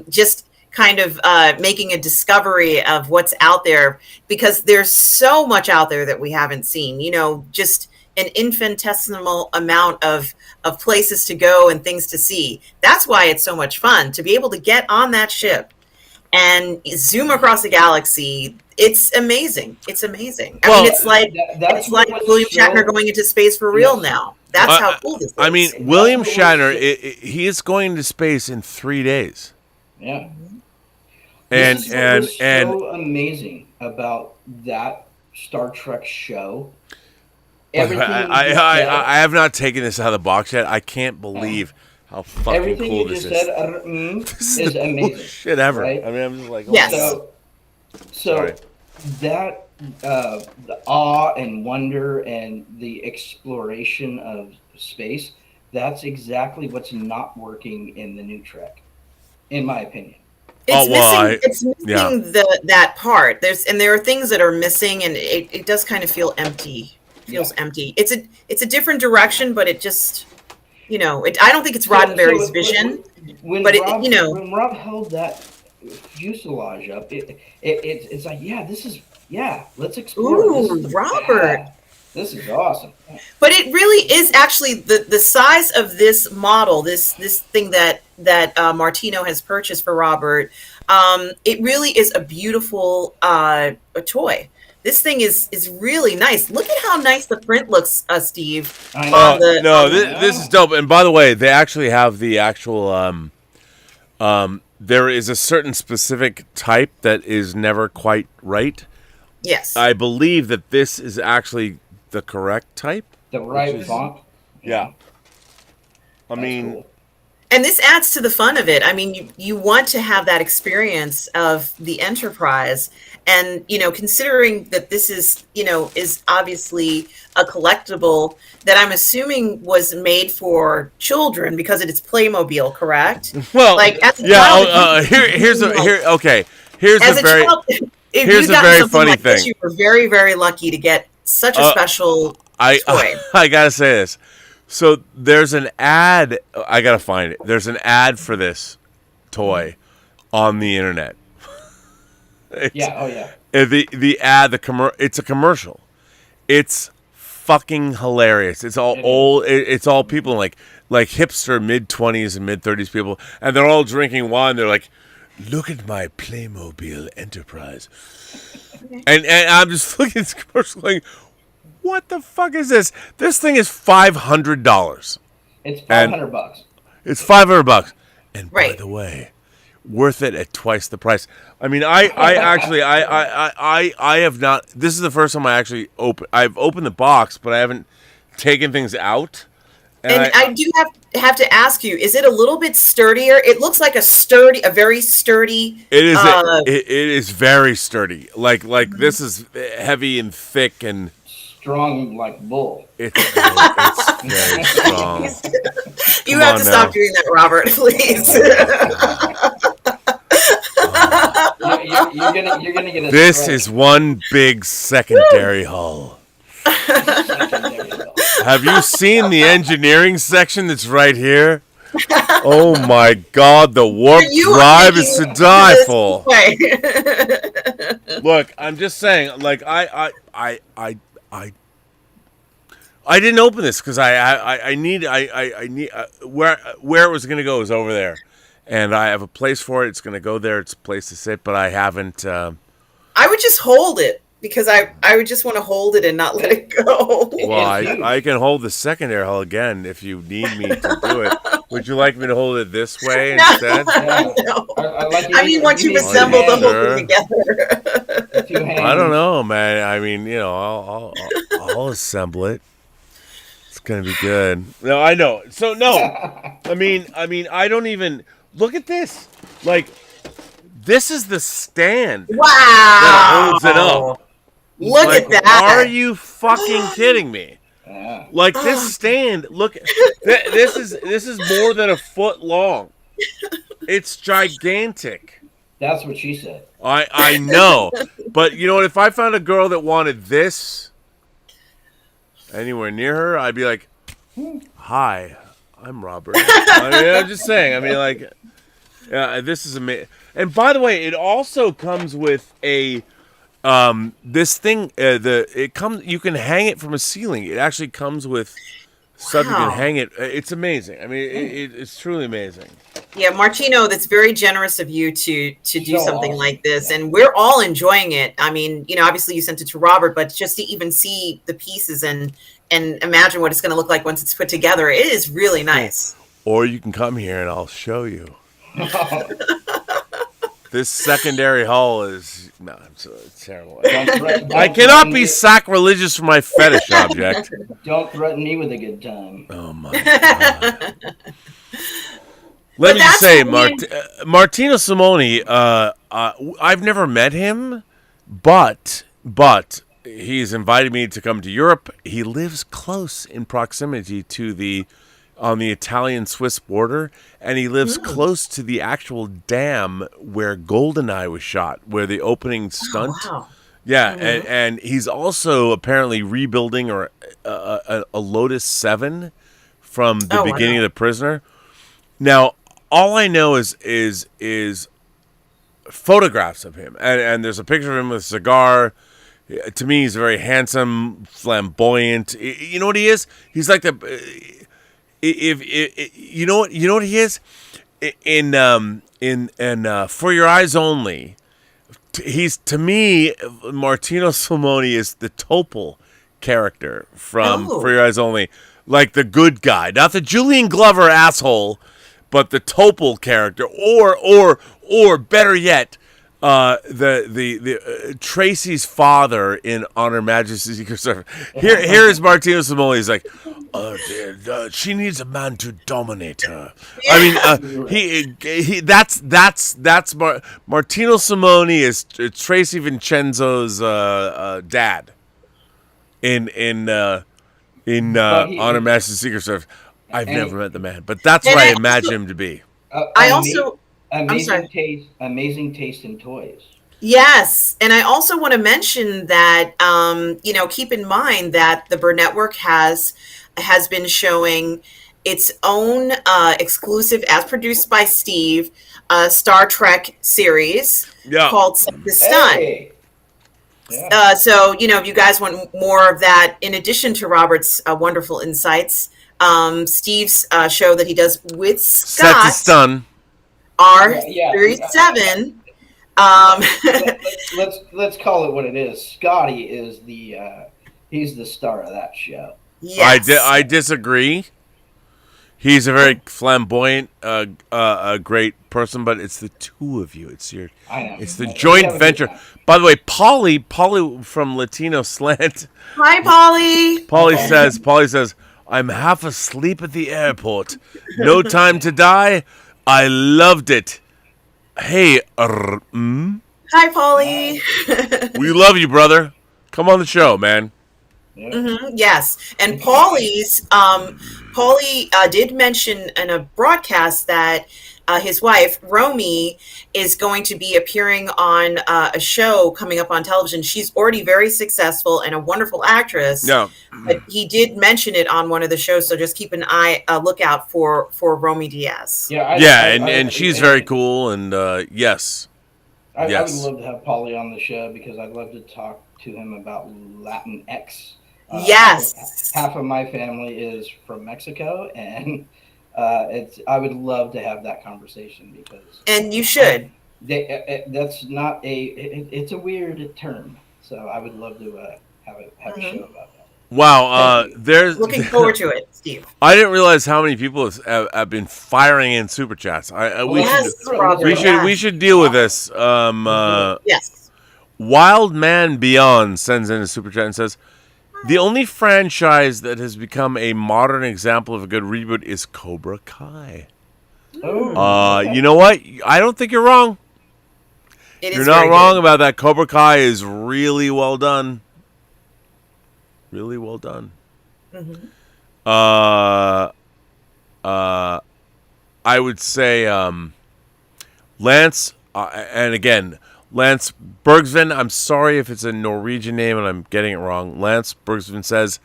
just kind of making a discovery of what's out there, because there's so much out there that we haven't seen. Just an infinitesimal amount of places to go and things to see. That's why it's so much fun to be able to get on that ship and zoom across the galaxy. It's amazing. It's amazing. I mean, it's like William Shatner going into space for real now. That's how cool this is. I mean, William Shatner, he is going into space in 3 days. Yeah. And so amazing about that Star Trek show. I have not taken this out of the box yet. I can't believe how fucking cool this is. Everything you just said is amazing. Shit ever. Right? I mean, I'm just like, yes. So that the awe and wonder and the exploration of space, that's exactly what's not working in the new Trek, in my opinion. It's missing that part. There are things that are missing, and it does kind of feel empty. Feels empty. It's a different direction, but it just, I don't think it's Roddenberry's vision. When Rob held that fuselage up, it's like, let's explore. Ooh, Robert. This is awesome. But it really is actually the size of this model, this thing that Martino has purchased for Robert. It really is a beautiful a toy. This thing is really nice. Look at how nice the print looks, Steve. This is dope. And by the way, they actually have the actual. There is a certain specific type that is never quite right. Yes. I believe that this is actually the correct type. The right font. Yeah. I mean. Cool. And this adds to the fun of it. I mean, you want to have that experience of the Enterprise. And, considering that this is obviously a collectible that I'm assuming was made for children because it is Playmobil, correct? Well, as a child, here's a very funny thing. You were very, very lucky to get such a special toy. I gotta say this. So there's an ad. I gotta find it. There's an ad for this toy on the internet. The ad, it's a commercial. It's fucking hilarious. It's all old. It's all people like hipster mid-20s and mid-30s people, and they're all drinking wine. They're like, "Look at my Playmobil Enterprise," and I'm just looking at this commercial going, what the fuck is this? This thing is $500. It's $500. It's $500. And by the way, worth it at twice the price. I mean, I have not. This is the first time I've opened the box, but I haven't taken things out. And I do have to ask you: is it a little bit sturdier? It looks like a very sturdy. It is. It is very sturdy. Like this is heavy and thick and strong like bull. It's very strong. You have to stop doing that, Robert, please. You're gonna get a This strike. is one big secondary hull. Have you seen the engineering section that's right here? Oh my God, the warp drive is to die for. Look, I'm just saying, like I didn't open this because I need where it was going to go is over there, and I have a place for it. It's going to go there. It's a place to sit, but I haven't. I would just hold it. because I would just want to hold it and not let it go. Well, I can hold the second air hull again if you need me to do it. Would you like me to hold it this way instead? No. I I mean, once you've assembled the whole thing together. I don't know, man. I mean, I'll assemble it. It's gonna be good. No, I know. So no, I mean, I don't even look at this. Like, this is the stand that holds it up. Look at that. Are you fucking kidding me? Yeah. Like, this stand, look, this is more than a foot long. It's gigantic. That's what she said. I know, but you know what? If I found a girl that wanted this anywhere near her, I'd be like, "Hi, I'm Robert." I'm just saying. I mean, like, yeah, this is amazing. And by the way, it also comes with a this thing. You can hang it from a ceiling. It actually comes with stuff you can hang it. It's amazing. I mean, it's truly amazing. Yeah, Martino, that's very generous of you to do something awesome. like this, and we're all enjoying it. I mean, obviously you sent it to Robert, but just to even see the pieces and imagine what it's going to look like once it's put together, it is really nice. Or you can come here and I'll show you. This secondary hull is it's terrible. I cannot be sacrilegious for my fetish object. Don't threaten me with a good time. Oh my God. Let me just say, Martino Simonie, I've never met him, but he's invited me to come to Europe. He lives close in proximity to on the Italian-Swiss border, and he lives close to the actual dam where GoldenEye was shot, where the opening stunt. Oh, wow. Yeah, and he's also apparently rebuilding a Lotus 7 from the beginning of The Prisoner. Now, all I know is photographs of him, and there's a picture of him with a cigar. To me, he's very handsome, flamboyant. You know what he is? He's like you know what he is in For Your Eyes Only. He's, to me, Martino Simonie is the Topol character from For Your Eyes Only, like the good guy, not the Julian Glover asshole, but the Topol character, or better yet, the Tracy's father in On Her Majesty's Secret Service. Here is Martino Simonie. He's like, she needs a man to dominate her. I mean, that's Martino Simonie is Tracy Vincenzo's dad in On Her Majesty's Secret Service. I've never met the man, but that's what I imagine him to be. Amazing taste in toys. Yes, and I also want to mention that keep in mind that the Burnettwork has been showing its own exclusive, as produced by Steve, Star Trek series called Set the Stun. Hey. Yeah. So if you guys want more of that, in addition to Robert's wonderful insights, Steve's show that he does with Scott. Set the Stun. Series 7. Let's call it what it is. Scotty is he's the star of that show. Yes. I disagree. He's a very flamboyant, great person, but it's the two of you. It's the joint venture. By the way, Polly from Latino Slant. Hi, Polly. Polly says, I'm half asleep at the airport. No Time to Die. I loved it. Hey, Hi, Polly. We love you, brother. Come on the show, man. Mm-hmm, yes, and Paulie did mention in a broadcast that his wife Romy is going to be appearing on a show coming up on television. She's already very successful and a wonderful actress. Yeah, but he did mention it on one of the shows, so just keep an lookout for Romy Diaz. And she's very cool, and yes. I would love to have Paulie on the show because I'd love to talk to him about Latinx. Yes, half of my family is from Mexico, and I would love to have that conversation because. And you should. That's not it's a weird term. So I would love to have a show about that. Wow, there's Looking forward to it, Steve. I didn't realize how many people have been firing in super chats. We should deal with this. Yes. Wild Man Beyond sends in a super chat and says, the only franchise that has become a modern example of a good reboot is Cobra Kai. You know what? I don't think you're wrong. You're not wrong about that. Cobra Kai is really well done. Really well done. Mm-hmm. I would say Lance, and again, Lance Bergsven, I'm sorry if it's a Norwegian name and I'm getting it wrong. Lance Bergsven says,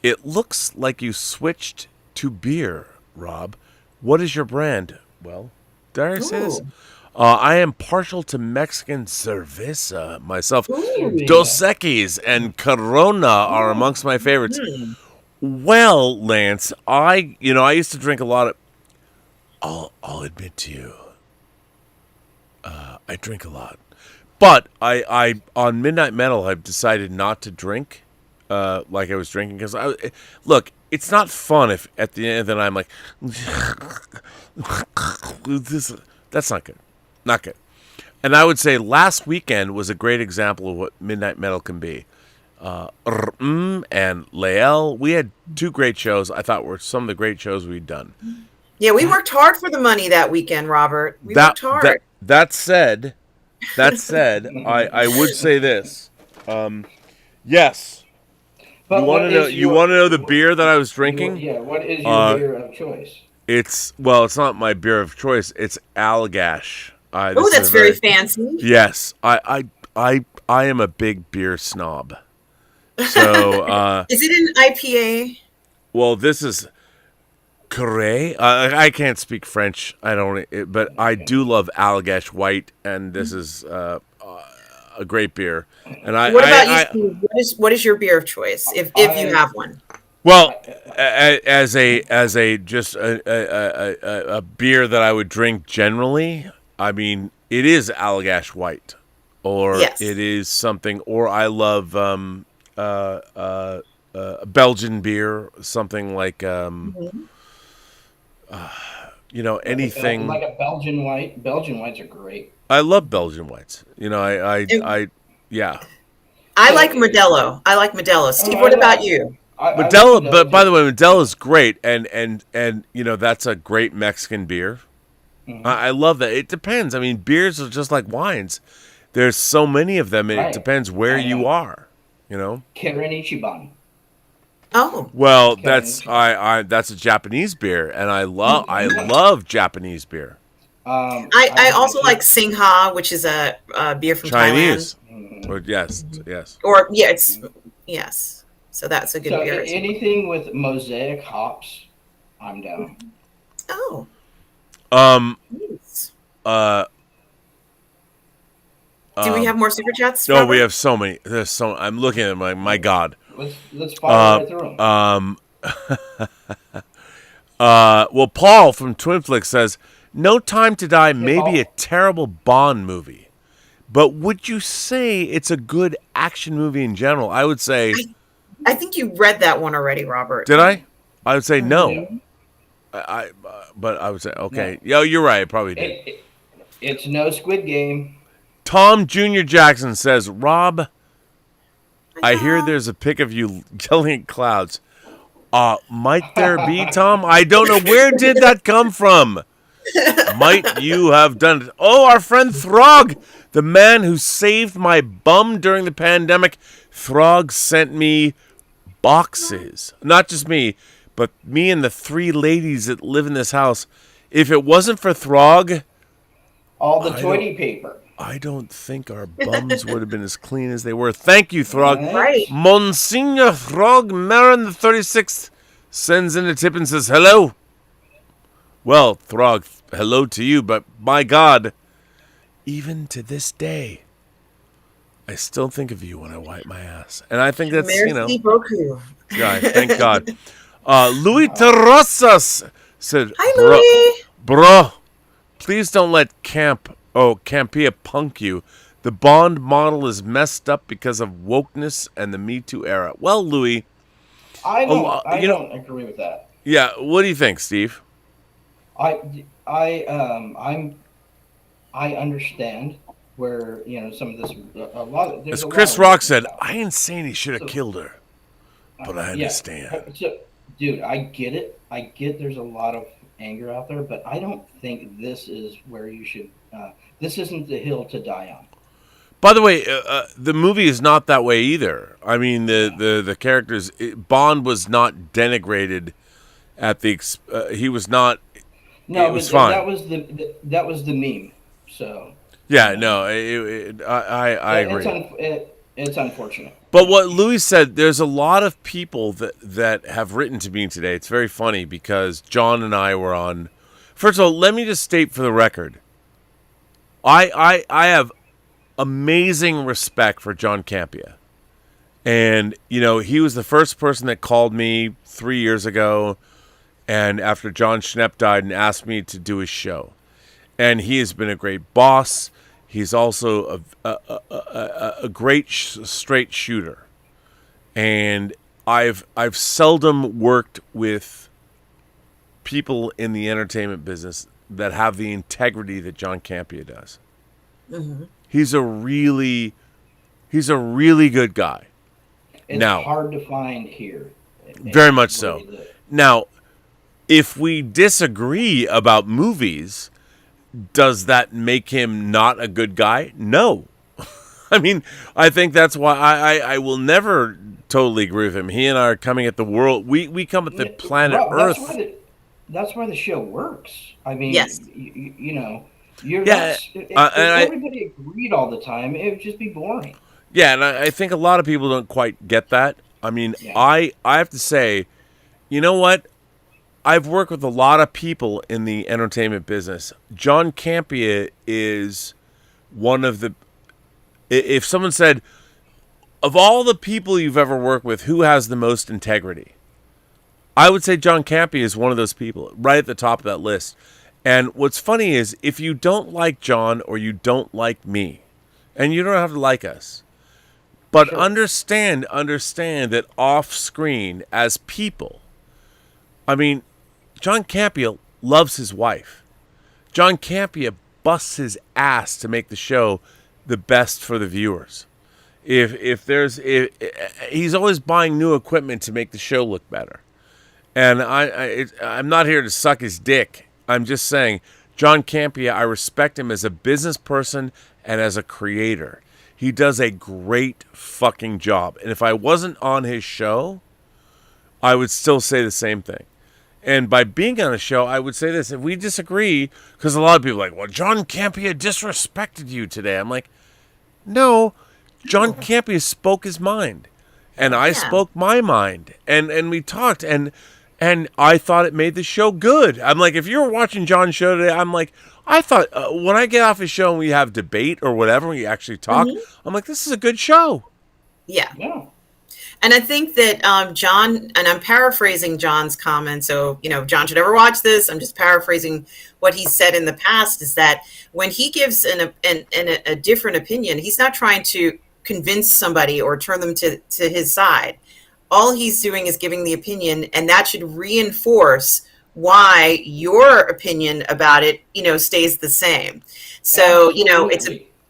it looks like you switched to beer, Rob. What is your brand? Well, dare I say this? I am partial to Mexican cerveza myself. Dos Equis and Corona are amongst my favorites. Well, Lance, I used to drink a lot of... I'll admit to you, I drink a lot. But I on Midnight Metal, I've decided not to drink like I was drinking. Because, look, it's not fun if at the end of the night I'm like... That's not good. Not good. And I would say last weekend was a great example of what Midnight Metal can be. And Lael, we had two great shows. I thought were some of the great shows we'd done. Yeah, we worked hard for the money that weekend, Robert. We worked hard. That said, I would say this. Yes. But you want to know the beer that I was drinking? What is your beer of choice? It's not my beer of choice. It's Allagash. That's very fancy. Yes, I am a big beer snob. So, is it an IPA? Well, this is Carré. I can't speak French. But I do love Allagash White, and this is a great beer. And what about you? What is your beer of choice, if you have one? Well, as a beer that I would drink generally, I mean, it is Allagash White, or it is something, or I love Belgian beer, something like anything like a Belgian White. Belgian Whites are great. I love Belgian Whites. Yeah. I like Modelo. Steve, what about you? Modelo, but by the way, Modelo is great, and that's a great Mexican beer. Mm-hmm. I love that. It depends. I mean, beers are just like wines. There's so many of them, and it depends where you are. Kirin Ichiban. Oh, well, that's a Japanese beer, and I love Japanese beer. I also like Singha, which is a beer from Chinese. Thailand. Or yes. Or yes. So that's a good beer. Anything with mosaic hops, I'm down. Oh. Nice. Do we have more super chats? No, Robert? we have so many. There's so. I'm looking at my God. Let's follow right through them. Well, Paul from Twinflix says, "No Time to Die may be a terrible Bond movie, but would you say it's a good action movie in general?" I would say. I think you read that one already, Robert. Did I? I would say no. But I would say okay. No. You're right. I probably did. It's no Squid Game. Tom Jr. Jackson says, "Rob, I hear there's a pic of you yelling at clouds. Might there be, Tom? I don't know. Where did that come from? Might you have done it? Oh, our friend Throg, the man who saved my bum during the pandemic. Throg sent me boxes. Not just me, but me and the 3 ladies that live in this house. If it wasn't for Throg... all the toilet paper. I don't think our bums would have been as clean as they were. Thank you, Throg. Right. Monsignor Throg Marin the 36th sends in a tip and says, hello. Well, Throg, hello to you, but my God, even to this day, I still think of you when I wipe my ass. And I think that's, Merci beaucoup. Yeah, thank God. Louis Terrasas said, hi, Louis. Bro, please don't let Campia punk you. The Bond model is messed up because of wokeness and the Me Too era. Well, Louis, I you know- don't agree with that. yeah, what do you think, Steve? I understand where some of this a lot of there's As a lot Chris of Rock wokeness said, out I ain't saying he should have So- killed her, but I understand. Yeah. So, dude, I get it. I get there's a lot of anger out there, but I don't think this is where you should. This isn't the hill to die on. By the way, the movie is not that way either. I mean, the characters, Bond was not denigrated at the. He was not. No, it was but fine. that was the meme. So Yeah, no, I agree. It's unfortunate. But what Louis said, there's a lot of people that have written to me today. It's very funny because John and I were on. First of all, let me just state for the record, I have amazing respect for John Campea. And, he was the first person that called me 3 years ago and after John Schnepp died and asked me to do his show. And he has been a great boss. He's also a great straight shooter. And I've seldom worked with people in the entertainment business that have the integrity that John Campea does. Mm-hmm. He's a really good guy. It's hard to find here. Very much so. Now, if we disagree about movies, does that make him not a good guy? No. I mean, I think that's why I will never totally agree with him. He and I are coming at the world. We come at the planet Earth. That's why the show works. I mean, yes. You're yeah, if everybody agreed all the time, it would just be boring. Yeah, and I think a lot of people don't quite get that. I mean, I have to say, you know what? I've worked with a lot of people in the entertainment business. John Campea is one of the... If someone said, of all the people you've ever worked with, who has the most integrity? I would say John Campea is one of those people, right at the top of that list. And what's funny is, if you don't like John or you don't like me, and you don't have to like us, but sure. understand that off screen as people, I mean, John Campea loves his wife. John Campea busts his ass to make the show the best for the viewers. He's always buying new equipment to make the show look better. And I'm not here to suck his dick. I'm just saying, John Campea, I respect him as a business person and as a creator. He does a great fucking job. And if I wasn't on his show, I would still say the same thing. And by being on a show, I would say this. If we disagree, because a lot of people are like, well, John Campea disrespected you today. I'm like, no, John Campea spoke his mind. And I spoke my mind. And we talked. And I thought it made the show good. I'm like, if you were watching John's show today, I'm like, I thought when I get off his show and we have debate or whatever, we actually talk, I'm like, this is a good show. Yeah. And I think that John, and I'm paraphrasing John's comment, so, John should never watch this. I'm just paraphrasing what he said in the past, is that when he gives a different opinion, he's not trying to convince somebody or turn them to his side. All he's doing is giving the opinion, and that should reinforce why your opinion about it, stays the same. So,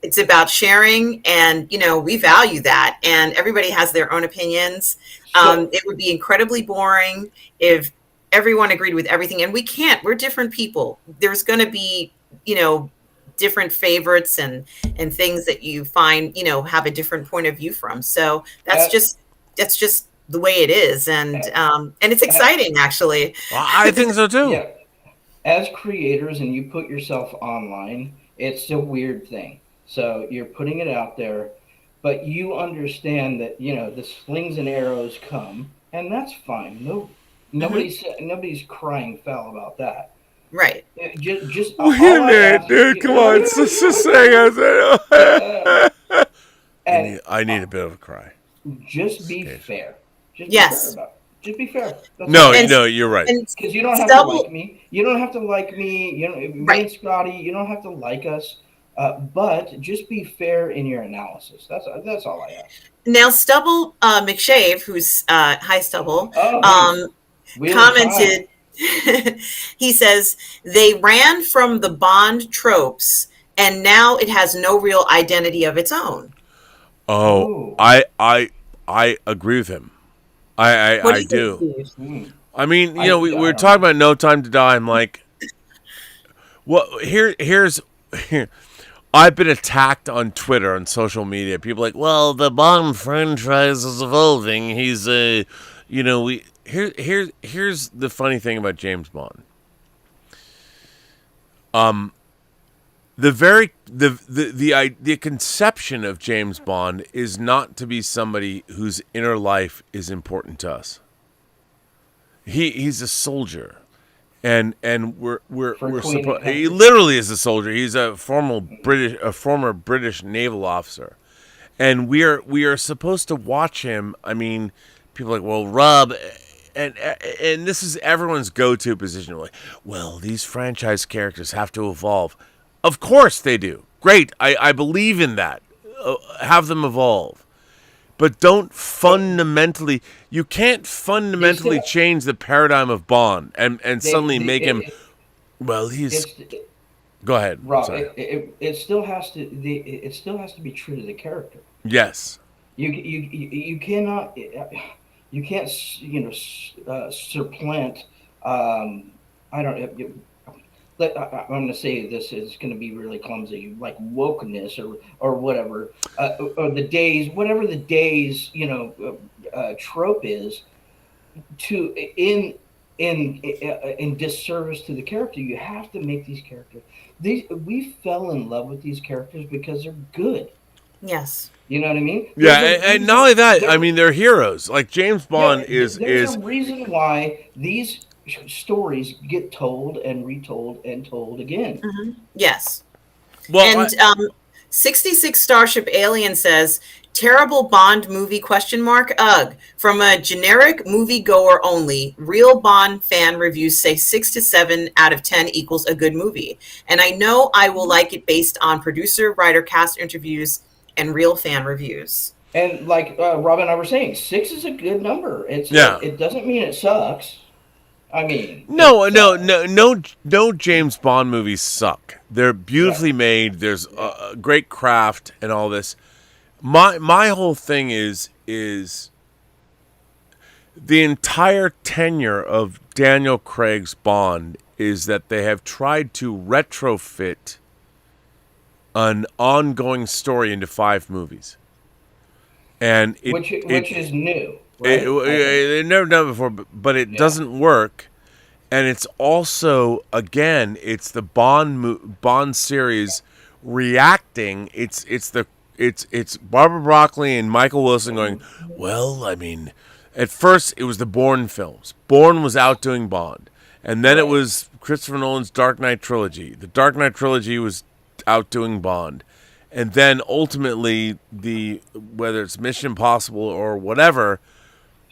it's about sharing, and, we value that, and everybody has their own opinions. It would be incredibly boring if everyone agreed with everything, and we can't. We're different people. There's going to be, different favorites and things that you find, have a different point of view from. So that's just the way it is. And it's exciting, actually. Well, I think so too. Yeah. As creators, and you put yourself online, it's a weird thing. So you're putting it out there, but you understand that, the slings and arrows come, and that's fine. Nobody's crying foul about that. Right. Just wait a minute, dude. Come on. It's just a second. I need a bit of a cry. Just be fair. Yes. Just be fair. No, you're right. Because you don't have to like me. You don't have to like me. Me and Scotty, you don't have to like us. But just be fair in your analysis. That's all I ask. Now, Stubble McShave, who's hi Stubble, Wheel of commented. He says they ran from the Bond tropes, and now it has no real identity of its own. Oh, I agree with him. I do. I mean, you know, we were talking about No Time to Die. I'm like, well, here's. I've been attacked on Twitter, on social media. People are like, well, the Bond franchise is evolving. He's here's the funny thing about James Bond. The conception of James Bond is not to be somebody whose inner life is important to us. He's a soldier. And we're supposed. He literally is a soldier. He's a former British naval officer, and we are supposed to watch him. I mean, people are like, well, Rob, and this is everyone's go-to position. Like, well, these franchise characters have to evolve. Of course they do. Great, I believe in that. Have them evolve. But don't fundamentally. You can't fundamentally change the paradigm of Bond and suddenly make him. Well, he's. Go ahead, Rob. It still has to. It still has to be true to the character. Yes. You cannot. You can't. Supplant. I don't. I'm going to say this is going to be really clumsy, like wokeness or whatever, or the days, whatever the days, trope is, to in disservice to the character. You have to make these characters. We fell in love with these characters because they're good. Yes. You know what I mean? Yeah, and not only that, I mean, they're heroes. Like James Bond is a reason why these stories get told and retold and told again. Mm-hmm. Yes. Well, and 66 Starship Alien says, terrible Bond movie ? Ugh. From a generic moviegoer only, real Bond fan reviews say 6 to 7 out of 10 equals a good movie. And I know I will like it based on producer, writer, cast interviews, and real fan reviews. And like Rob and I were saying, 6 is a good number. It doesn't mean it sucks. I mean, no James Bond movies suck. They're beautifully made. There's great craft and all this. My whole thing is the entire tenure of Daniel Craig's Bond is that they have tried to retrofit an ongoing story into 5 movies, and which is new. Right? They've never done it before, but it doesn't work. And it's also, again, it's the Bond series reacting. It's Barbara Broccoli and Michael Wilson going, well, I mean, at first it was the Bourne films. Bourne was outdoing Bond, and then it was Christopher Nolan's Dark Knight trilogy. The Dark Knight trilogy was outdoing Bond, and then ultimately whether it's Mission Impossible or whatever.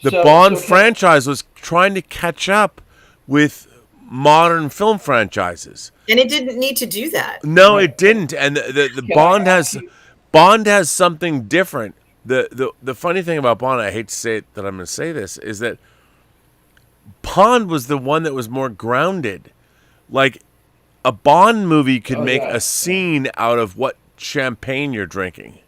The Bond franchise was trying to catch up with modern film franchises, and it didn't need to do that. No, it didn't. And the Bond has something different. The funny thing about Bond, I hate to say it, that I'm going to say this, is that Bond was the one that was more grounded. Like a Bond movie could make a scene out of what champagne you're drinking.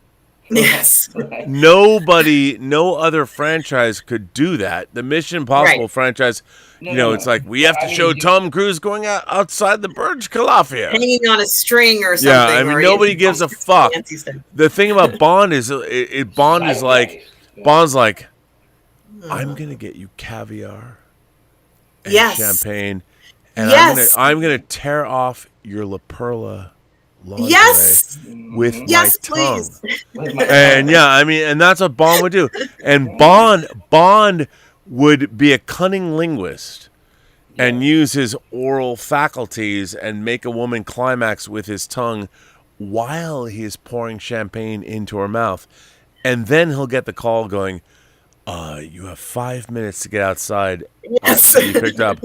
Yes. No other franchise could do that. The Mission Impossible franchise, it's like we have to show Tom Cruise going outside the Burj Khalifa, hanging on a string or something. Yeah, I mean nobody gives a fuck. The thing about Bond is, Bond's like, I'm gonna get you caviar and champagne, and I'm gonna tear off your La Perla lingerie with my tongue. And and that's what Bond would do. And Bond would be a cunning linguist and use his oral faculties and make a woman climax with his tongue while he is pouring champagne into her mouth. And then he'll get the call going, you have 5 minutes to get outside. That you picked up.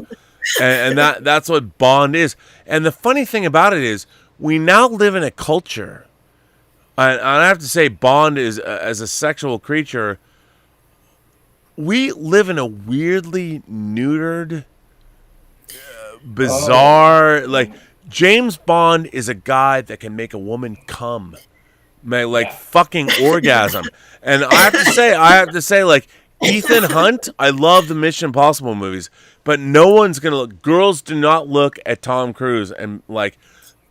And that's what Bond is. And the funny thing about it is, we now live in a culture, and I have to say, Bond is as a sexual creature. We live in a weirdly neutered, bizarre, like James Bond is a guy that can make a woman come, fucking orgasm. And I have to say, like Ethan Hunt, I love the Mission Impossible movies, but no one's gonna look. Girls do not look at Tom Cruise and like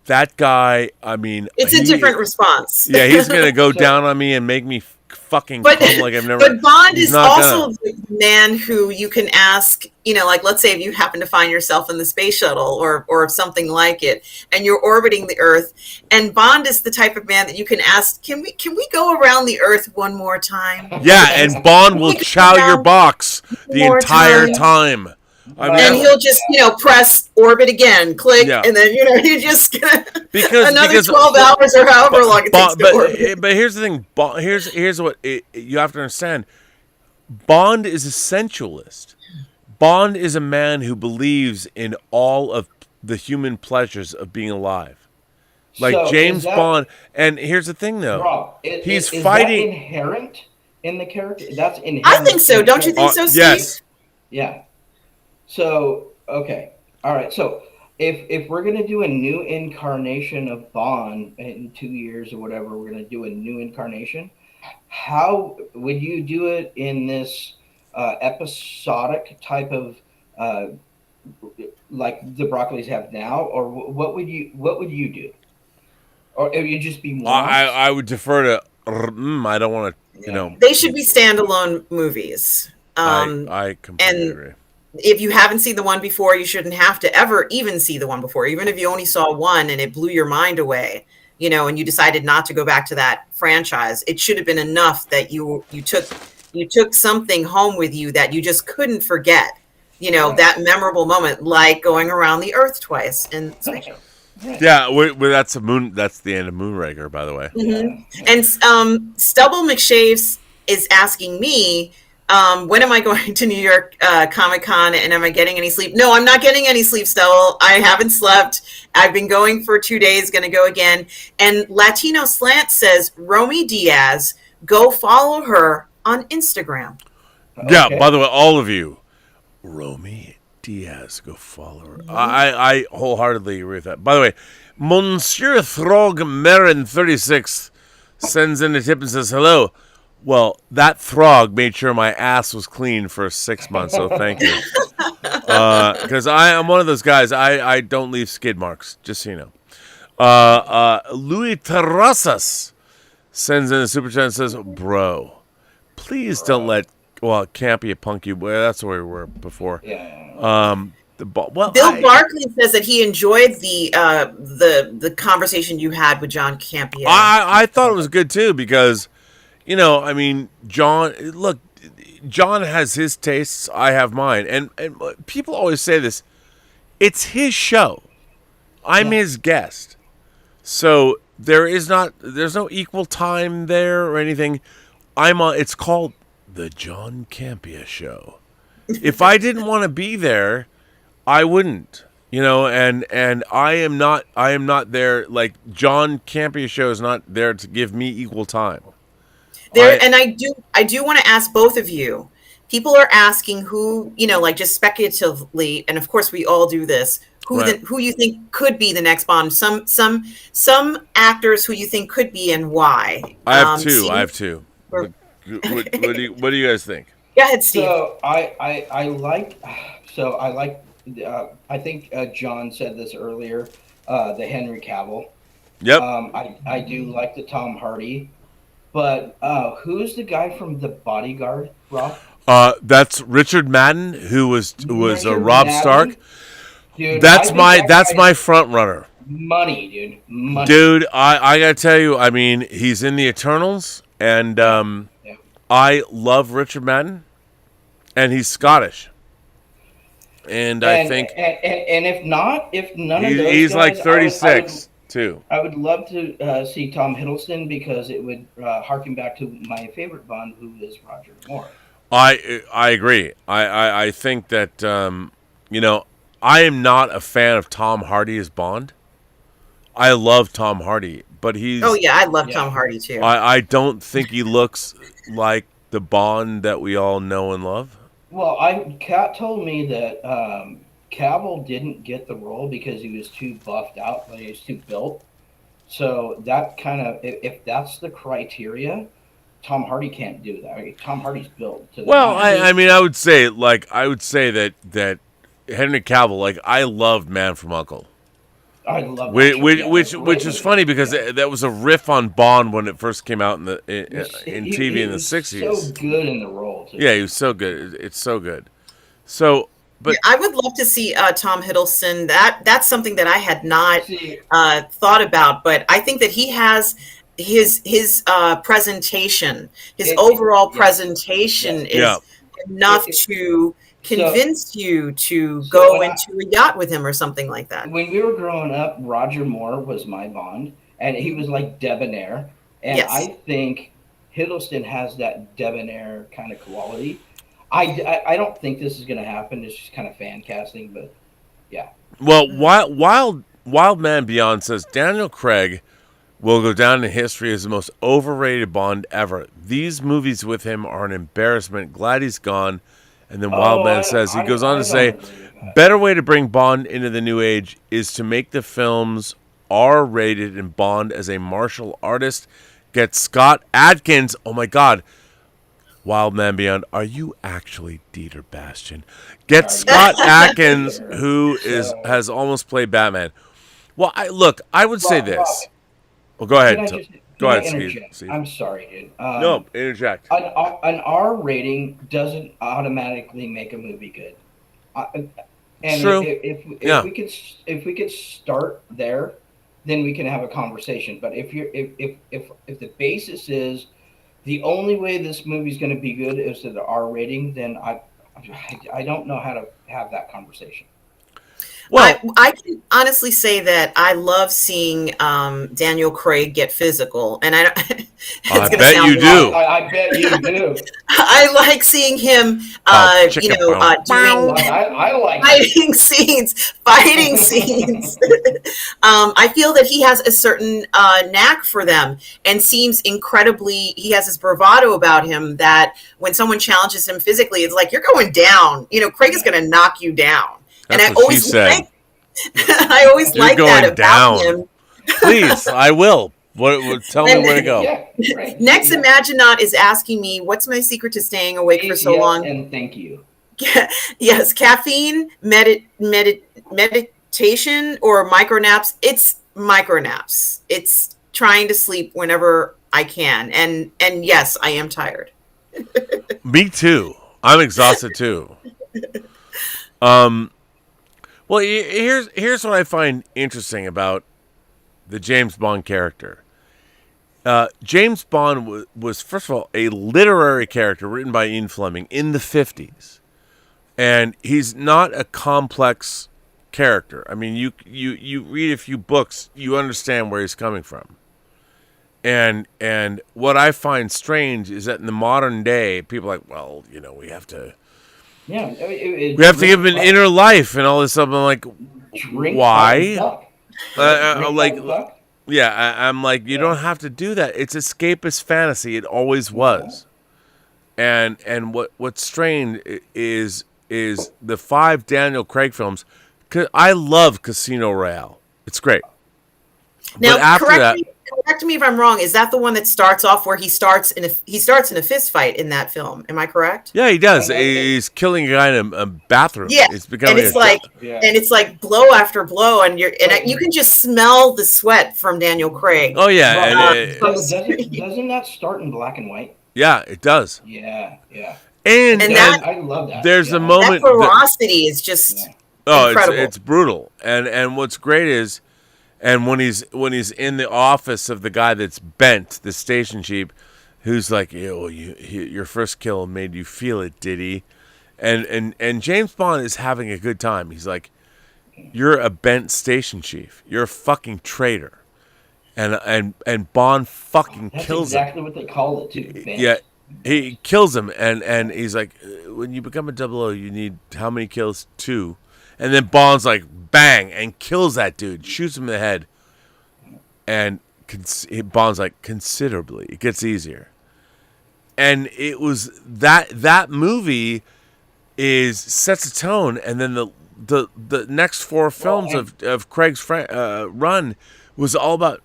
that guy. I mean, it's a different response. Yeah, he's gonna go down on me and make me fucking come like I've never. But Bond is also the man who you can ask, like let's say if you happen to find yourself in the space shuttle or something like it, and you're orbiting the Earth, and Bond is the type of man that you can ask, can we go around the Earth one more time? Yeah, and Bond will chow your box the entire time. I mean, and he'll just, press orbit again, click, and then, you're just gonna another 12 hours or however long it takes to orbit. But here's the thing. Here's what you have to understand. Bond is a sensualist. Bond is a man who believes in all of the human pleasures of being alive. Like so James Bond. And here's the thing, though. Rob, he's is fighting. That inherent in the character? That's inherent. I think so. Don't you think so, Steve? Yes. Yeah. So, okay. All right. So, if we're going to do a new incarnation of Bond in 2 years or whatever, we're going to do a new incarnation. How would you do it in this episodic type of like the Broccolis have now, or what would you do? Or would you just be more? I would defer to. I don't want to. They should be standalone movies. I completely agree. If you haven't seen the one before, you shouldn't have to ever even see the one before. Even if you only saw one and it blew your mind away, and you decided not to go back to that franchise, it should have been enough that you took something home with you that you just couldn't forget. That memorable moment, like going around the Earth twice in space. Yeah, that's a moon. That's the end of Moonraker, by the way. Mm-hmm. And Stubble McShaves is asking me, when am I going to New York Comic-Con, and am I getting any sleep? No, I'm not getting any sleep, Stubble. I haven't slept. I've been going for 2 days, going to go again. And Latino Slant says, Romy Diaz, go follow her on Instagram. Yeah, by the way, all of you, Romy Diaz, go follow her. Mm-hmm. I wholeheartedly agree with that. By the way, Monsieur Throg Marin 36 sends in a tip and says, hello. Well, that Throg made sure my ass was clean for 6 months, so thank you. Because I'm one of those guys, I don't leave skid marks, just so you know. Louis Terrasas sends in a super chat and says, bro, please don't let, Campy punk you. Well, that's where we were before. Yeah. Bill Barkley says that he enjoyed the conversation you had with John Campia. I thought it was good, too, because... I mean, John has his tastes, I have mine. And people always say this, it's his show. I'm his guest. So there's no equal time there or anything. It's called The John Campia Show. If I didn't want to be there, I wouldn't. And I am not there, like John Campia Show is not there to give me equal time. And I do want to ask both of you. People are asking who, like just speculatively, and of course we all do this. Who you think could be the next Bond? Some actors who you think could be and why. I have two. What do you guys think? Go ahead, Steve. So I think John said this earlier. The Henry Cavill. Yep. I do like the Tom Hardy. But who's the guy from The Bodyguard, Rob? That's Richard Madden, who was Rob Madden? Stark. Dude, that's my front runner. Money, dude. Money. Dude, I gotta tell you, I mean, he's in the Eternals, and I love Richard Madden, and he's Scottish. And I think, and if none of those he's guys, like 36. Too. I would love to see Tom Hiddleston because it would harken back to my favorite Bond, who is Roger Moore. I agree. I think that I am not a fan of Tom Hardy as Bond. I love Tom Hardy, but he's. Oh yeah, I love Tom Hardy too. I don't think he looks like the Bond that we all know and love. Well, Kat told me that Cavill didn't get the role because he was too buffed out, like he was too built. So that kind of, if that's the criteria, Tom Hardy can't do that. Right? Tom Hardy's built to. Well, I mean, I would say that Henry Cavill, like I loved Man from U.N.C.L.E. I love which is funny because that was a riff on Bond when it first came out in TV in the 60s. So good in the role. Too. Yeah, he was so good. It's so good. So, but I would love to see Tom Hiddleston. That's something that I had not thought about, but I think that he has his presentation, his overall presentation is enough to convince you to go into a yacht with him or something like that. When we were growing up, Roger Moore was my Bond, and he was like debonair. And I think Hiddleston has that debonair kind of quality. I don't think this is going to happen. It's just kind of fan casting, but yeah. Well, Wild Man Beyond says Daniel Craig will go down in history as the most overrated Bond ever. These movies with him are an embarrassment. Glad he's gone. And then Wild Man says, he goes on to say, better way to bring Bond into the new age is to make the films R-rated and Bond as a martial artist. Get Scott Adkins. Oh, my God. Wild Man Beyond. Are you actually Dieter Bastian? Get Scott Adkins, who has almost played Batman. Well, I would say this. Well, go ahead. Go ahead, Steve. I'm sorry, dude. No, interject. An R rating doesn't automatically make a movie good. And true. If we could start there, then we can have a conversation. But if the basis is the only way this movie's going to be good is at the R rating, then I don't know how to have that conversation. Well, I can honestly say that I love seeing Daniel Craig get physical, and I bet you do. I bet you do. I like seeing him, doing fighting scenes. I feel that he has a certain knack for them, and seems incredibly. He has this bravado about him that when someone challenges him physically, it's like you're going down. Craig is going to knock you down. That's and what she said. I always like that about him. Please, I will. Tell me where to go. Yeah, right. Next, Imaginaut is asking me, what's my secret to staying awake for so long? And thank you. Yes, caffeine, meditation, or micronaps. It's micronaps. It's trying to sleep whenever I can. And yes, I am tired. Me too. I'm exhausted too. Well, here's what I find interesting about the James Bond character. James Bond was, first of all, a literary character written by Ian Fleming in the 50s. And he's not a complex character. I mean, you read a few books, you understand where he's coming from. And what I find strange is that in the modern day, people are like, well, we have to... Yeah, we have to give him an inner life and all this stuff. I'm like, why? I'm like, you don't have to do that. It's escapist fantasy. It always was. And what's strange is the 5 Daniel Craig films. I love Casino Royale. It's great. Now, but after correct me if I'm wrong. Is that the one that starts off where he starts in a fist fight in that film? Am I correct? Yeah, he does. He's killing a guy in a bathroom. Yeah, it's like blow after blow, and you can just smell the sweat from Daniel Craig. Oh yeah, doesn't that start in black and white? Yeah, it does. Yeah. And that, I love that. There's a moment. That ferocity is just incredible. It's brutal. And what's great is. And when he's in the office of the guy that's bent, the station chief, who's like, your first kill made you feel it, did he? And James Bond is having a good time. He's like, you're a bent station chief. You're a fucking traitor. And Bond fucking kills him. That's exactly what they call it too. Bent. Yeah, he kills him, and he's like, when you become a 00, you need how many kills? 2. And then Bond's like, bang, and kills that dude, shoots him in the head. and Bond's like, considerably. It gets easier. And it was that movie sets a tone, and then the next 4 films of Craig's run was all about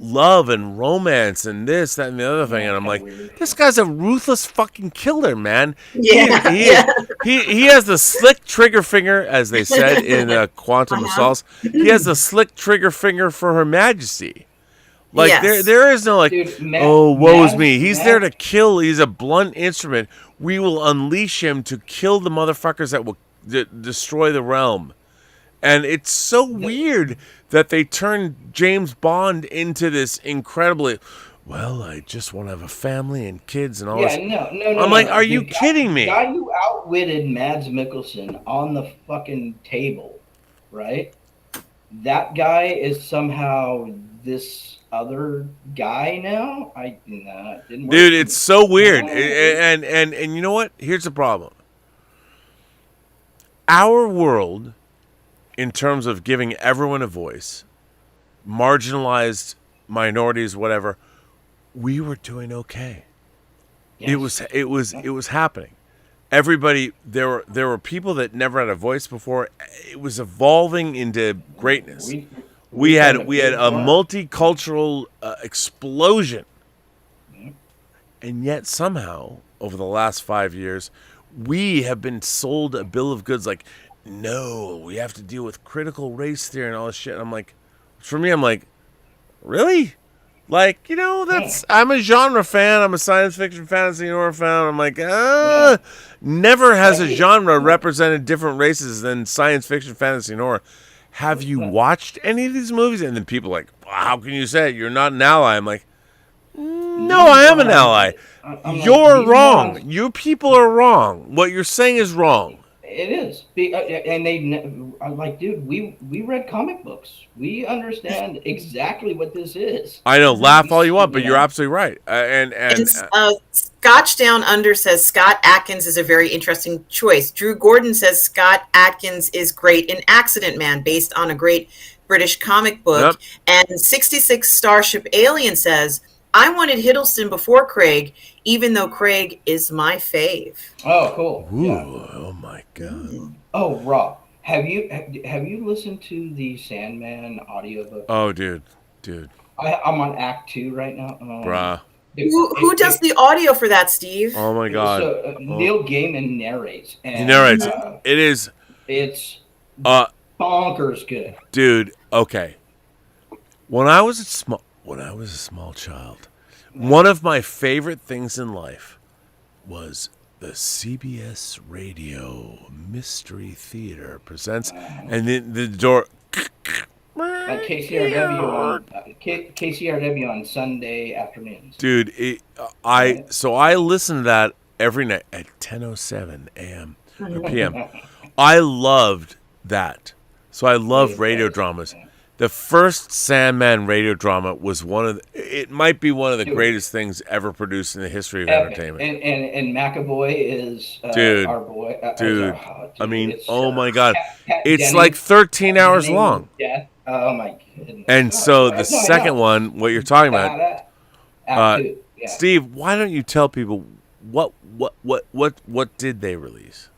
love and romance and this, that, and the other thing. And I'm like, this guy's a ruthless fucking killer, man. Yeah, he has the slick trigger finger, as they said in Quantum of Solace. He has the slick trigger finger for Her Majesty. Like, Yes. there is no, like, Dude, woe is me. He's there to kill. He's a blunt instrument. We will unleash him to kill the motherfuckers that will destroy the realm. And it's so weird that they turned James Bond into this incredibly, well, I just want to have a family and kids and all this. No. I'm like, are you kidding me? The guy who outwitted Mads Mikkelsen on the fucking table, right? That guy is somehow this other guy now. It didn't work. Dude, it's so weird. And you know what? Here's the problem. Our world, in terms of giving everyone a voice, marginalized minorities, whatever, we were doing okay. Yes. It was happening. Everybody, there were people that never had a voice before. It was evolving into greatness. We had a multicultural explosion, and yet somehow over the last 5 years, we have been sold a bill of goods. Like, no, we have to deal with critical race theory and all this shit. And I'm like, for me, I'm like, really? Like, I'm a genre fan. I'm a science fiction, fantasy, horror fan. I'm like, never has a genre represented different races than science fiction, fantasy, and horror. Have you watched any of these movies? And then people are like, well, how can you say it? You're not an ally. I'm like, no, I am an ally. You're wrong. You people are wrong. What you're saying is wrong. It is. And I'm like, dude, we read comic books. We understand exactly what this is. I know, laugh all you want, but you're absolutely right. And Scotch Down Under says Scott Adkins is a very interesting choice. Drew Gordon says Scott Adkins is great in Accident Man, based on a great British comic book. Yep. And 66 Starship Alien says, I wanted Hiddleston before Craig, even though Craig is my fave. Oh, cool. Ooh, yeah. Oh my God. Oh, Rob, have you listened to the Sandman audiobook? Oh, dude. I'm on Act 2 right now. Bruh. Who does the audio for that, Steve? Oh my God. So, Neil Gaiman narrates. And, he narrates. It is. It's bonkers good. Dude, okay. When I was a small child, one of my favorite things in life was the CBS Radio Mystery Theater presents, and then the door. KCRW on Sunday afternoons. Dude, I listen to that every night at 10:07 a.m. or p.m. I loved that. So I love radio dramas. The first Sandman radio drama was it might be one of the greatest things ever produced in the history of entertainment. And McAvoy is our boy. Dude, I mean, my God. Pat It's Denny, like 13 hours long. Yeah. Oh my goodness. And so the second one, what you're talking about, Act 2, yeah. Steve, why don't you tell people what did they release?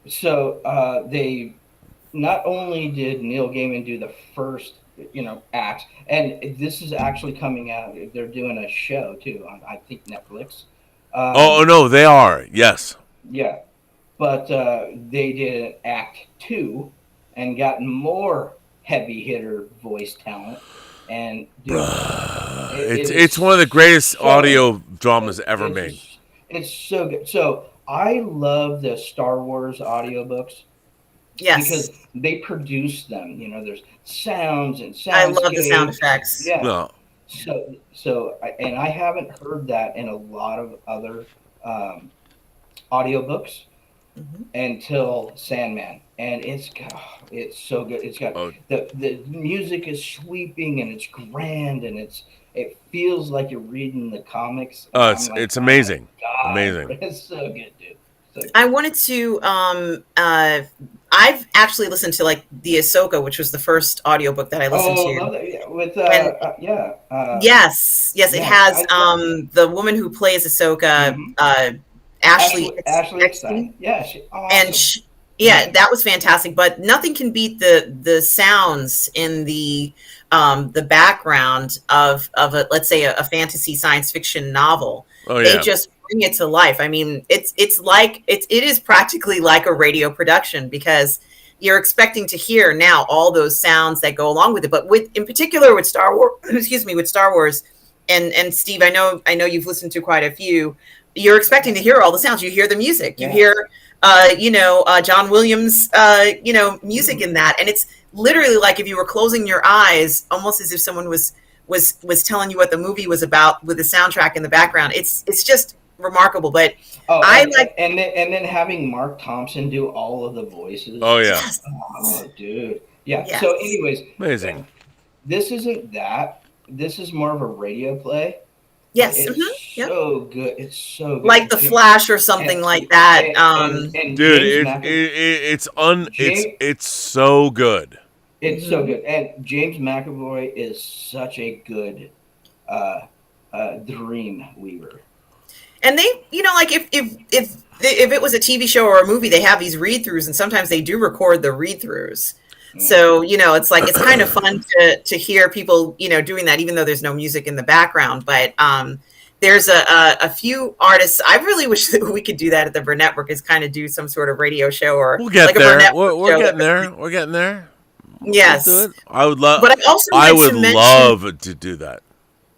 So they not only did Neil Gaiman do the first, act, and this is actually coming out. They're doing a show too on, I think, Netflix. No, they are. Yes. Yeah, but they did Act 2 and got more heavy hitter voice talent, and dude, it's one of the greatest audio dramas ever made. It's so good. So I love the Star Wars audiobooks. Yes, because they produce them. There's sounds and sounds. I love the sound effects. Yeah. No. So, and I haven't heard that in a lot of other audiobooks until Sandman, and it's so good. It's got the music is sweeping and it's grand and it feels like you're reading the comics. It's amazing. Oh, amazing. It's so good, dude. I wanted to I've actually listened to like the Ahsoka, which was the first audiobook that I listened Oh, to. love that. Yeah, with Yes, it yeah, has the woman who plays Ahsoka, Ashley Ashley Eckstein. Eckstein. Yeah, she awesome. And yeah, that was fantastic. But nothing can beat the sounds in the background of a, let's say, a fantasy science fiction novel. Oh, They yeah. just bring it to life. I mean, it is practically like a radio production, because you're expecting to hear now all those sounds that go along with it. But in particular with Star Wars, with Star Wars, and Steve, I know you've listened to quite a few. You're expecting to hear all the sounds. You hear the music. You hear, John Williams, music in that, and it's literally like if you were closing your eyes, almost as if someone was telling you what the movie was about with the soundtrack in the background. It's just remarkable. But and then having Mark Thompson do all of the voices. Oh, yeah. Yes. Oh, dude. Yeah. Yes. So, anyways, Amazing. this isn't that. This is more of a radio play. Yes. It's so good. It's so good. Like The Flash or something like that. And Dude, James it's so good. It's so good. And James McAvoy is such a good dream weaver. And they, like if it was a TV show or a movie, they have these read-throughs, and sometimes they do record the read-throughs. So, it's like, it's kind of fun to hear people, doing that, even though there's no music in the background. But there's a few artists. I really wish that we could do that at the Burnettwork, is kind of do some sort of radio show, or We'll get like there. a Burnett We're show. getting there. We're getting there. Yes. We'll do it. I would love. But I also I wanted would to mention- love to do that.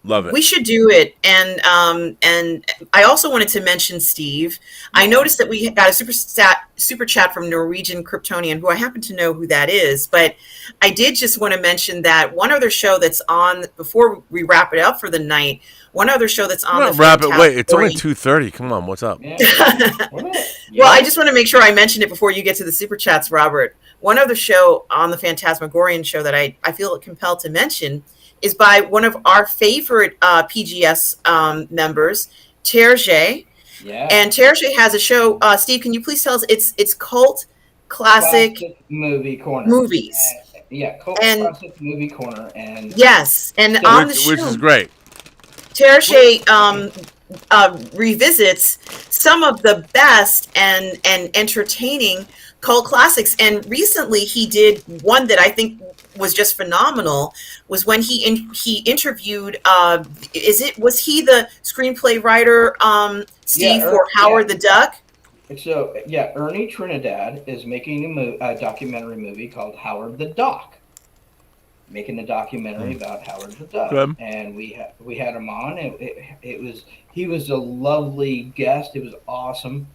Love it. We should do it. And I also wanted to mention, Steve, I noticed that we got a super chat from Norwegian Kryptonian, who I happen to know who that is. But I did just want to mention that one other show that's on, before we wrap it up for the night, one other show that's on. Wait, it's only 2:30. Come on, what's up? Yeah. Well, I just want to make sure I mention it before you get to the super chats, Robert. One other show on the Phantasmagorian show that I feel compelled to mention is by one of our favorite PGS members, Terje. Yeah. And Terje has a show. Steve, can you please tell us? It's Cult Classic Movie Corner. Movies. Cult Classic Movie Corner. And yes, and on the show, Which is great. Terje revisits some of the best and entertaining cult classics. And recently he did one that I think was just phenomenal, was when he interviewed was he the screenplay writer, Steve, for Howard the Duck? So Ernie Trinidad is making a documentary movie called Howard the Duck, making a documentary about Howard the Duck. Good. And we had him on. He was a lovely guest. It was awesome.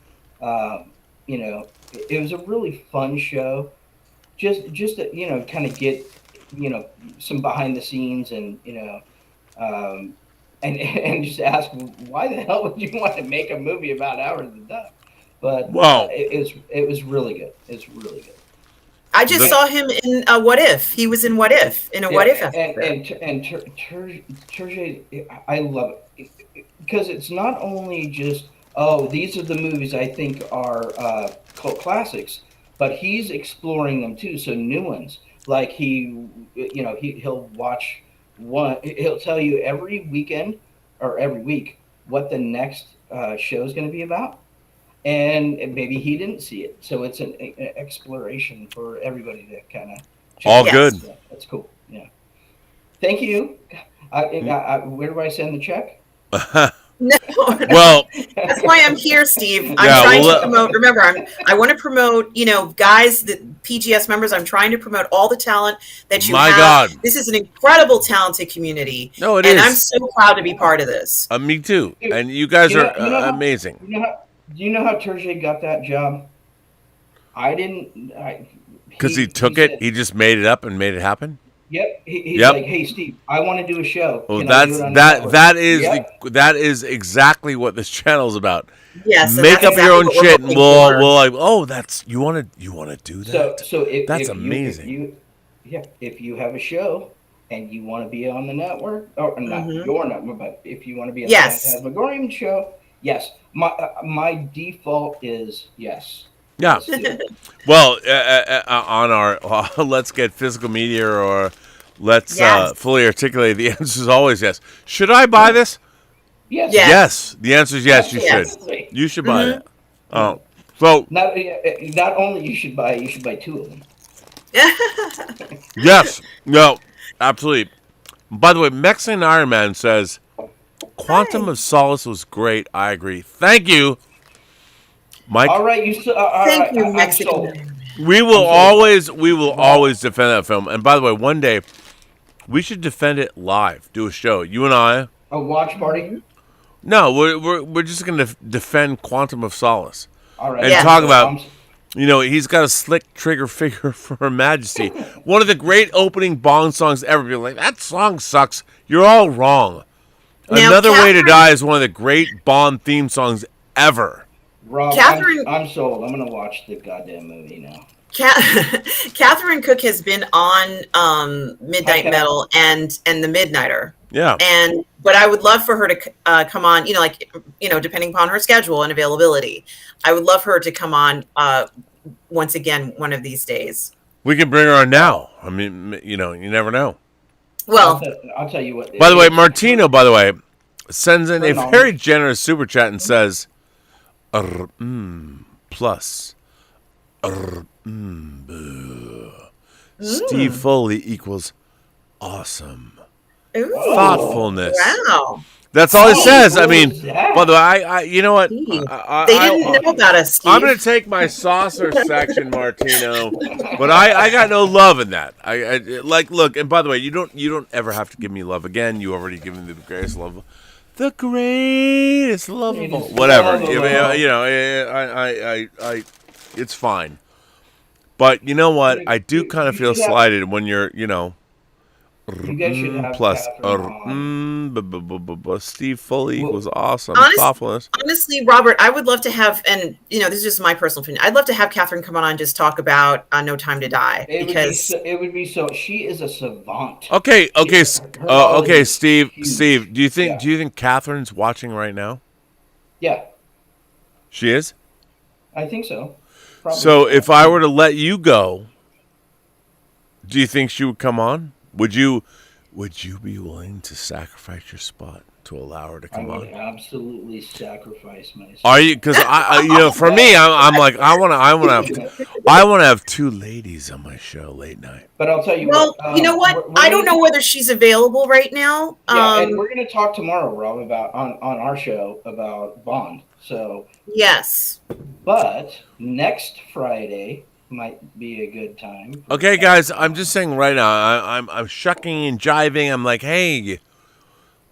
It was a really fun show. Just to, kind of get, some behind the scenes and, and just ask, why the hell would you want to make a movie about Howard the Duck? But wow, it was really good. It's really good. I just saw him in What If. He was in What If, What If episode. And Terje, I love it because it's not only just, these are the movies I think are cult classics, but he's exploring them too. So new ones, like he'll watch one. He'll tell you every weekend or every week what the next show is going to be about. And maybe he didn't see it, so it's an exploration for everybody to kind of. All good. Yeah, that's cool. Yeah. Thank you. Where do I send the check? No. Well, that's why I'm here, Steve. I'm trying to promote. Remember, I want to promote. Guys, the PGS members. I'm trying to promote all the talent that you have. God, this is an incredible, talented community. No, it is, and I'm so proud to be part of this. Me too. And you guys are amazing. Do you know how Terje got that job? I didn't. Because he took it. He just made it up and made it happen. Yep. He's like, hey, Steve, I want to do a show. Well, that is exactly what this channel is about. Yes. Make up your own shit, and we'll like, that's you want to do that. So that's amazing. If you have a show and you want to be on the network, or not your network, but if you want to be on the Phantasmagorian show, yes. My default is yes. Yeah. Well, on our Let's Get Physical Media or Let's Fully Articulate, the answer is always yes. Should I buy this? Yes. Yes. The answer is yes, you should. You should buy that. Oh. So not only you should buy two of them. Yes. No. Absolutely. By the way, Mexican Iron Man says Quantum of Solace was great. I agree. Thank you, Mike. All right, Thank you, Mexican. We will always defend that film. And by the way, one day we should defend it live. Do a show. You and I. A watch party? No, we're just going to defend Quantum of Solace. All right. And talk about, he's got a slick trigger figure for Her Majesty. One of the great opening Bond songs ever. Be like, that song sucks. You're all wrong. Now, Another Way to Die is one of the great Bond theme songs ever. Rob, I'm sold. I'm going to watch the goddamn movie now. Catherine Cook has been on Midnight Metal and the Midnighter. Yeah. But I would love for her to come on, depending upon her schedule and availability. I would love her to come on once again one of these days. We can bring her on now. I mean, you never know. Well, I'll tell you what. By the way, Martino, sends in a very generous super chat and says, plus, Steve Foley equals awesome. Ooh, thoughtfulness. Wow. That's all he says. I mean, by the way, I you know what? They didn't know about us, Steve. I'm going to take my saucer section, Martino, but I got no love in that. I look, and by the way, you don't ever have to give me love again. You already given me the greatest love, lovable, whatever. I it's fine. But you know what? I do kind of feel slighted when you're, You guys should have plus Steve Foley was awesome. Thoughtfulness. Honestly, Robert, I would love to have, and this is just my personal opinion. I'd love to have Catherine come on and just talk about No Time to Die because it would be so. She is a savant. Okay, Steve. Do you think Catherine's watching right now? Yeah, she is. I think so. Probably. So if I were to let you go, do you think she would come on? Would you be willing to sacrifice your spot to allow her to come on? I would absolutely sacrifice myself. Are you? Because for me, I'm like I want to have two ladies on my show late night. But I'll tell you. Well, you know what? I don't know whether she's available right now. Yeah, and we're going to talk tomorrow, Rob, about on our show about Bond. So yes, but next Friday might be a good time. Okay, guys, I'm just saying right now, I'm shucking and jiving. I'm like, hey,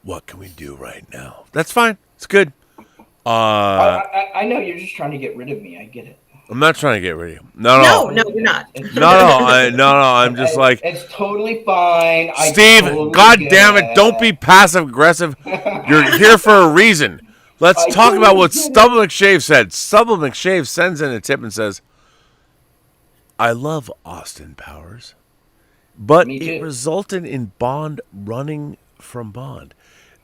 what can we do right now? That's fine. It's good. I know you're just trying to get rid of me. I get it. I'm not trying to get rid of you. No, you're not. No. I'm just like, it's totally fine. Steve, God damn it, don't be passive aggressive. You're here for a reason. Let's talk about what Stubble McShave said. Stubble McShave sends in a tip and says, I love Austin Powers, but it resulted in Bond running from Bond.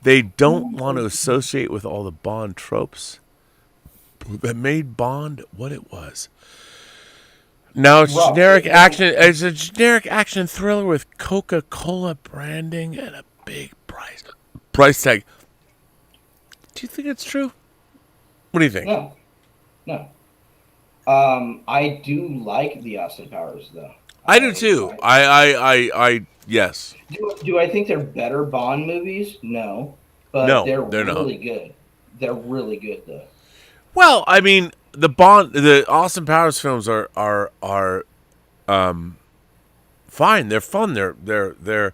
They don't want to associate with all the Bond tropes that made Bond what it was. Now it's generic action. It's a generic action thriller with Coca-Cola branding and a big price tag. Do you think it's true? What do you think? No. I do like the Austin Powers, though. I do too. I yes. Do I think they're better Bond movies? No, but they're really good. They're really good, though. Well, I mean, the Austin Powers films are fine. They're fun. They're.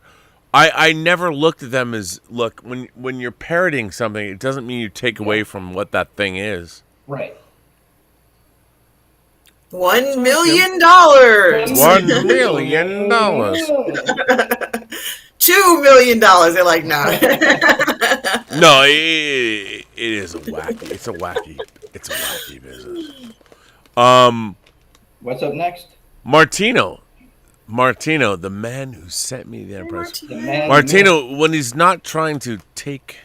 I never looked at them as when you're parroting something. It doesn't mean you take away from what that thing is. Right. $1 million. $1 million. $2 million. They're like, no. No, it is a wacky. It's a wacky business. What's up next? Martino, the man who sent me the Enterprise. Martino, when he's not trying to take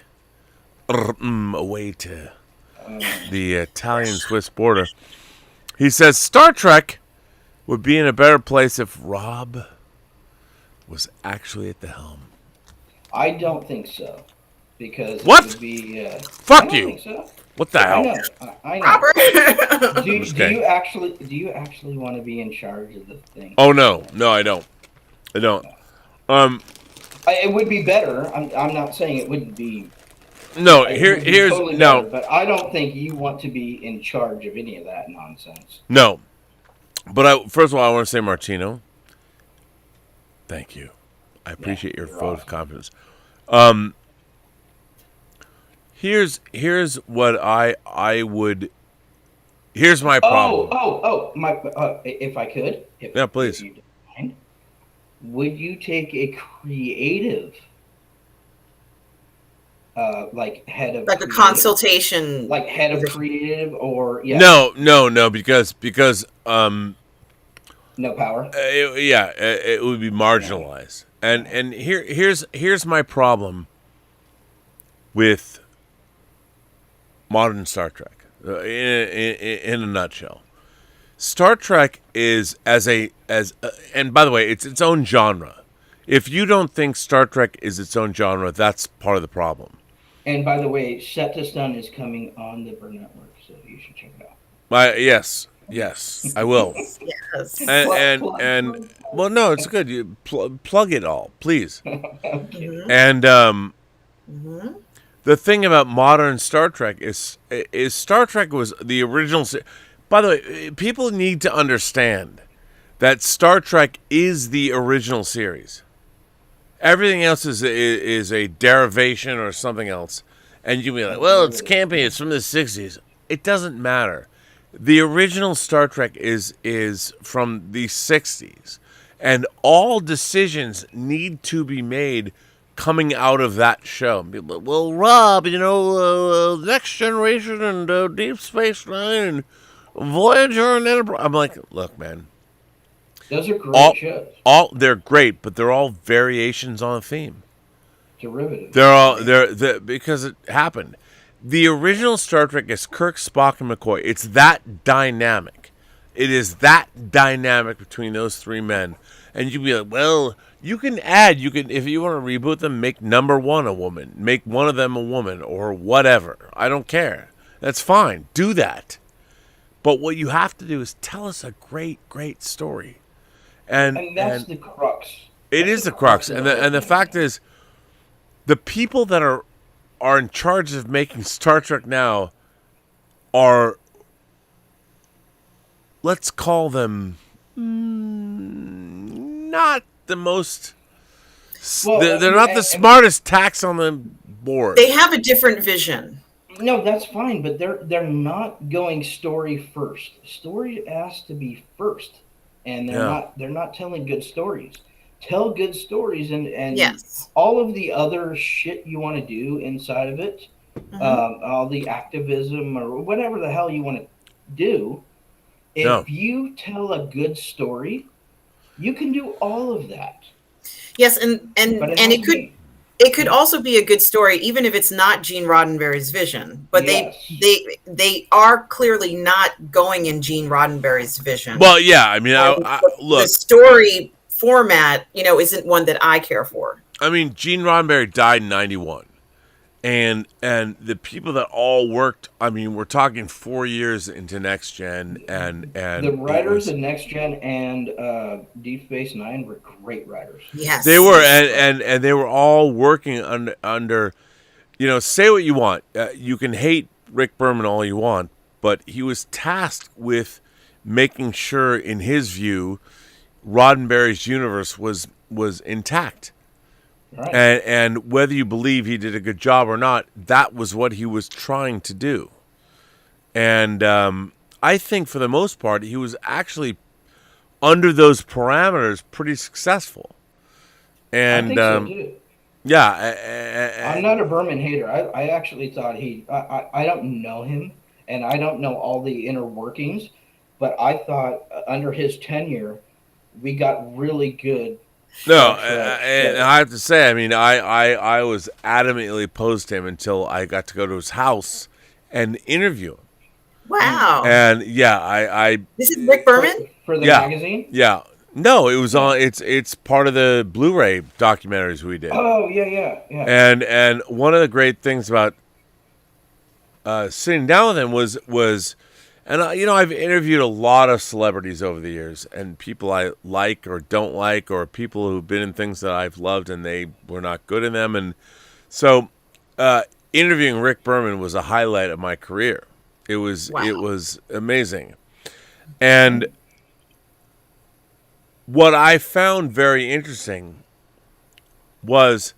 away to the Italian-Swiss border, He says Star Trek would be in a better place if Rob was actually at the helm. I don't think so, because What? it would be. Fuck I don't you. think so. What the hell? I know. Robert. Do Okay. you actually want to be in charge of the thing? Oh no, I don't. It would be better. I'm not saying it wouldn't be. No, It here's would be totally no. better, but I don't think you want to be in charge of any of that nonsense. No. But first of all, I want to say, Martino, thank you. I appreciate your you're vote of awesome. confidence. Here's what I would. Here's my problem. My. If I could. Yeah, please. If you don't mind, would you take a creative, like head of Like a creative? consultation. Like head of creative, or yeah. No, because No power. it would be marginalized. And here's my problem with modern Star Trek in a nutshell. Star Trek is and by the way, it's its own genre. If you don't think Star Trek is its own genre, that's part of the problem. And by the way, Set to Stun is coming on the Burnettwork, so you should check it out. Yes, I will. Yes. And well, no, it's good. You plug it all, please. Okay. And the thing about modern Star Trek is Star Trek was the original. By the way, people need to understand that Star Trek is the original series. Everything else is a derivation or something else. And you'll be like, well, it's campy. It's from the 60s. It doesn't matter. The original Star Trek is from the 60s. And all decisions need to be made coming out of that show. People, well, Rob, Next Generation and Deep Space Nine and Voyager and Enterprise. I'm like, look, man. Those are great shows. They're great, but they're all variations on a theme. Derivative. They're because it happened. The original Star Trek is Kirk, Spock, and McCoy. It's that dynamic. It is that dynamic between those three men. And you'd be like, well, you can if you want to reboot them, make number one a woman. Make one of them a woman or whatever. I don't care. That's fine. Do that. But what you have to do is tell us a great, great story. And that's the crux. It is the crux. And the fact is, the people that are in charge of making Star Trek now are, let's call them, not the most. Well, they're not the smartest tacks on the board. They have a different vision. No, that's fine, but they're not going story first. Story has to be first, and they're not telling good stories. Tell good stories, and yes. all of the other shit you want to do inside of it, all the activism or whatever the hell you want to do. If you tell a good story, you can do all of that. Yes, and it could also be a good story, even if it's not Gene Roddenberry's vision. But Yes. they are clearly not going in Gene Roddenberry's vision. Well, yeah, I mean, look, the story format, isn't one that I care for. I mean, Gene Roddenberry died in 91. And the people that all worked, I mean, we're talking 4 years into Next Gen, and the writers of Next Gen and Deep Space Nine were great writers. Yes, they were, and they were all working under, say what you want. You can hate Rick Berman all you want, but he was tasked with making sure, in his view, Roddenberry's universe was intact. Right. And whether you believe he did a good job or not, that was what he was trying to do. And I think for the most part, he was actually, under those parameters, pretty successful. And I think so too. Yeah. I'm not a Berman hater. I actually thought I don't know him, and I don't know all the inner workings, but I thought under his tenure, we got really good. No, and I have to say, I mean, I was adamantly opposed to him until I got to go to his house and interview him. Wow. And yeah, I This is Rick Berman? For the Yeah. magazine? yeah. No, it was on. It's part of the Blu-ray documentaries we did. Oh, yeah. And one of the great things about sitting down with him was, and I've interviewed a lot of celebrities over the years, and people I like or don't like, or people who've been in things that I've loved and they were not good in them, and so interviewing Rick Berman was a highlight of my career. It was amazing, and what I found very interesting was,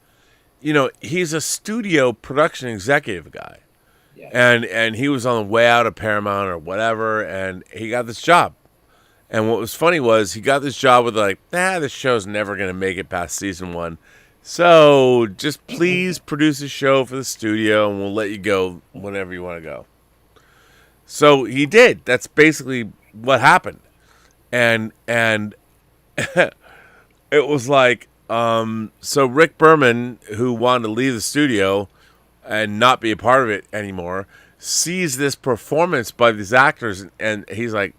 he's a studio production executive guy. Yeah. And he was on the way out of Paramount or whatever, and he got this job. And what was funny was he got this job with this show's never going to make it past season 1. So just please produce a show for the studio, and we'll let you go whenever you want to go. So he did. That's basically what happened. And it was like, so Rick Berman, who wanted to leave the studio and not be a part of it anymore, sees this performance by these actors, and he's like,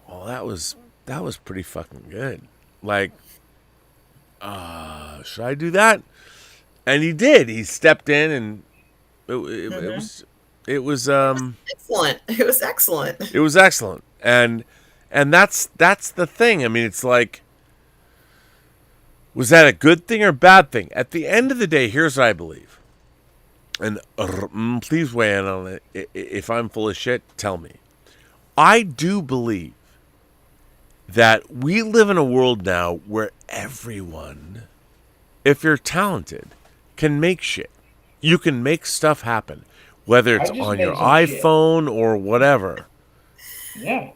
well, that was pretty fucking good. Like, should I do that? And he did. He stepped in, and it was Excellent. It was excellent. It was excellent. And that's the thing. I mean, it's like, was that a good thing or bad thing? At the end of the day, here's what I believe. And please weigh in on it. If I'm full of shit, tell me. I do believe that we live in a world now where everyone, if you're talented, can make shit. You can make stuff happen, whether it's on your iPhone or whatever. Yeah.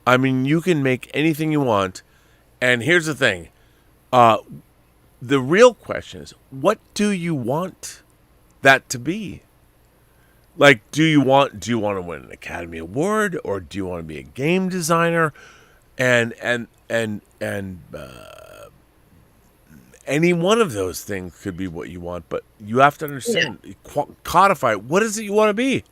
I mean, you can make anything you want. And here's the thing. The real question is, what do you want that to be? Like, do you want to win an Academy Award, or do you want to be a game designer? And any one of those things could be what you want, but you have to understand, codify, what is it you want to be?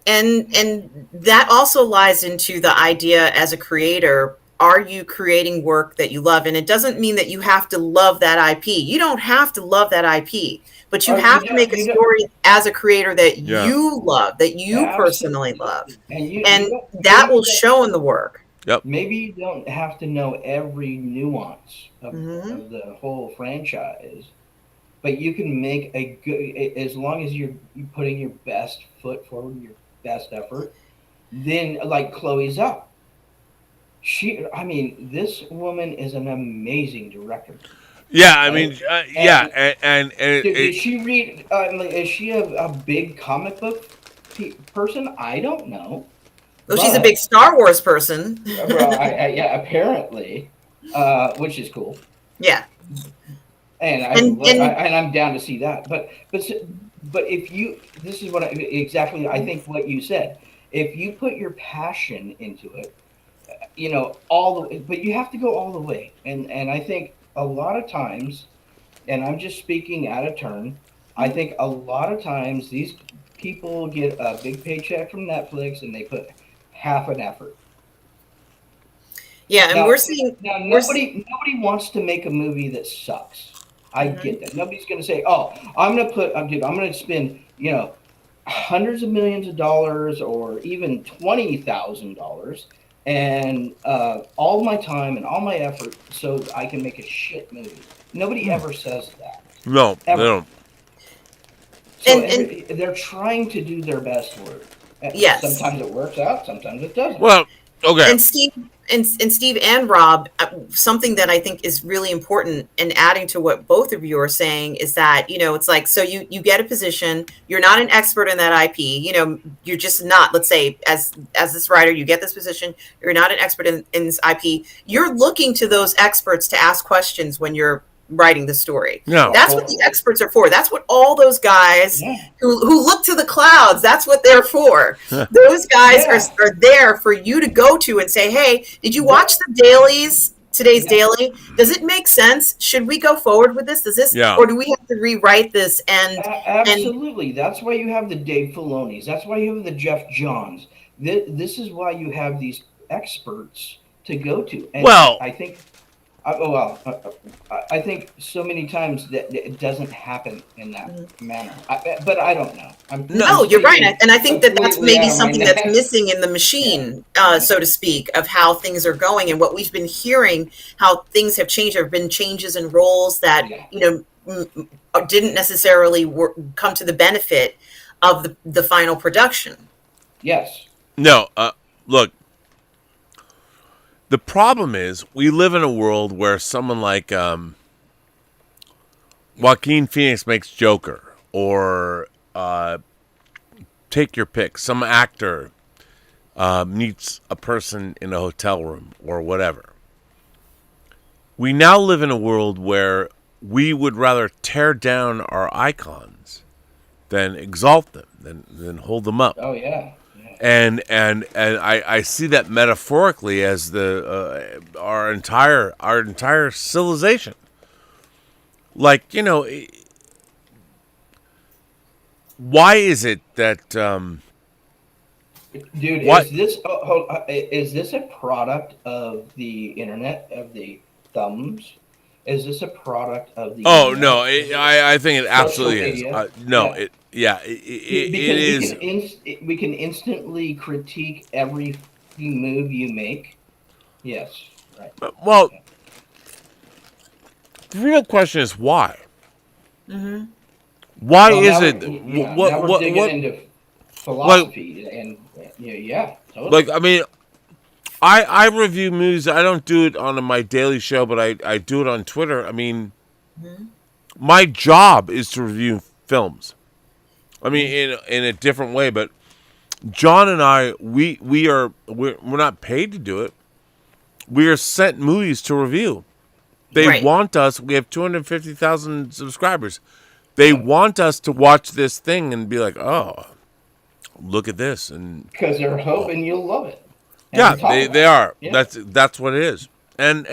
And that also lies into the idea as a creator. Are you creating work that you love? And it doesn't mean that you have to love that IP. You don't have to love that IP, but you have to make a story as a creator that you love, that you personally love. And that will show in the work. Yep. Maybe you don't have to know every nuance of the whole franchise, but you can make a good, as long as you're putting your best foot forward, your best effort. Then, like Chloe Zhao, this woman is an amazing director. Yeah, I mean, did she read? Is she a big comic book person? I don't know. Well, she's a big Star Wars person. Well, apparently, which is cool. Yeah, and I'm down to see that. But if you, this is exactly I think what you said. If you put your passion into it, but you have to go all the way. And I think a lot of times, and I'm just speaking out of turn, I think a lot of times these people get a big paycheck from Netflix and they put half an effort. Yeah, and now, we're seeing now nobody wants to make a movie that sucks. I get that. Nobody's going to say, "Oh, I'm going to spend, hundreds of millions of dollars or even $20,000 and all my time and all my effort so I can make a shit movie." Nobody ever says that. No, ever. They don't. So they're trying to do their best work. Yes. Sometimes it works out, sometimes it doesn't. Well, okay. And Steve and Rob, something that I think is really important, and adding to what both of you are saying, is that, it's like, so you get a position, you're not an expert in that IP, you're just not, let's say, as this writer, you get this position, you're not an expert in this IP, you're looking to those experts to ask questions when you're writing the story. No. That's what the experts are for. That's what all those guys who look to the clouds, that's what they're for. Those guys are there for you to go to and say, hey, did you watch the dailies today's daily. Does it make sense? Should we go forward with this? Does this, or do we have to rewrite this? Absolutely. That's why you have the Dave Filonis. That's why you have the Jeff Johns. This is why you have these experts to go to. And I think, I think so many times that it doesn't happen in that manner. But I don't know. No, you're right, and I think that's maybe something that's missing in the machine, so to speak, of how things are going and what we've been hearing, how things have changed. There have been changes in roles that didn't necessarily come to the benefit of the final production. Yes. No. Look. The problem is we live in a world where someone like Joaquin Phoenix makes Joker, or take your pick, some actor meets a person in a hotel room or whatever. We now live in a world where we would rather tear down our icons than exalt them, than hold them up. Oh, yeah. And I see that metaphorically as our entire civilization. Like, why is it that dude, is this a product of the internet, of the thumbs? Is this a product of the internet? No, I think it absolutely is. It is. We can instantly critique every move you make. Yes, right. Well, the real question is why. Mm-hmm. Why is it? We're digging into philosophy, and totally. Like, I mean, I review movies. I don't do it on my daily show, but I do it on Twitter. I mean, my job is to review films. I mean, in a different way, but John and I, we're not paid to do it. We are sent movies to review. They want us. We have 250,000 subscribers. They want us to watch this thing and be like, oh, look at this, and because they're hoping you'll love it. Yeah, they are. Yeah. That's what it is. And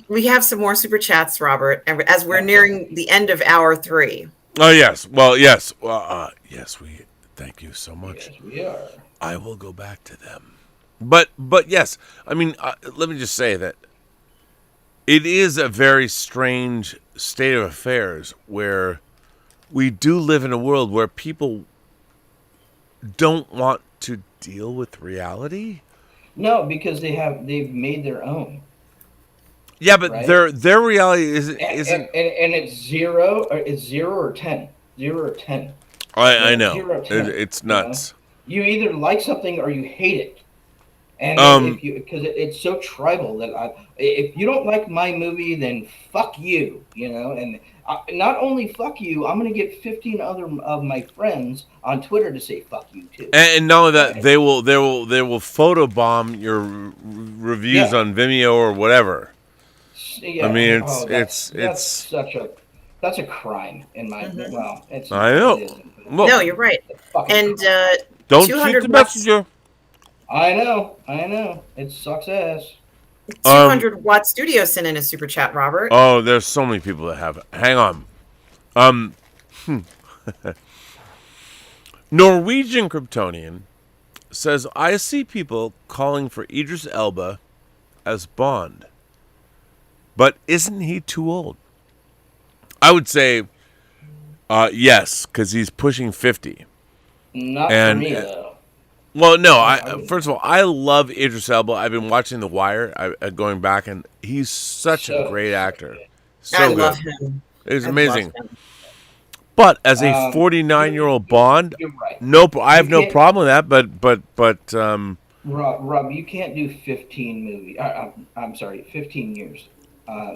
we have some more super chats, Robert, as we're nearing the end of hour 3. Oh yes, well yes, yes. We thank you so much. Yes, we are. I will go back to them. But yes, I mean, let me just say that it is a very strange state of affairs where we do live in a world where people don't want to deal with reality. No, because they've made their own. Yeah, but their reality isn't and it's 0 or 10. 0 or 10. I know. 0 or 10, it's nuts. You either like something or you hate it. And because it's so tribal that if you don't like my movie, then fuck you, and not only fuck you, I'm going to get 15 other of my friends on Twitter to say fuck you too. And not only that, they will photobomb your reviews on Vimeo or whatever. Yeah, I mean, that's a crime in my well. It's I know. No, you're right. And don't shoot the messenger. I know. It sucks ass. 200-watt studio sent in a super chat, Robert. Oh, there's so many people that have it. Hang on. Norwegian Kryptonian says, I see people calling for Idris Elba as Bond. But isn't he too old? I would say yes, because he's pushing 50. Not for me, though. Well, no. First of all, I love Idris Elba. I've been watching The Wire, going back, and he's such a great actor. I love him. It's amazing. But as a 49-year-old Bond, I have no problem with that. But Rob, you can't do 15 movies. I'm sorry, 15 years.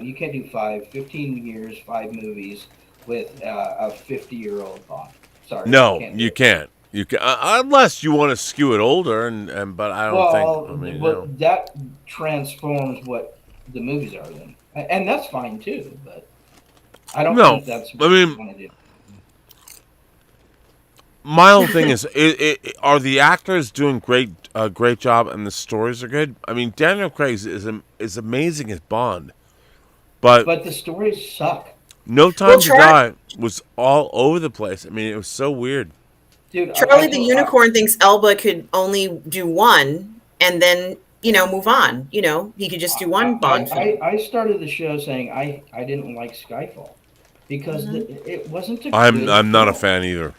You can't do 15 years, 5 movies with a 50-year-old Bond. Sorry. No, you can't. You can, unless you want to skew it older, but I don't think. That transforms what the movies are then, and that's fine too. But I don't think that's what you want to do. my whole thing is, are the actors doing great job and the stories are good? I mean, Daniel Craig is amazing as Bond, but the stories suck. No Time to Die was all over the place. I mean, it was so weird. Dude, Charlie the Unicorn thinks Elba could only do one and then, move on. He could just do one Bond film. I started the show saying I didn't like Skyfall because it wasn't a I'm good not a film. fan either.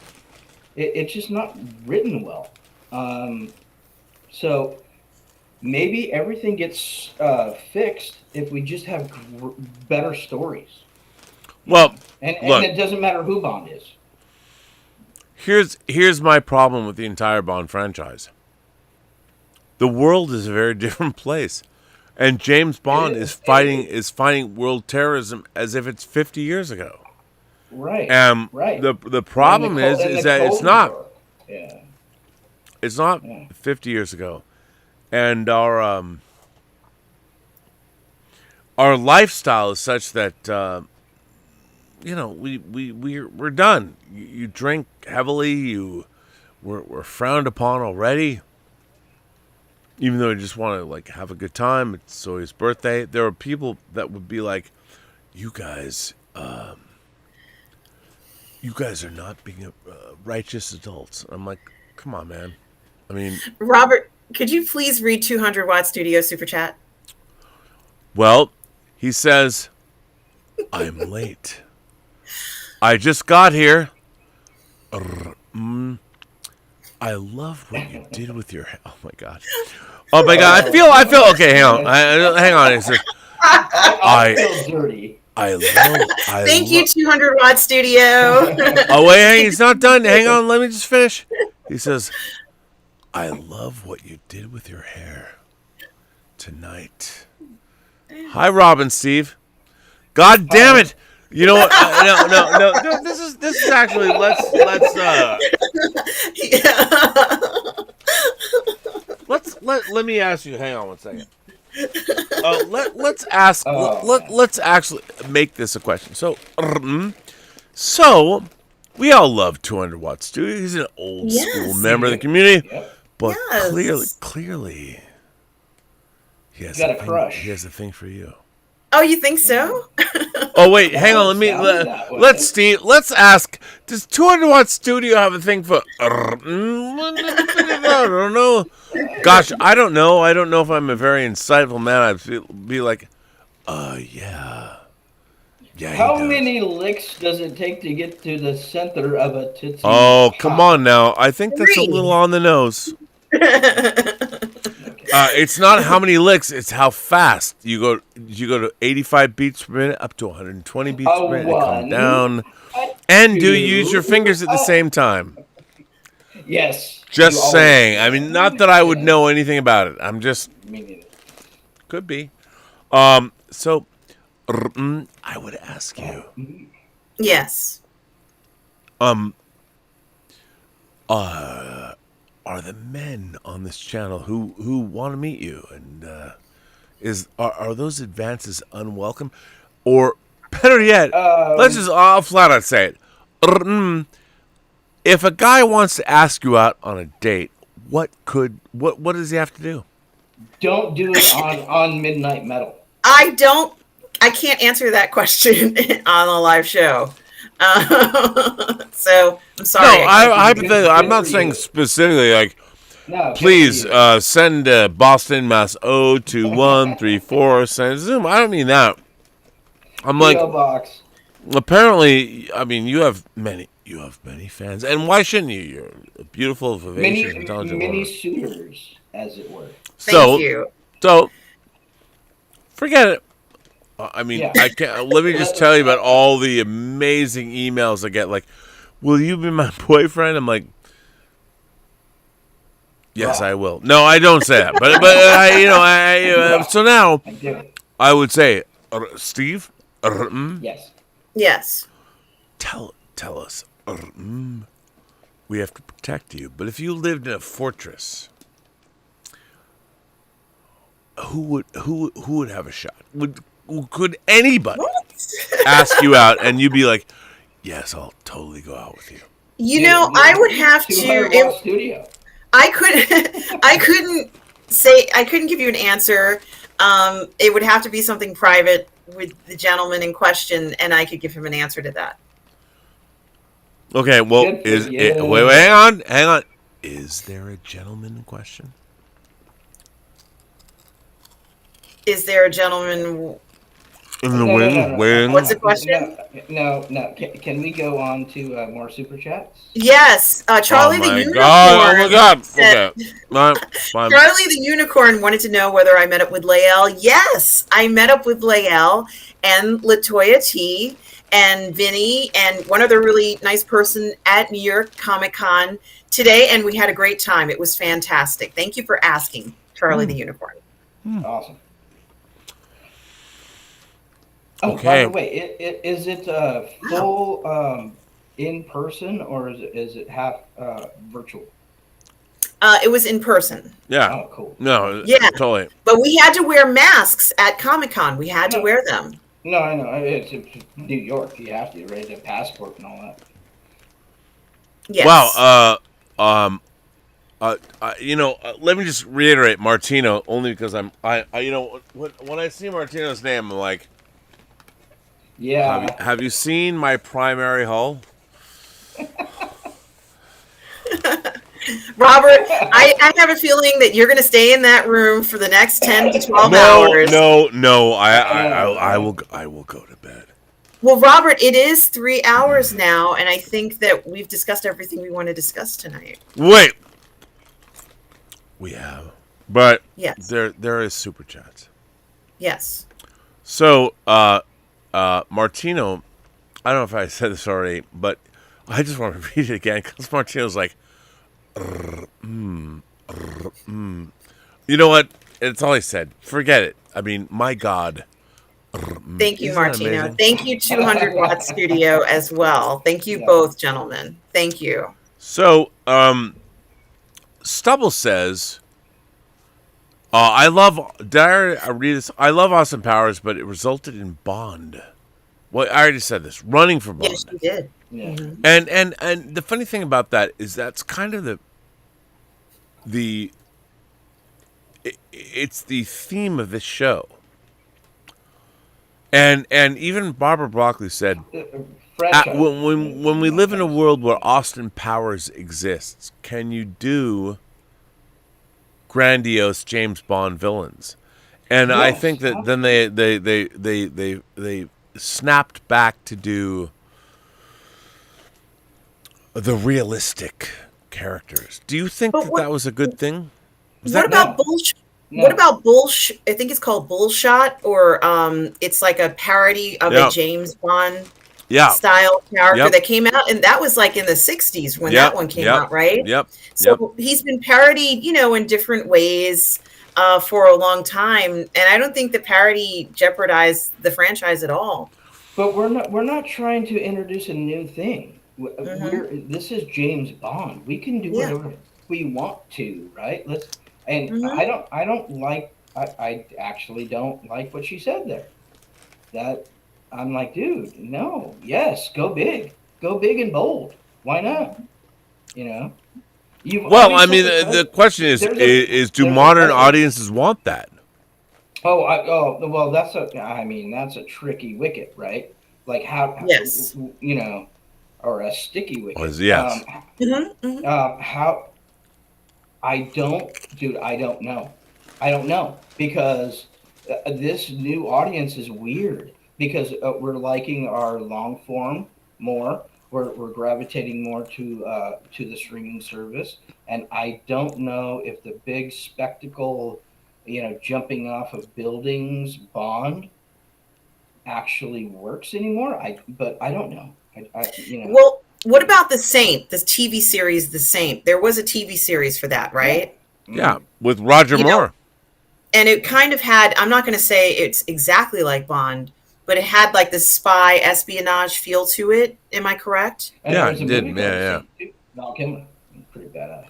It's just not written well. So maybe everything gets fixed if we just have better stories. Well, and look, it doesn't matter who Bond is. Here's my problem with the entire Bond franchise. The world is a very different place, and James Bond is fighting world terrorism as if it's 50 years ago. Right. Right. The problem is that it's not. Yeah. It's not 50 years ago, and our lifestyle is such that we're done. You drink heavily. We're frowned upon already. Even though you just want to have a good time, it's Zoe's birthday. There are people that would be like, "You guys are not being righteous adults." I'm like, "Come on, man." I mean, Robert, could you please read 200 Watt Studio Super Chat? Well, he says, "I'm late. I just got here. I love what you did with your hair." Oh my god. Oh my god. I feel okay. Hang on. Hang on. It says, I feel dirty. Thank you, 200 Watt Studio. Oh wait, hey, he's not done. Hang on. Let me just finish. He says, "I love what you did with your hair tonight." Hi, Robin, Steve. God damn it. You know what? No. This is actually let's let me ask you. Hang on one second. Let's actually make this a question. So we all love 200 Watt Studio. He's an old school member of the community, but clearly, he has got a crush. He has a thing for you. Oh, you think so? Oh wait, hang on. Let's ask. Does 200 Watt Studio have a thing for? I don't know. Gosh, I don't know. I don't know if I'm a very insightful man. I'd be like, yeah. How many licks does it take to get to the center of a tootsie? Oh, come on now. I think that's a little on the nose. It's not how many licks; it's how fast you go. You go to 85 beats per minute, up to 120 beats per minute, and come down. And do you use your fingers at the same time? Yes. Just saying. I mean, not that I would know anything about it. I'm just could be. So, I would ask you. Yes. Are the men on this channel who want to meet you, and are those advances unwelcome, or better yet, I'll flat out say it. If a guy wants to ask you out on a date, what does he have to do? Don't do it on Midnight Metal. I can't answer that question on a live show. So I'm sorry. No, I'm not saying specifically like. No, please send Boston, Mass. 02134. Send Zoom. I don't mean that. I'm like. Box. Apparently, I mean you have many fans, and why shouldn't you? You're a beautiful, vivacious, intelligent woman. Many suitors, as it were. Thank you. So forget it. I mean, I can't. Let me just tell you about all the amazing emails I get. Like, will you be my boyfriend? I'm like, yes, I will. No, I don't say that. But so now I would say, Steve. Yes. Tell us. We have to protect you. But if you lived in a fortress, who would have a shot? Could anybody ask you out and you'd be like, yes, I'll totally go out with you? I would have 200-watt studio. I couldn't give you an answer. It would have to be something private with the gentleman in question, and I could give him an answer to that. Okay, well, Good for wait, you. hang on. Is there a gentleman in question? Is there a gentleman? In the No. wing? What's the question? No. Can we go on to more super chats? Yes, Charlie the Unicorn. Oh my God! said- Okay, fine. Charlie the Unicorn wanted to know whether I met up with Lael. Yes, I met up with Lael and Latoya T and Vinny and one other really nice person at New York Comic Con today, and we had a great time. It was fantastic. Thank you for asking, Charlie the Unicorn. Awesome. Oh, Okay. by the way, is it full in person or is it half virtual? It was in person. Yeah. Oh, cool. No. Yeah. Totally. But we had to wear masks at Comic-Con. We had to wear them. No, I know. It's New York. You have to, right? The passport and all that. Yes. Wow. Let me just reiterate Martino only because when I see Martino's name, I'm like, Yeah. have you seen my primary hull? Robert, I have a feeling that you're going to stay in that room for the next 10 to 12 hours. No. I will go to bed. Well, Robert, it is 3 hours now, and I think that we've discussed everything we want to discuss tonight. Wait. We have, but Yes. there is super chats. Yes. So, Martino, I don't know if I said this already, but I just want to read it again because Martino's like, You know what? It's all I said. Forget it. I mean, my God. Thank you, Isn't that Martino. amazing? Thank you, 200 Watt Studio as well. Thank you both, gentlemen. Thank you. So, Stubble says, I love Austin Powers, but it resulted in Bond. Well, I already said this. Running for Bond. Yes, you did. Yeah. And the funny thing about that is that's kind of it's the theme of this show. And even Barbara Broccoli said, when we live in a world where Austin Powers exists, can you do grandiose James Bond villains? And I think that then they snapped back to do the realistic characters. Do you think that was a good thing? What about Bullshot? What about Bullshot? I think it's called Bullshot, or it's like a parody of a James Bond style character that came out, and that was like in the 60s when that one came out, right? So he's been parodied, in different ways for a long time, and I don't think the parody jeopardized the franchise at all. But we're not trying to introduce a new thing. This is James Bond. We can do whatever we want to, right? I actually don't like what she said there. That I'm like, dude, no, yes, go big and bold. Why not? The question is do modern audiences want that? Well, that's a tricky wicket, right? Like how, or a sticky wicket. Yes. How? I don't know. I don't know because this new audience is weird because we're liking our long form more. We're gravitating more to the streaming service, and I don't know if the big spectacle, jumping off of buildings Bond actually works anymore. But I don't know. Well, what about The Saint? This TV series, The Saint. There was a TV series for that, right? Yeah, with Roger Moore. And it kind of had, I'm not going to say it's exactly like Bond, but it had like the spy espionage feel to it. Am I correct? Yeah, it did. Yeah. Val Kilmer, pretty badass.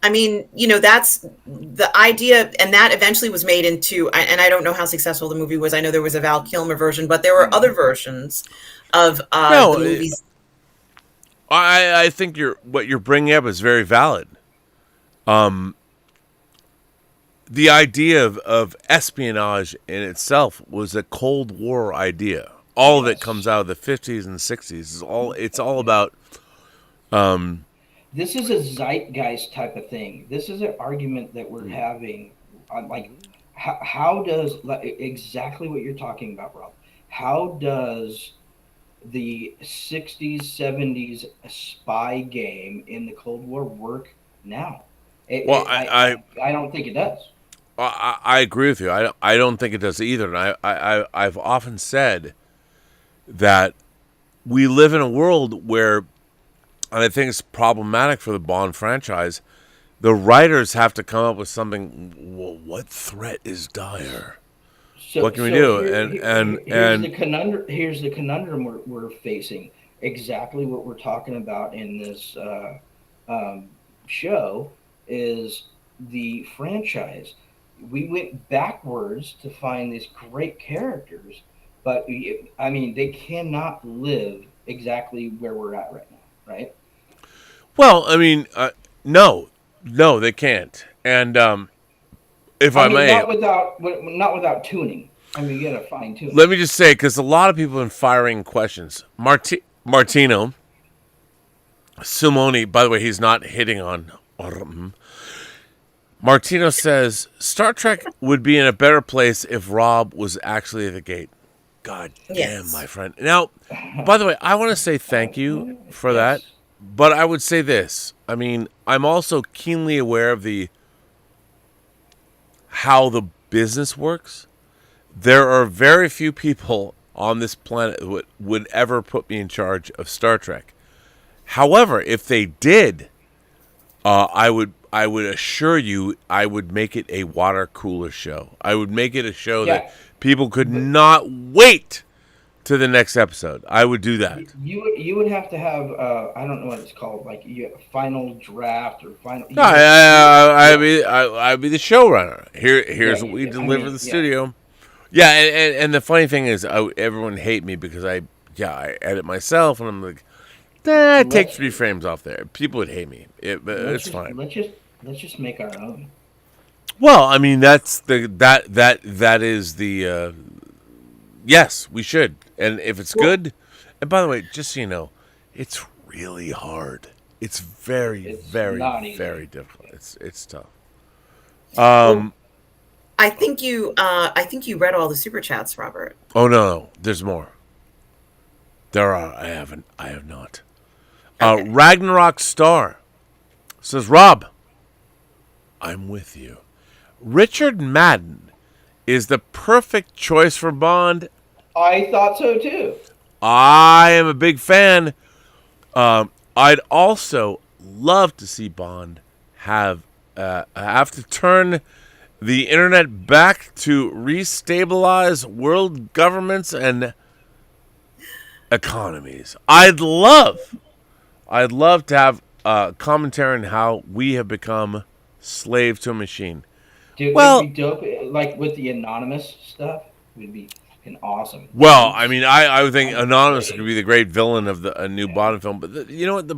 I mean, that's the idea, and that eventually was made into, and I don't know how successful the movie was. I know there was a Val Kilmer version, but there were other versions of the movies. I think what you're bringing up is very valid. The idea of espionage in itself was a Cold War idea. All of it comes out of the 50s and 60s. It's all about. This is a zeitgeist type of thing. This is an argument that we're having. Like, how does exactly what you're talking about, Rob? How does the 60s, 70s spy game in the Cold War work now? I don't think it does. I agree with you. I don't think it does either. And I've often said that we live in a world where, and I think it's problematic for the Bond franchise, the writers have to come up with something. Well, what threat is dire? What can we do? Here's the conundrum we're facing. Exactly what we're talking about in this show is the franchise. We went backwards to find these great characters, but I mean, they cannot live exactly where we're at right now, right? Well, I mean, no, they can't. And if I may, not without tuning. I mean, you gotta fine tune. Let me just say, because a lot of people have been firing questions. Martino Simonie, by the way, he's not hitting on. Martino says Star Trek would be in a better place if Rob was actually at the gate. God damn, my friend. Now, by the way, I want to say thank you for that. But I would say this. I mean, I'm also keenly aware of how the business works. There are very few people on this planet who would ever put me in charge of Star Trek. However, if they did, I would assure you I would make it a water cooler show. I would make it a show that people could not wait to the next episode. I would do that. You would have to have I don't know what it's called, like final draft or final. No, I'd be the showrunner. Here's what we deliver to the studio. Yeah, and the funny thing is, everyone hate me because I edit myself, and I'm like, take 3 frames off there. People would hate me, but it's fine. Let's just make our own. Well, I mean, that's that is the yes, we should. And if it's good, and by the way, just so you know, it's really hard. It's very, very, very difficult. It's tough. I think you read all the super chats, Robert. Oh no, there's more. There are. I have not. Okay. Ragnarok Star says, Rob, I'm with you. Richard Madden is the perfect choice for Bond. I thought so too. I am a big fan. I'd also love to see Bond have to turn the internet back to restabilize world governments and economies. I'd love to have commentary on how we have become slaves to a machine. Dude, it'd be dope. Like with the anonymous stuff, it would be awesome. Well, I mean, I would think Anonymous could be the great villain of a new Bond film. But you know what?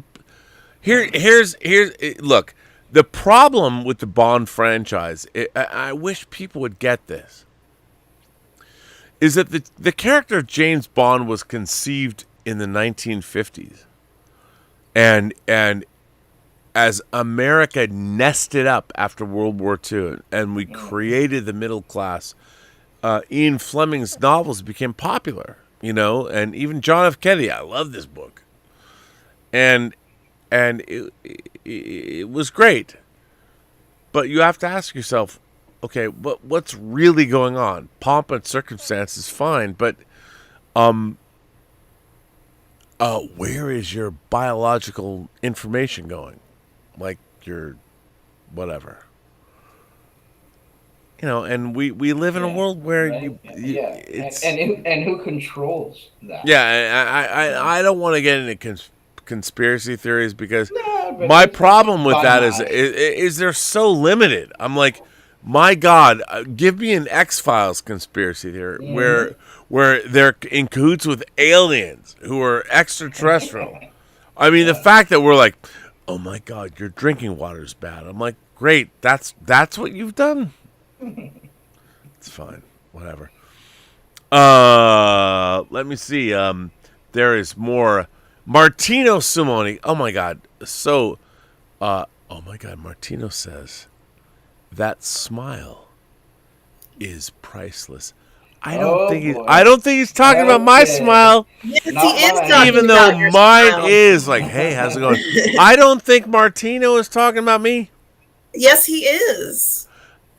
Here's look. The problem with the Bond franchise, I wish people would get this, is that the character of James Bond was conceived in the 1950s, and as America nested up after World War II, and we created the middle class. Ian Fleming's novels became popular, and even John F. Kennedy. I love this book, and it was great. But you have to ask yourself, okay, what's really going on? Pomp and circumstance is fine, but where is your biological information going? Like your whatever. And we live in a world where and who controls that? Yeah, I don't want to get into conspiracy theories because my problem with that is they're so limited. I'm like, my God, give me an X-Files conspiracy theory where they're in cahoots with aliens who are extraterrestrial. I mean, the fact that we're like, oh my God, your drinking water is bad. I'm like, great. That's what you've done. It's fine. Whatever. Let me see. There is more. Martino Simonie. Oh my God. So, oh my God. Martino says that smile is priceless. I don't think he's talking about my smile. Yes, he is talking Even about though your mine smile. is like, hey, how's it going? I don't think Martino is talking about me. Yes, he is.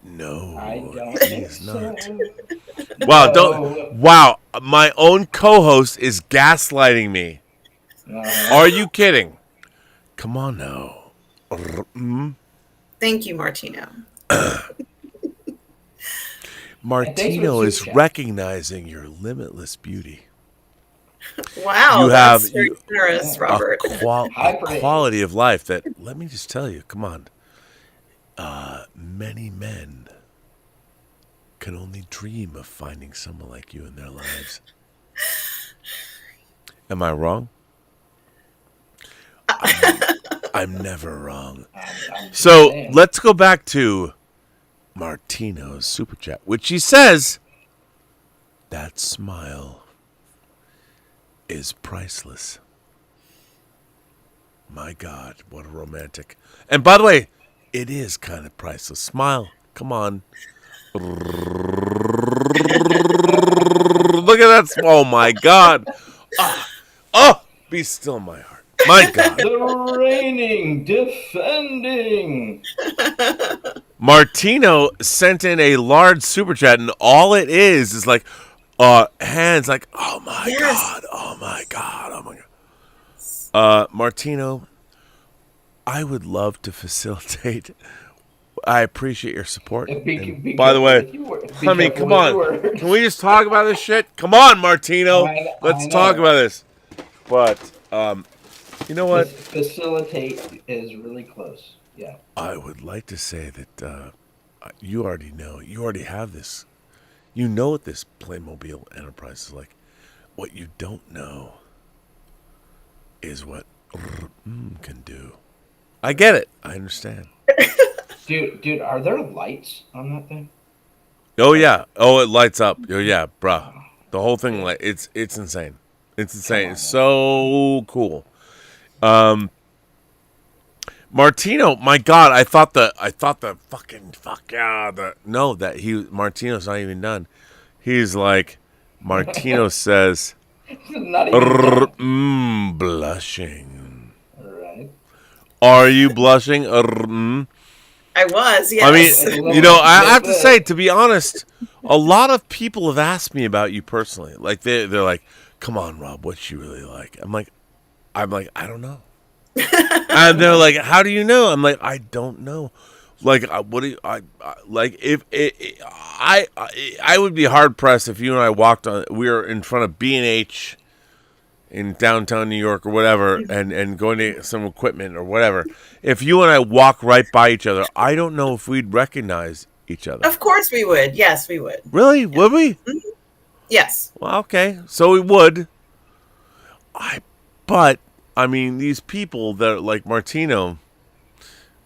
No, I don't he think is so. not. Wow, don't. Wow, my own co-host is gaslighting me. Are you kidding? Come on now. Thank you, Martino. Martino is recognizing your limitless beauty. Wow, You that's have very generous, Robert. a quality of life that, let me just tell you, come on. Many men can only dream of finding someone like you in their lives. Am I wrong? I'm never wrong. So let's go back to Martino's super chat, which he says that smile is priceless. My God, what a romantic. And by the way, it is kind of priceless. Smile. Come on. Look at that. Oh, my God. Oh, be still my heart. My God. The reigning, defending. Martino sent in a large super chat, and all it is like hands like, oh, my God. Oh, my God. Oh, my God. Martino, I would love to facilitate. I appreciate your support. By the way, I mean, come on. Can we just talk about this shit? Come on, Martino. Let's talk about this. But, you know what? Facilitate is really close. Yeah. I would like to say that you already know. You already have this. You know what this Playmobil Enterprise is like. What you don't know is what can do. I get it. I understand. Dude, are there lights on that thing? Oh yeah. Oh, it lights up. Oh yeah, bruh. The whole thing, like, it's insane. It's insane. It's so cool. Martino, my God, I thought the fucking Martino's not even done. He's like, Martino says, Not even done. Blushing. Right. Are you blushing? I was, yes. I mean, I have to say, to be honest, a lot of people have asked me about you personally. Like they're like, "Come on, Rob, what's she really like?" I'm like, I don't know. And they're like, "How do you know?" I'm like, I don't know. Like, what do you? Like if I would be hard pressed if you and I we were in front of B&H in downtown New York or whatever, and going to get some equipment or whatever. If you and I walk right by each other, I don't know if we'd recognize each other. Of course we would. Yes, we would. Really? Yeah. Would we? Mm-hmm. Yes. Well, okay. So we would. But I mean, these people that are like Martino.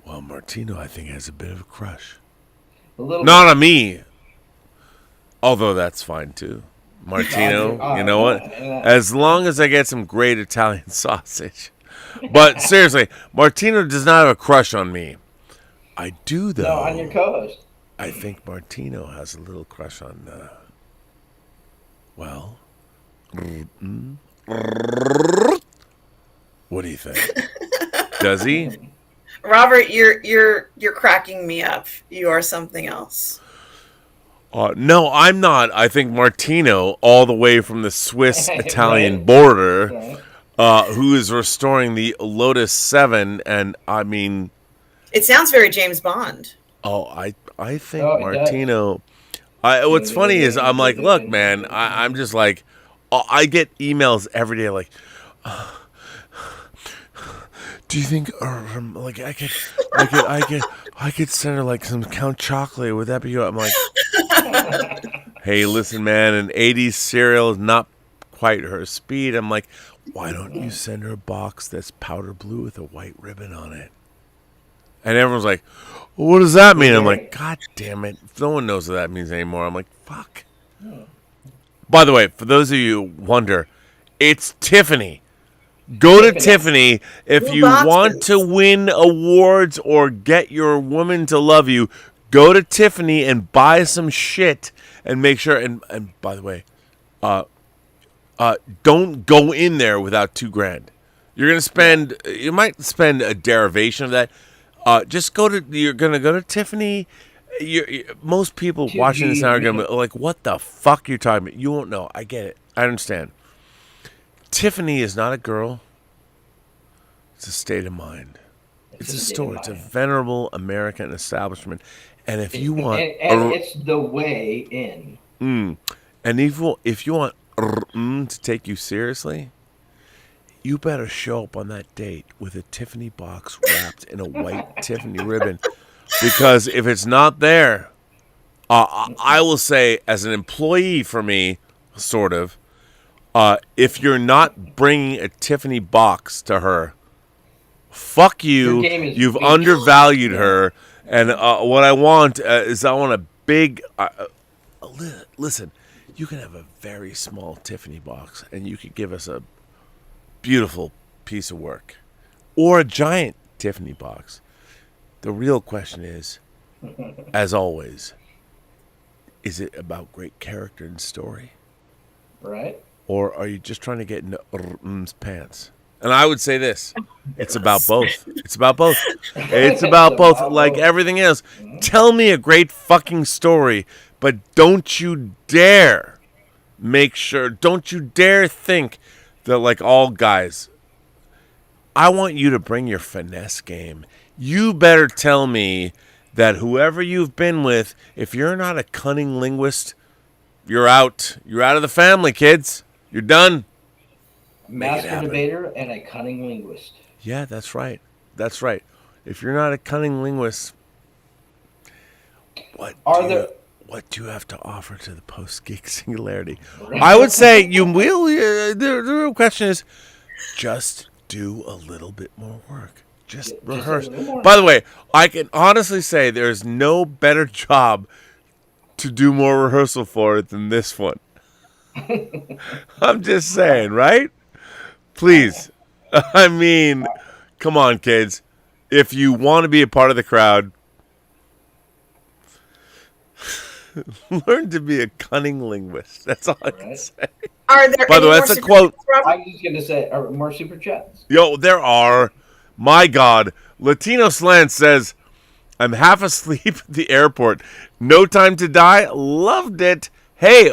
Well, Martino, I think, has a bit of a crush. Not on me. Although that's fine too. Martino, you know what? As long as I get some great Italian sausage. But seriously, Martino does not have a crush on me. I do, though. No, on your co-host. I think Martino has a little crush on, well, what do you think? Does he? Robert, you're cracking me up. You are something else. No, I'm not. I think Martino, all the way from the Swiss-Italian border, who is restoring the Lotus 7, and I mean... It sounds very James Bond. Oh, I think Martino... what's funny is I'm like, look, man, I'm just like... I get emails every day like... do you think, like, I could send her like some Count Chocolate? Would that be good? I'm like, hey, listen, man, an '80s cereal is not quite her speed. I'm like, why don't you send her a box that's powder blue with a white ribbon on it? And everyone's like, well, what does that mean? I'm like, God damn it. No one knows what that means anymore. I'm like, fuck. By the way, for those of you who wonder, it's Tiffany. Go to Tiffany if Blue you boxes. want to win awards or get your woman to love you. Go to Tiffany and buy some shit and make sure. And by the way, don't go in there without $2,000. You're gonna spend. You might spend a derivation of that. Just go to. You're gonna go to Tiffany. Most people watching this now are gonna be like, "What the fuck you're talking about?" You won't know. I get it. I understand. Tiffany is not a girl. It's a state of mind. It's a store. It's a venerable American establishment. And if you want, and it's the way in. And if you want to take you seriously, you better show up on that date with a Tiffany box wrapped in a white Tiffany ribbon. Because if it's not there, I will say, as an employee for me, sort of, if you're not bringing a Tiffany box to her, fuck you. You've undervalued her. And what I want is I want a big... listen, you can have a very small Tiffany box, and you could give us a beautiful piece of work. Or a giant Tiffany box. The real question is, as always, is it about great character and story? Right. Or are you just trying to get into pants? And I would say this. It's about both. It's about both. It's about both, like everything else. Tell me a great fucking story, but don't you dare don't you dare think that, like all guys, I want you to bring your finesse game. You better tell me that whoever you've been with, if you're not a cunning linguist, you're out. You're out of the family, kids. You're done. Master debater and a cunning linguist. Yeah, that's right. That's right. If you're not a cunning linguist, what do you have to offer to the Post-Geek singularity? I would say you will. The real question is, just do a little bit more work. Just rehearse. By the way, I can honestly say there's no better job to do more rehearsal for than this one. I'm just saying, right? Please. I mean, come on, kids. If you want to be a part of the crowd, learn to be a cunning linguist. That's all I can say. Are there By the way, that's a quote. I was just going to say, are more super chats? Yo, there are. My God. Latino Slant says, I'm half asleep at the airport. No Time to Die. Loved it. Hey,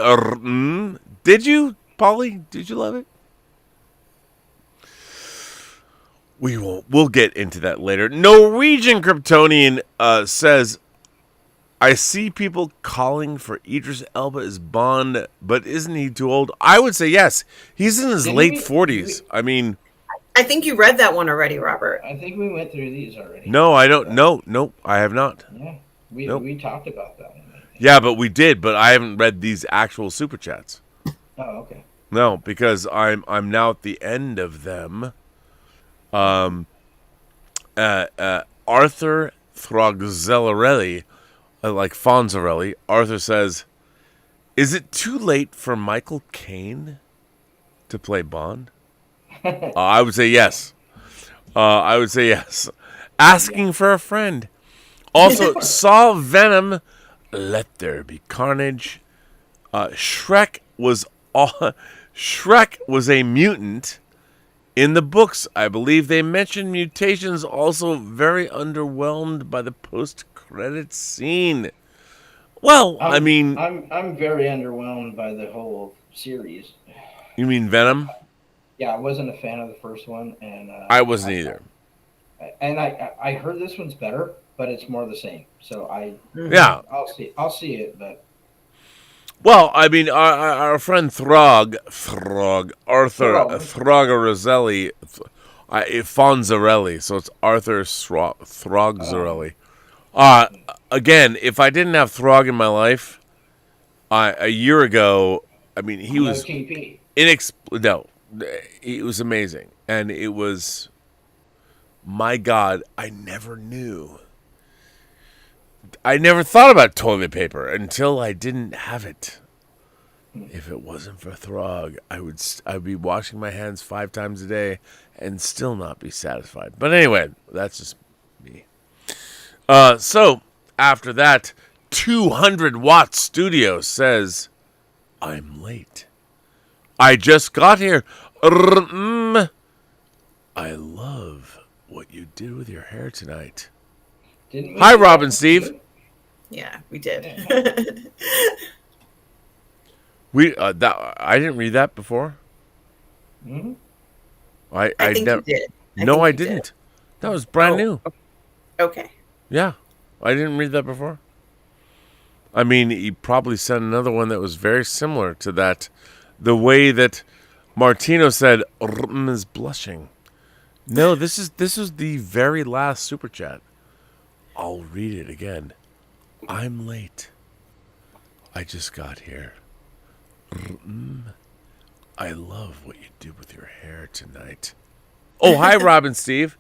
did you, Polly? Did you love it? We'll get into that later. Norwegian Kryptonian says, I see people calling for Idris Elba as Bond, but isn't he too old? I would say yes. He's in his late 40s. I mean... I think you read that one already, Robert. I think we went through these already. No, I don't. No, I have not. Yeah, we talked about that one. Yeah, but we did, but I haven't read these actual super chats. Oh, okay. No, because I'm now at the end of them. Arthur Throgzellarelli, like Fonzarelli, Arthur says, is it too late for Michael Caine to play Bond? I would say yes. Asking for a friend. Also, saw Venom, Let There Be Carnage. Shrek was a mutant. In the books, I believe they mentioned mutations. Also, very underwhelmed by the post-credits scene. Well, I mean, I'm very underwhelmed by the whole series. You mean Venom? Yeah, I wasn't a fan of the first one, and I wasn't either. And I heard this one's better, but it's more the same. So I'll see it, but. Well, I mean, our friend Arthur Throgzellarelli, Fonzarelli, so it's Arthur Throgzellarelli. Again, if I didn't have Throg in my life, a year ago, I mean, he was it was amazing. And it was, my God, I never knew. I never thought about toilet paper until I didn't have it. If it wasn't for Throg, I'd be washing my hands 5 times a day and still not be satisfied. But anyway, that's just me. So after that, 200 Watt Studio says, I'm late. I just got here. I love what you did with your hair tonight. Hi, Robin Steve. Yeah, we did. I didn't read that before. Mm-hmm. I think never, you did. No, I didn't. That was brand new. Okay. Yeah, I didn't read that before. I mean, he probably sent another one that was very similar to that. The way that Martino said, is blushing. No, this is the very last super chat. I'll read it again. I'm late. I just got here. I love what you did with your hair tonight. Oh, hi, Robin Steve.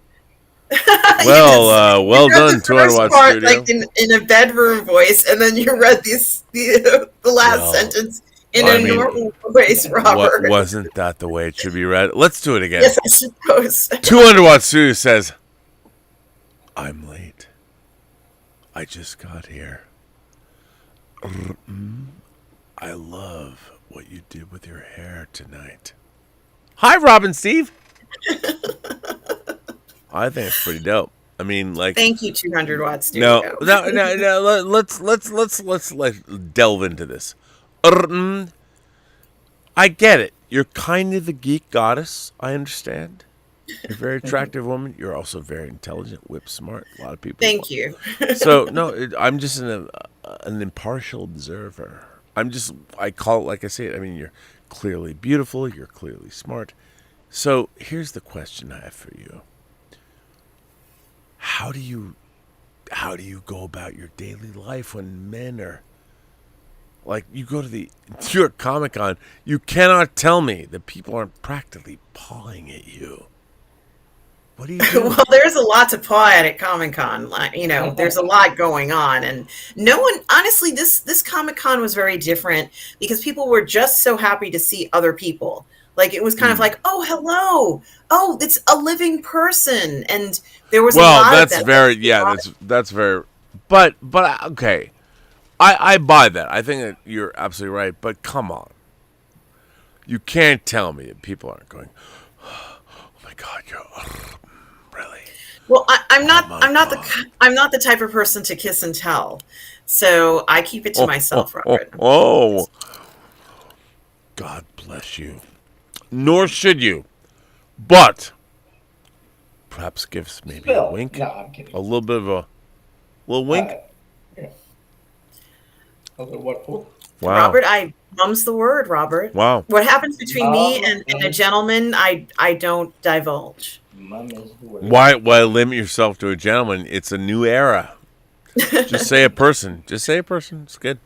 Well, well done, 200 Watt Studio. Like in a bedroom voice, and then you read the last sentence in a normal voice, Robert. Wasn't that the way it should be read? Let's do it again. Yes, I suppose. 200 Watt Studio says, I'm late. I just got here. I love what you did with your hair tonight. Hi, Robin Steve. I think it's pretty dope. I mean, like, thank you, 200 Watt Studio. No. Let's delve into this. I get it. You're kind of the geek goddess. I understand. You're a very attractive woman. You're also very intelligent, whip smart. A lot of people. Thank you. So no, I'm just an impartial observer. I call it like I say it. I mean, you're clearly beautiful. You're clearly smart. So here's the question I have for you. How do you go about your daily life when men are, like, you go to the New York Comic Con, you cannot tell me that people aren't practically pawing at you. What do you do? Well, there's a lot to paw at Comic Con. There's a lot going on, and no one. Honestly, this Comic Con was very different because people were just so happy to see other people. Like, it was kind of like, oh, hello, oh, it's a living person, and there was a lot of that. That's very. But okay, I buy that. I think that you're absolutely right. But come on, you can't tell me that people aren't going, oh my God, you're. Really? Well, I'm not the type of person to kiss and tell, so I keep it to myself, Robert. God bless you. Nor should you, but perhaps gives maybe a wink. No, I'm kidding. A little bit of a little wink. Yeah. What? Wow, Robert, I mum's the word, Robert. Wow. What happens between me and a gentleman, I don't divulge. Mum is the word. Why limit yourself to a gentleman? It's a new era. Just say a person. Just say a person. It's good.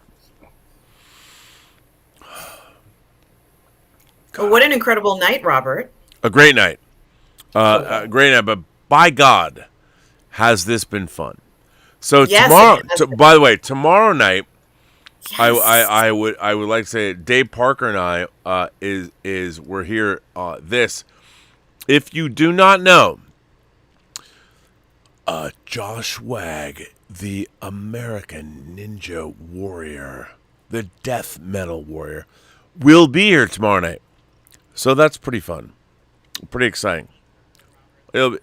Well, what an incredible night, Robert. A great night. A great night. But by God, has this been fun? So tomorrow, by the way, tomorrow night, yes. I would like to say Dave Parker and I we're here. If you do not know, Josh Wag, the American Ninja Warrior, the death metal warrior, will be here tomorrow night. So that's pretty fun, pretty exciting. It'll be,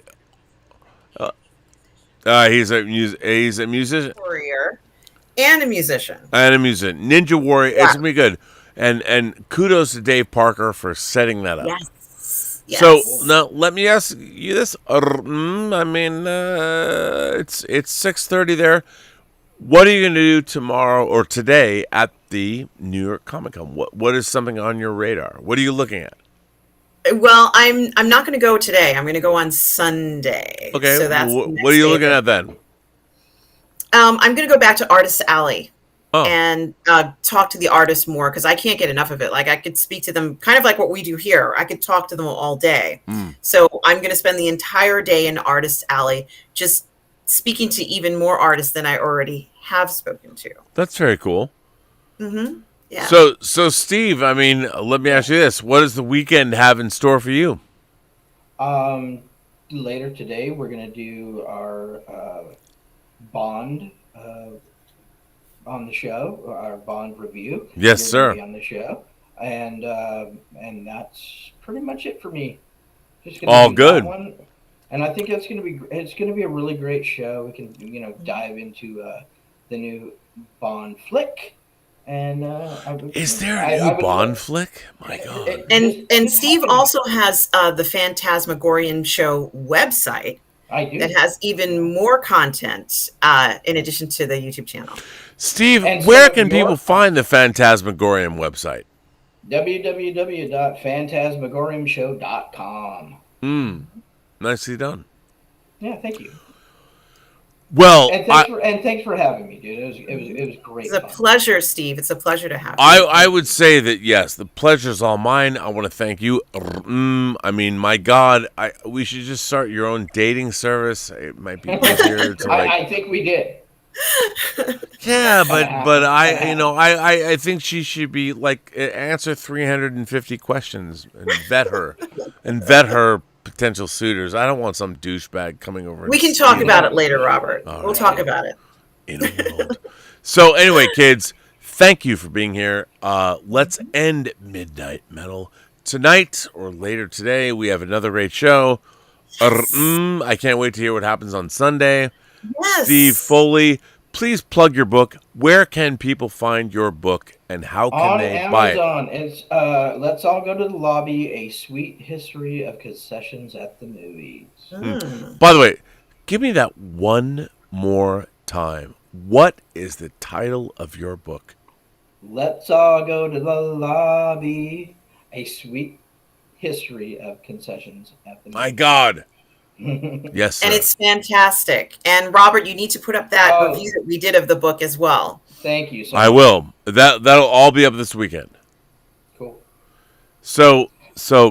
he's a musician, warrior, and a musician, Ninja Warrior. Yeah. It's gonna be good, and kudos to Dave Parker for setting that up. Yes. Yes. So now let me ask you this. I mean, it's 6:30 there. What are you going to do tomorrow or today at the New York Comic Con? What is something on your radar? What are you looking at? Well, I'm not going to go today. I'm going to go on Sunday. Okay. So that's what are you looking at then? I'm going to go back to Artist Alley. and talk to the artists more, because I can't get enough of it. Like, I could speak to them kind of like what we do here. I could talk to them all day. So I'm going to spend the entire day in Artist Alley just speaking to even more artists than I already have spoken to. That's very cool. Mm-hmm. Yeah. So Steve, I mean, let me ask you this: what does the weekend have in store for you? Later today, we're going to do our Bond on the show, our Bond review. Yes, You're gonna sir. be on the show, and that's pretty much it for me. Just gonna All do good. that one. And I think it's going to be a really great show. We can dive into the new Bond flick. And Is there a new Bond flick? My God. And Steve also has the Phantasmagorian Show website. I do. That has even more content in addition to the YouTube channel. Steve, And where can people find the Phantasmagorium website? www.phantasmagoriumshow.com. Nicely done. Yeah, thank you. Well, And thanks for having me, dude. It was great. It's a pleasure, Steve. It's a pleasure to have you. I would say that yes, the pleasure's all mine. I want to thank you. I mean, my God, we should just start your own dating service. It might be easier to like. I think we did. Yeah, but I think she should be like answer 350 questions and vet her potential suitors. I don't want some douchebag coming over. We can talk about it later, Robert. We'll talk about it. In a world. So anyway, kids, thank you for being here. Let's end Midnight Metal tonight or later today. We have another great show. I can't wait to hear what happens on Sunday. Yes. Steve Foley, please plug your book. Where can people find your book, and how can they buy it? On Amazon. It's Let's All Go to the Lobby: A Sweet History of Concessions at the Movies. By the way, give me that one more time. What is the title of your book? Let's All Go to the Lobby: A Sweet History of Concessions at the Movies. My God. Yes, sir. And it's fantastic. And Robert, you need to put up that review that we did of the book as well. Thank you so much. I will. That'll all be up this weekend. Cool. So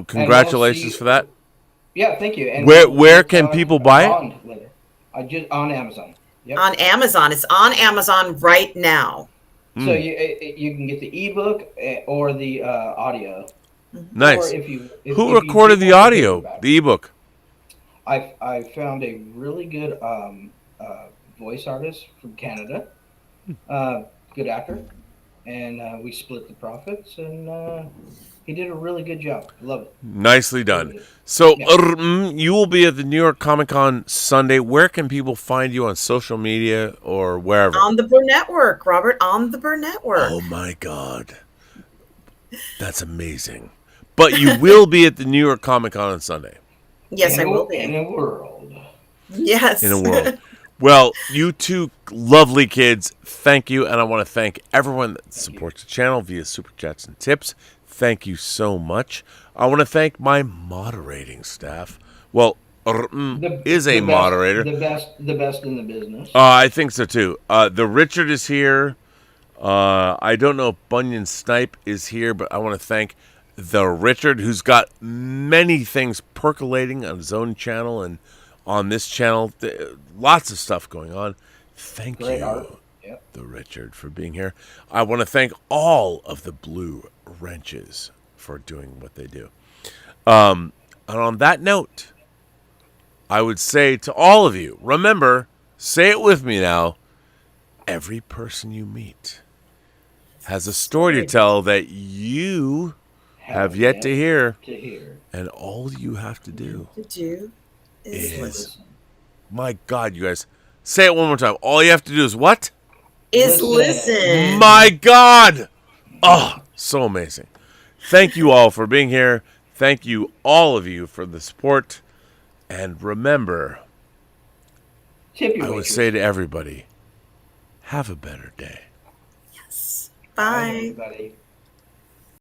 congratulations for that. Yeah, thank you. And where can people buy it? Later. Just on Amazon. Yep. On Amazon. It's on Amazon right now. So you can get the ebook or the audio. Nice. Or if you recorded the audio, the ebook? I found a really good voice artist from Canada, good actor, and we split the profits, and he did a really good job. Love it. Nicely done. So you will be at the New York Comic Con Sunday. Where can people find you on social media or wherever? On the Burnettwork, Robert, on the Burnettwork. Oh my God. That's amazing. But you will be at the New York Comic Con on Sunday. Yes, I will be. In a world. Yes. In a world. Well, you two lovely kids, thank you. And I want to thank everyone that supports the channel via Super Chats and tips. Thank you so much. I want to thank my moderating staff. Well, is a moderator. The best in the business. I think so, too. The Richard is here. I don't know if Bunyan Snipe is here, but I want to thank the Richard, who's got many things percolating on his own channel and on this channel. Lots of stuff going on. Thank Great you, art. Yep. the Richard, for being here. I want to thank all of the Blue Wrenches for doing what they do. And on that note, I would say to all of you, remember, say it with me now, every person you meet has a story to tell that you have yet to hear, and all you have to do is listen. My God, you guys, say it one more time. All you have to do is what? Is listen. My God! Oh, so amazing. Thank you all for being here. Thank you, all of you, for the support. And remember, I would say to everybody, have a better day. Yes. Bye. Bye, everybody.